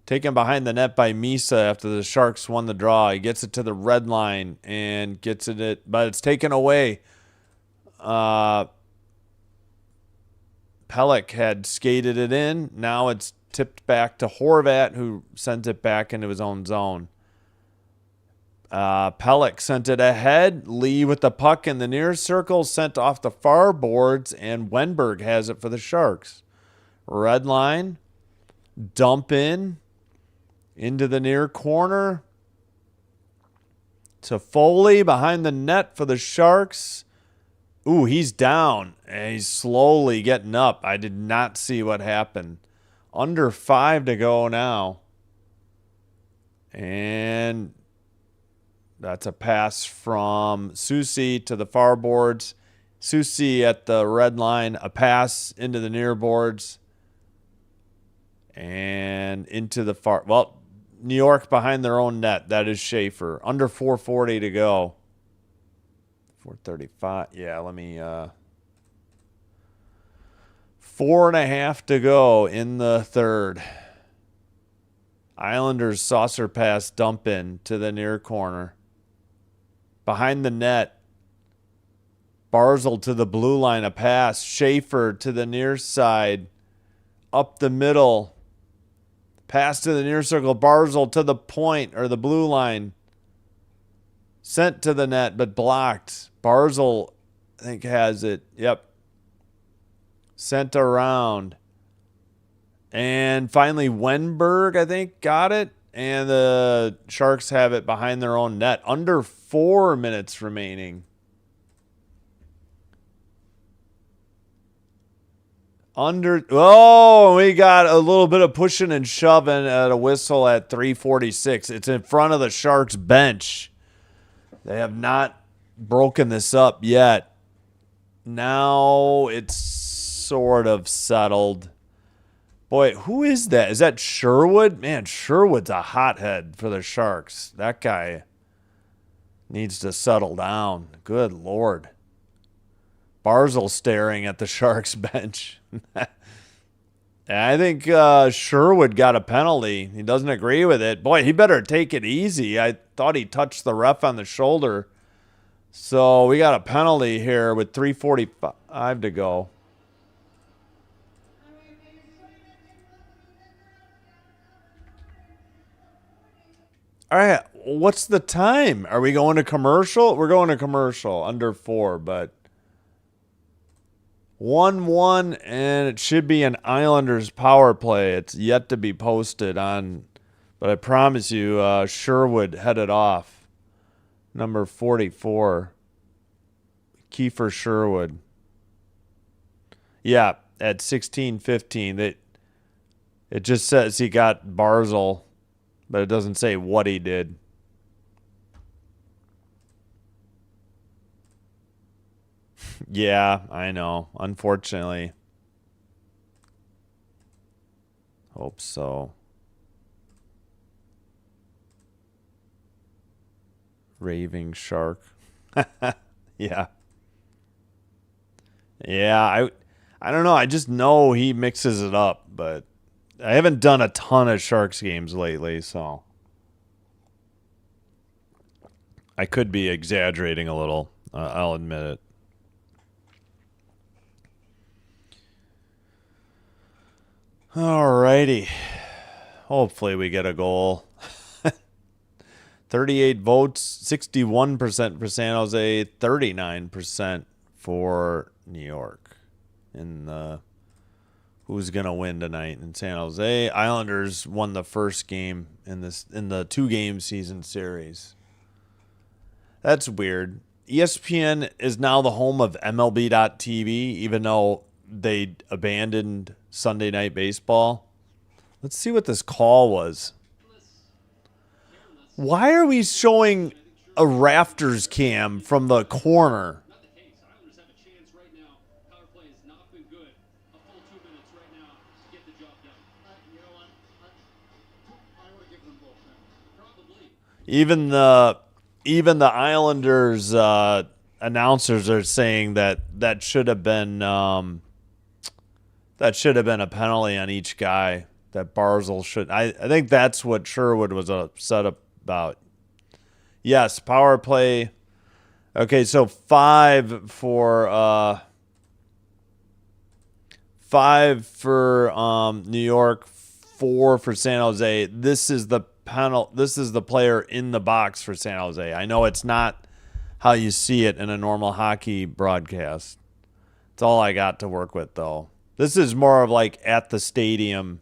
Taken behind the net by Misa after the Sharks won the draw. He gets it to the red line and gets it, but it's taken away. Pelech had skated it in. Now it's tipped back to Horvat, who sent it back into his own zone. Pelech sent it ahead. Lee with the puck in the near circle, sent off the far boards, and Wenberg has it for the Sharks. Red line, dump into the near corner to Foley behind the net for the Sharks. Ooh, he's down, and he's slowly getting up. I did not see what happened. Under 5 to go now. And that's a pass from Susi to the far boards. Susi at the red line, a pass into the near boards. And into the far... Well, New York behind their own net. That is Schaefer. Under 4:40 to go. 4:35. Yeah, let me... 4.5 to go in the third. Islanders saucer pass dump in to the near corner. Behind the net. Barzal to the blue line, a pass. Schaefer to the near side. Up the middle. Pass to the near circle. Barzal to the point or the blue line. Sent to the net, but blocked. Barzal, I think, has it. Yep. Sent around. And finally, Wenberg, I think, got it. And the Sharks have it behind their own net. Under 4 minutes remaining. We got a little bit of pushing and shoving at a whistle at 3:46. It's in front of the Sharks bench. They have not broken this up yet. Now it's sort of settled. Boy, who is that? Is that Sherwood? Man, Sherwood's a hothead for the Sharks. That guy needs to settle down. Good Lord. Barzal staring at the Sharks bench. I think Sherwood got a penalty. He doesn't agree with it. Boy, he better take it easy. I thought he touched the ref on the shoulder. So we got a penalty here with 3:45 to go. All right, what's the time? Are we going to commercial? We're going to commercial, under 4, but 1-1, and it should be an Islanders power play. It's yet to be posted on, but I promise you, Sherwood headed off. Number 44, Kiefer Sherwood. Yeah, at 16:15. It just says he got Barzal, but it doesn't say what he did. Yeah, I know. Unfortunately. Hope so. Raving Shark. Yeah. Yeah, I don't know. I just know he mixes it up, but I haven't done a ton of Sharks games lately, so I could be exaggerating a little. I'll admit it. Alrighty. Hopefully we get a goal. 38 votes, 61% for San Jose, 39% for New York. In the who's gonna win tonight in San Jose? Islanders won the first game in the 2-game season series. That's weird. ESPN is now the home of MLB.TV, even though they abandoned Sunday Night Baseball. Let's see what this call was. Why are we showing a rafters cam from the corner? Not the case. Islanders have a chance right now. Power play has not been good. A full 2 minutes right now to get the job done. You know what? I would give them both. Probably. Even the Islanders announcers are saying that should have been a penalty on each guy. That Barzal should. I think that's what Sherwood was upset about. Yes, power play. Okay, so 5 for New York, 4 for San Jose. This is the player in the box for San Jose. I know it's not how you see it in a normal hockey broadcast. It's all I got to work with, though. This is more of like at the stadium,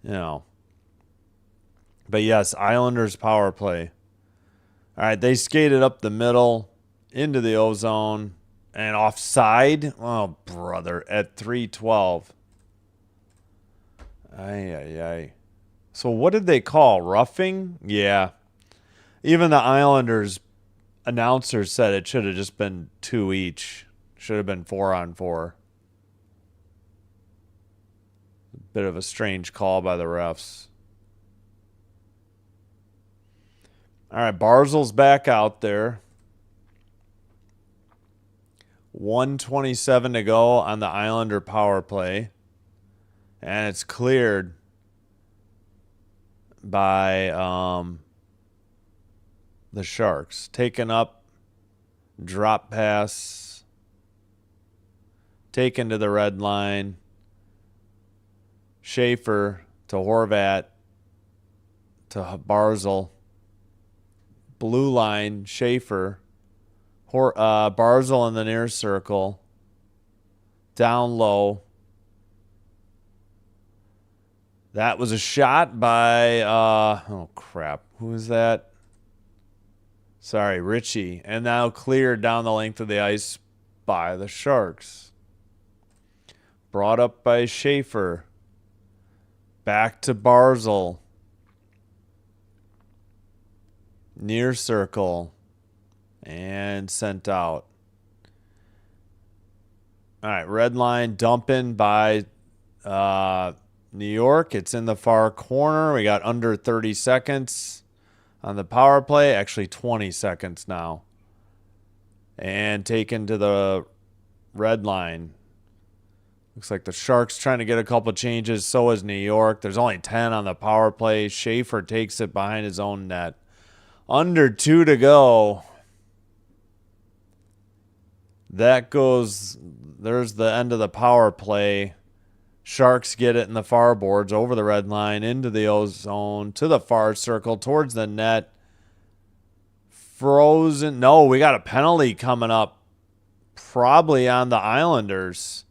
you know. But yes, Islanders power play. All right, they skated up the middle into the ozone and offside. Oh, brother, at 3:12. Ay. So what did they call? Roughing? Yeah. Even the Islanders announcer said it should have just been 2 each. Should have been 4-on-4. Bit of a strange call by the refs. All right, Barzal's back out there. 1:27 to go on the Islander power play. And it's cleared by the Sharks. Taken up, drop pass, taken to the red line. Schaefer to Horvat to Barzal. Blue line, Schaefer. Barzal in the near circle. Down low. That was a shot by, oh crap, who is that? Sorry, Richie. And now cleared down the length of the ice by the Sharks. Brought up by Schaefer. Back to Barzal. Near circle. And sent out. All right, red line dumping by New York. It's in the far corner. We got under 30 seconds on the power play. Actually, 20 seconds now. And taken to the red line. Looks like the Sharks trying to get a couple changes. So is New York. There's only 10 on the power play. Schaefer takes it behind his own net. Under 2 to go. That goes. There's the end of the power play. Sharks get it in the far boards over the red line into the ozone to the far circle towards the net. Frozen. No, we got a penalty coming up. Probably on the Islanders.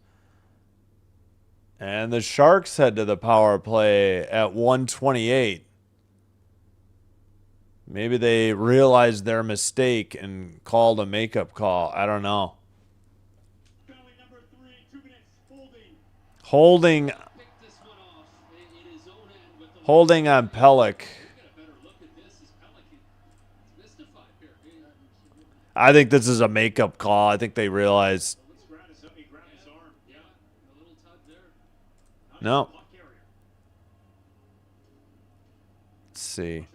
And the Sharks head to the power play at 1:28. Maybe they realized their mistake and called a makeup call. I don't know. Penalty number 3, 2 minutes, Holding Pick this one off in his own end with the holding on Pellick. Get a better look at this as Pelican. It's mystified here. I think this is a makeup call. I think they realized. He grabbed his arm. Yeah, a little tug there. No. Let's see.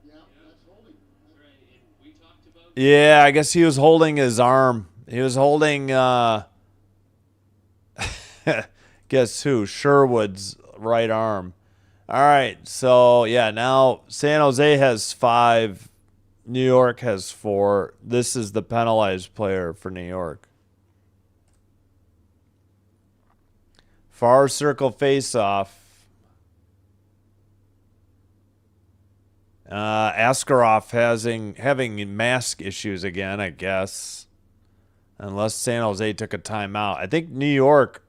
Yeah, that's holding. Right, and we talked about Yeah, I guess he was holding his arm. He was holding Guess who? Sherwood's right arm. All right, so yeah, now San Jose has 5. New York has 4. This is the penalized player for New York. Far circle face-off. Askarov having mask issues again, I guess. Unless San Jose took a timeout. I think New York...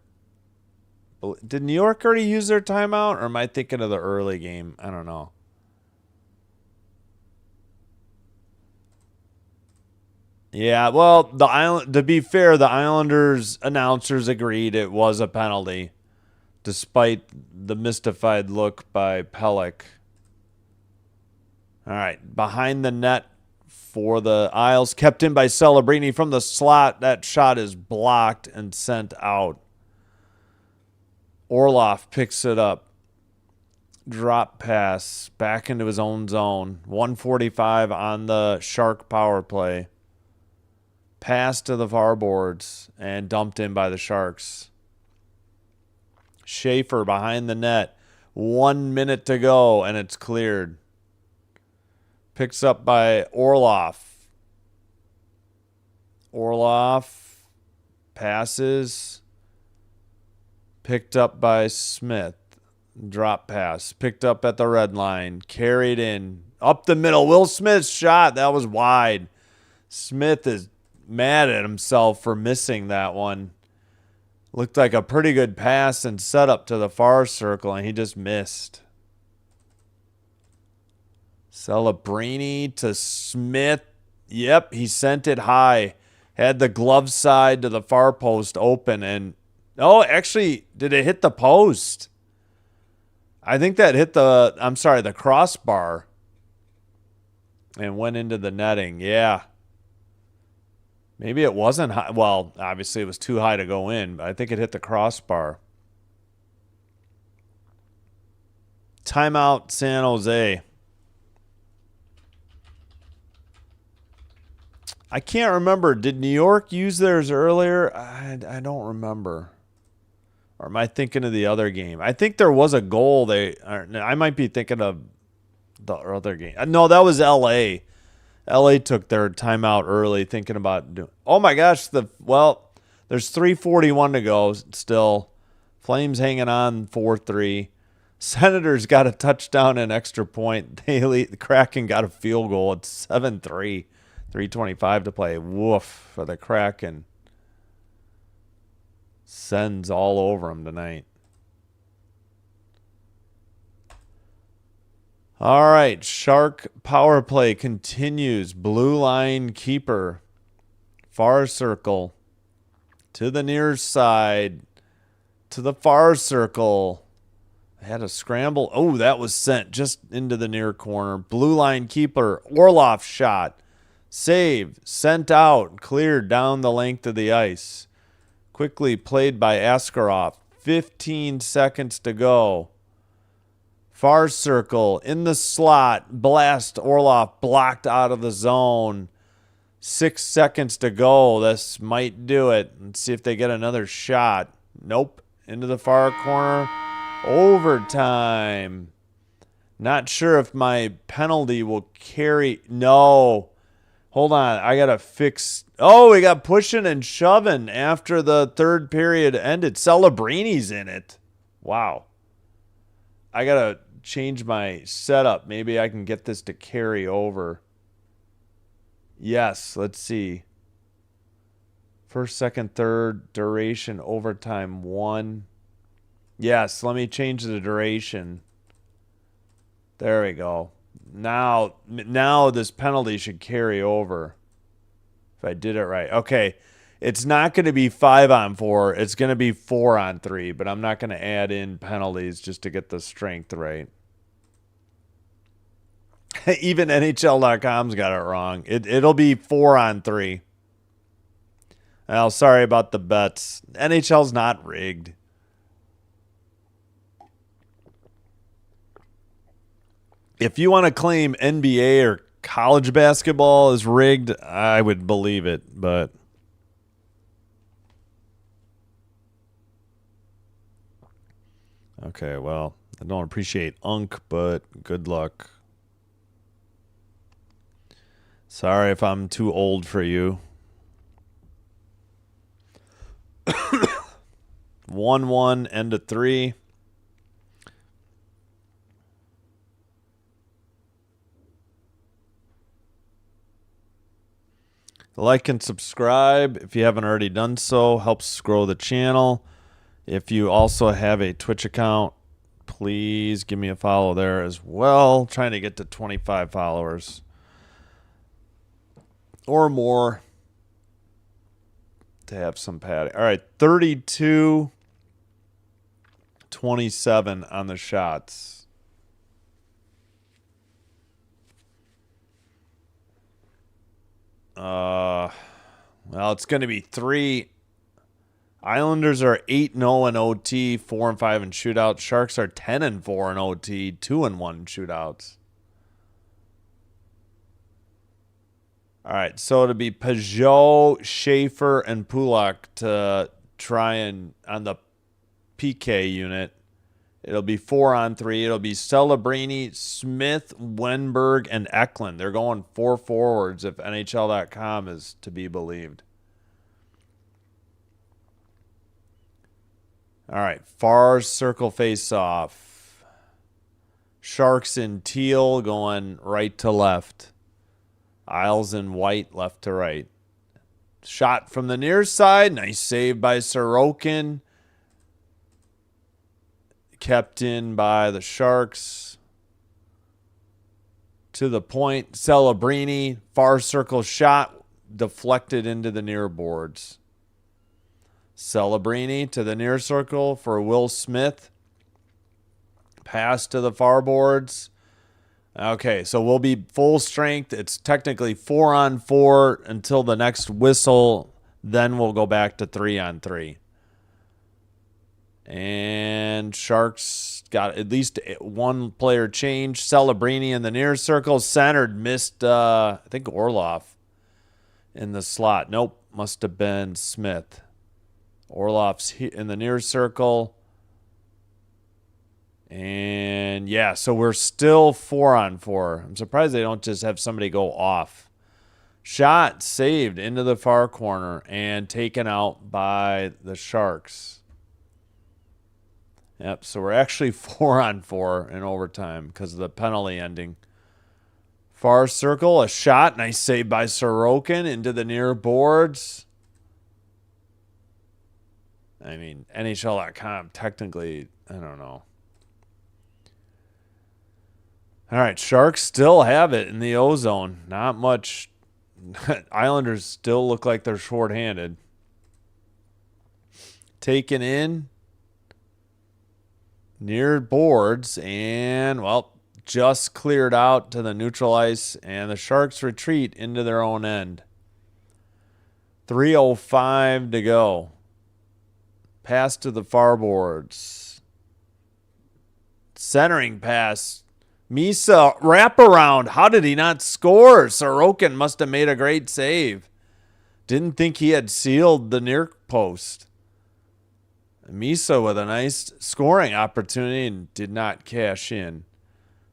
Did New York already use their timeout? Or am I thinking of the early game? I don't know. Yeah, well, to be fair, the Islanders announcers agreed it was a penalty, despite the mystified look by Pelech. All right, behind the net for the Isles, kept in by Celebrini from the slot. That shot is blocked and sent out. Orlov picks it up. Drop pass back into his own zone. 1:45 on the Shark power play. Pass to the far boards and dumped in by the Sharks. Schaefer behind the net. 1 minute to go, and it's cleared. Picks up by Orlov. Orlov passes. Picked up by Smith. Drop pass. Picked up at the red line. Carried in. Up the middle. Will Smith's shot. That was wide. Smith is mad at himself for missing that one. Looked like a pretty good pass and setup to the far circle, and he just missed. Celebrini to Smith. Yep, he sent it high. Had the glove side to the far post open, and oh, actually, did it hit the post? I think that hit the crossbar and went into the netting. Yeah. Maybe it wasn't high. Well, obviously it was too high to go in, but I think it hit the crossbar. Timeout, San Jose. I can't remember. Did New York use theirs earlier? I don't remember. Or am I thinking of the other game? I think there was a goal. I might be thinking of the other game. No, that was L.A. LA took their timeout early, thinking about doing. Oh my gosh! There's 3:41 to go still. Flames hanging on 4-3. Senators got a touchdown and extra point. The Kraken got a field goal. It's 7-3. 3:25 to play. Woof for the Kraken. Sends all over them tonight. All right, Shark power play continues. Blue line keeper. Far circle. To the near side. To the far circle. Had a scramble. Oh, that was sent just into the near corner. Blue line keeper. Orlov shot. Save. Sent out. Cleared down the length of the ice. Quickly played by Askarov. 15 seconds to go. Far circle, in the slot, blast, Orlov blocked out of the zone. 6 seconds to go. This might do it. Let's see if they get another shot. Nope. Into the far corner. Overtime. Not sure if my penalty will carry. No. Hold on. I got to fix. Oh, we got pushing and shoving after the third period ended. Celebrini's in it. Wow. I got to change my setup. Maybe I can get this to carry over. Yes, let's see. First, second, third, duration, overtime, 1. Yes, let me change the duration. There we go. Now this penalty should carry over. If I did it right. Okay. It's not going to be 5-on-4. It's going to be 4-on-3, but I'm not going to add in penalties just to get the strength right. Even NHL.com's got it wrong. It'll be 4-on-3. Well, sorry about the bets. NHL's not rigged. If you want to claim NBA or college basketball is rigged, I would believe it, but Okay, well, I don't appreciate Unk, but good luck. Sorry if I'm too old for you. 1-1, end of 3. Like and subscribe if you haven't already done so. Helps grow the channel. If you also have a Twitch account, please give me a follow there as well. Trying to get to 25 followers or more to have some padding. All right, 32-27 on the shots. Well, it's going to be 3. Islanders are 8-0 in OT, 4-5 in shootouts. Sharks are 10-4 in OT, 2-1 in shootouts. All right, so it'll be Peugeot, Schaefer, and Pulak to try and on the PK unit. It'll be 4-on-3. It'll be Celebrini, Smith, Wenberg, and Eklund. They're going 4 forwards if NHL.com is to be believed. All right, far circle face-off. Sharks in teal going right to left. Isles in white, left to right. Shot from the near side. Nice save by Sorokin. Kept in by the Sharks. To the point. Celebrini. Far circle shot. Deflected into the near boards. Celebrini to the near circle for Will Smith. Pass to the far boards. Okay, so we'll be full strength. It's technically 4-on-4 until the next whistle. Then we'll go back to 3-on-3. And Sharks got at least one player change. Celebrini in the near circle. Centered, missed, I think, Orlov in the slot. Nope, must have been Smith. Orlov's in the near circle. And yeah, so we're still 4-on-4. I'm surprised they don't just have somebody go off. Shot saved into the far corner and taken out by the Sharks. Yep, so we're actually 4-on-4 in overtime because of the penalty ending. Far circle, a shot. Nice save by Sorokin into the near boards. I mean, NHL.com technically, I don't know. All right, Sharks still have it in the O-zone. Not much. Islanders still look like they're shorthanded. Taken in. Near boards. And, well, just cleared out to the neutral ice. And the Sharks retreat into their own end. 3:05 to go. Pass to the far boards. Centering pass. Misa, wraparound. How did he not score? Sorokin must have made a great save. Didn't think he had sealed the near post. Misa with a nice scoring opportunity and did not cash in.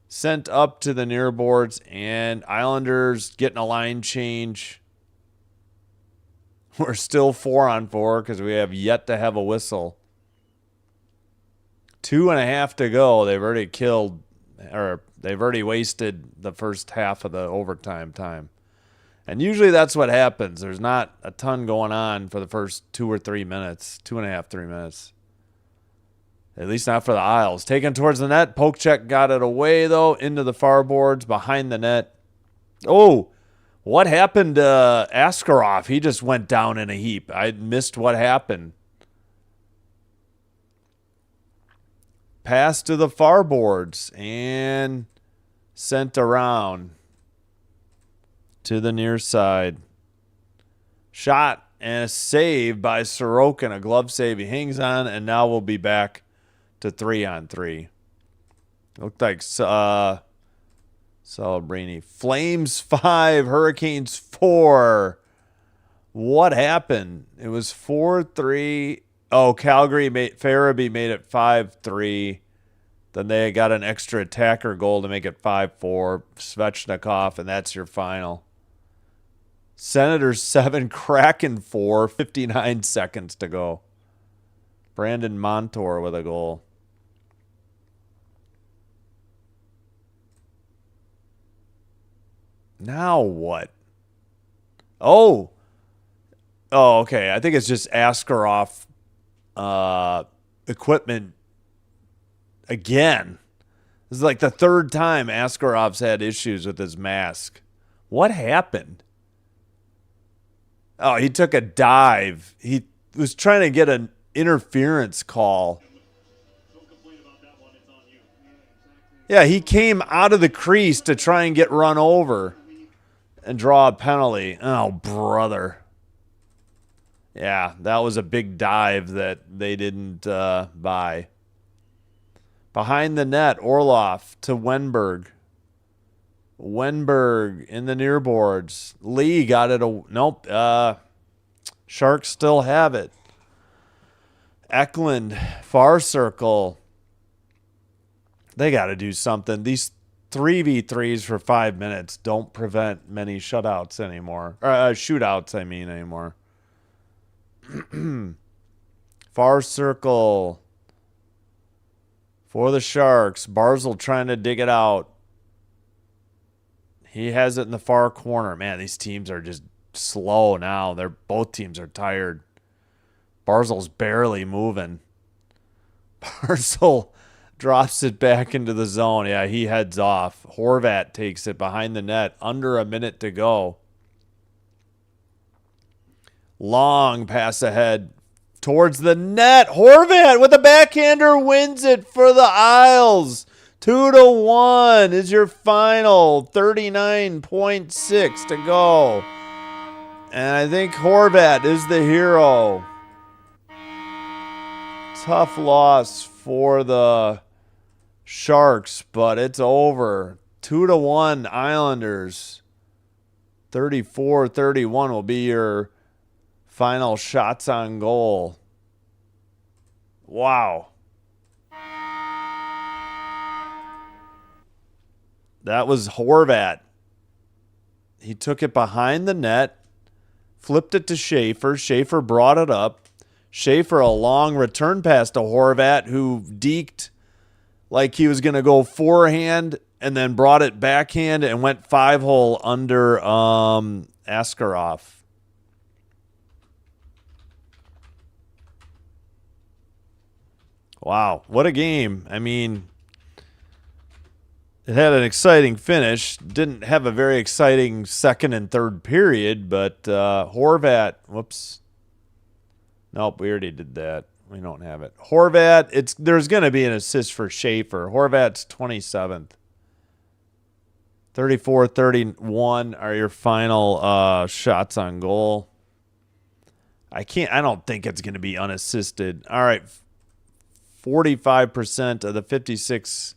Sent up to the near boards, and Islanders getting a line change. We're still 4-on-4 because we have yet to have a whistle. 2.5 to go. They've already wasted the first half of the overtime time. And usually that's what happens. There's not a ton going on for the first 2 or 3 minutes. 2.5, 3 minutes. At least not for the Isles. Taken towards the net. Poke check got it away, though, into the far boards, behind the net. Oh, what happened to Askarov? He just went down in a heap. I missed what happened. Pass to the far boards and sent around to the near side. Shot and a save by Sorokin. A glove save. He hangs on, and now we'll be back to 3-on-3. Looked like Celebrini. Flames 5, Hurricanes 4. What happened? It was 4-3 Oh, Farabee made it 5-3. Then they got an extra attacker goal to make it 5-4. Svechnikov, and that's your final. Senators 7, Kraken 4, 59 seconds to go. Brandon Montour with a goal. Now what? Oh, okay. I think it's just Askarov equipment again. This is like the third time Askarov's had issues with his mask. What happened? Oh, he took a dive. He was trying to get an interference call. Don't complain about that one. It's on you. Yeah, he came out of the crease to try and get run over and draw a penalty. Oh, brother. Yeah, that was a big dive that they didn't buy. Behind the net, Orloff to Wenberg. Wenberg in the near boards. Lee got it. Nope. Sharks still have it. Eklund, far circle. They got to do something. These 3v3s for 5 minutes don't prevent many shutouts anymore. Or shootouts, I mean, anymore. Far circle for the Sharks. Barzal trying to dig it out. He has it in the far corner. Man, these teams are just slow now. Both teams are tired. Barzal's barely moving. Barzal drops it back into the zone. Yeah, he heads off. Horvat takes it behind the net. Under a minute to go. Long pass ahead towards the net. Horvat with a backhander wins it for the Isles. 2-1 is your final. 39.6 to go. And I think Horvat is the hero. Tough loss for the Sharks, but it's over. 2-1 Islanders. 34-31 will be your final shots on goal. Wow. That was Horvat. He took it behind the net, flipped it to Schaefer. Schaefer brought it up. Schaefer, a long return pass to Horvat, who deked like he was going to go forehand and then brought it backhand and went 5-hole under Askarov. Wow, what a game. I mean, it had an exciting finish. Didn't have a very exciting second and third period, but Horvat, whoops. Nope, we already did that. We don't have it. Horvat, there's going to be an assist for Schaefer. Horvat's 27th. 34-31 are your final shots on goal. I don't think it's going to be unassisted. All right. 45% of the 56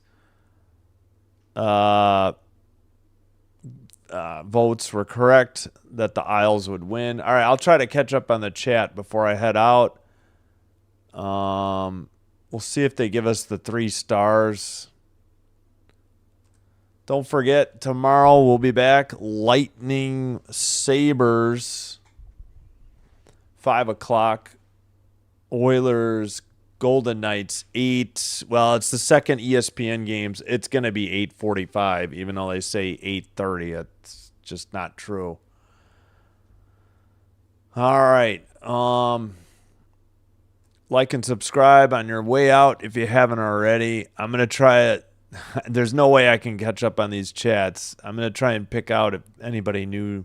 votes were correct that the Isles would win. All right, I'll try to catch up on the chat before I head out. We'll see if they give us the 3 stars. Don't forget, tomorrow we'll be back. Lightning Sabres, 5 o'clock. Oilers, Golden Knights, 8. Well, it's the second ESPN games. It's going to be 8:45, even though they say 8:30. It's just not true. All right. Like and subscribe on your way out if you haven't already. I'm going to try it. There's no way I can catch up on these chats. I'm going to try and pick out if anybody new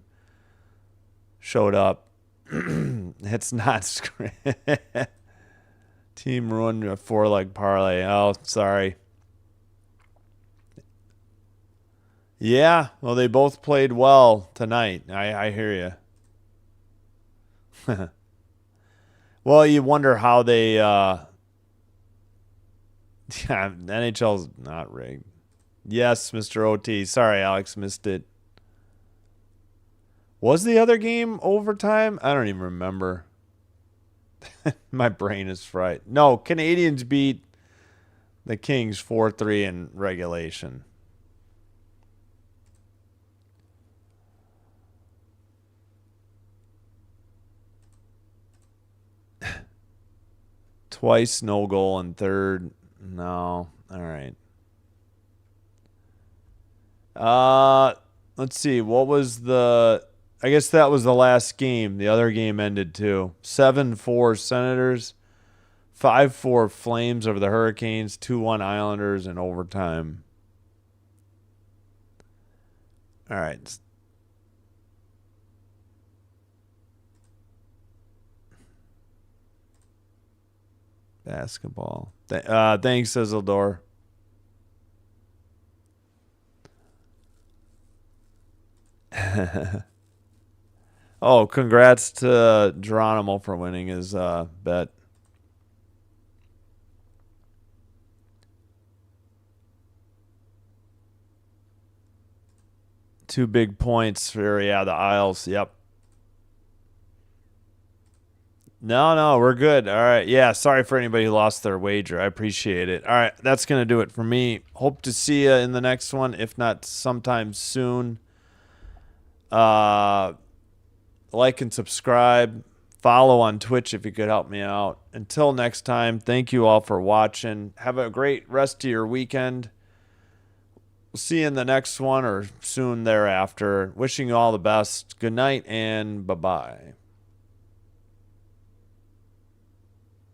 showed up. It's not scripted. Team ruined a 4-leg parlay. Oh, sorry. Yeah, well, they both played well tonight. I hear you. Well, you wonder how they... Yeah, NHL's not rigged. Yes, Mr. OT. Sorry, Alex, missed it. Was the other game overtime? I don't even remember. My brain is fried. No, Canadians beat the Kings 4-3 in regulation. Twice no goal in third. No. All right. Let's see. What was the I guess that was the last game. The other game ended too. 7-4 Senators, 5-4 Flames over the Hurricanes, 2-1 Islanders in overtime. All right. Basketball. Thanks, Isildur. Oh, congrats to Geronimo for winning his bet. Two big points for the Isles. Yep. No, we're good. All right. Yeah, sorry for anybody who lost their wager. I appreciate it. All right, that's going to do it for me. Hope to see you in the next one, if not sometime soon. Like and subscribe. Follow on Twitch if you could help me out. Until next time, thank you all for watching. Have a great rest of your weekend. We'll see you in the next one or soon thereafter. Wishing you all the best. Good night and bye-bye.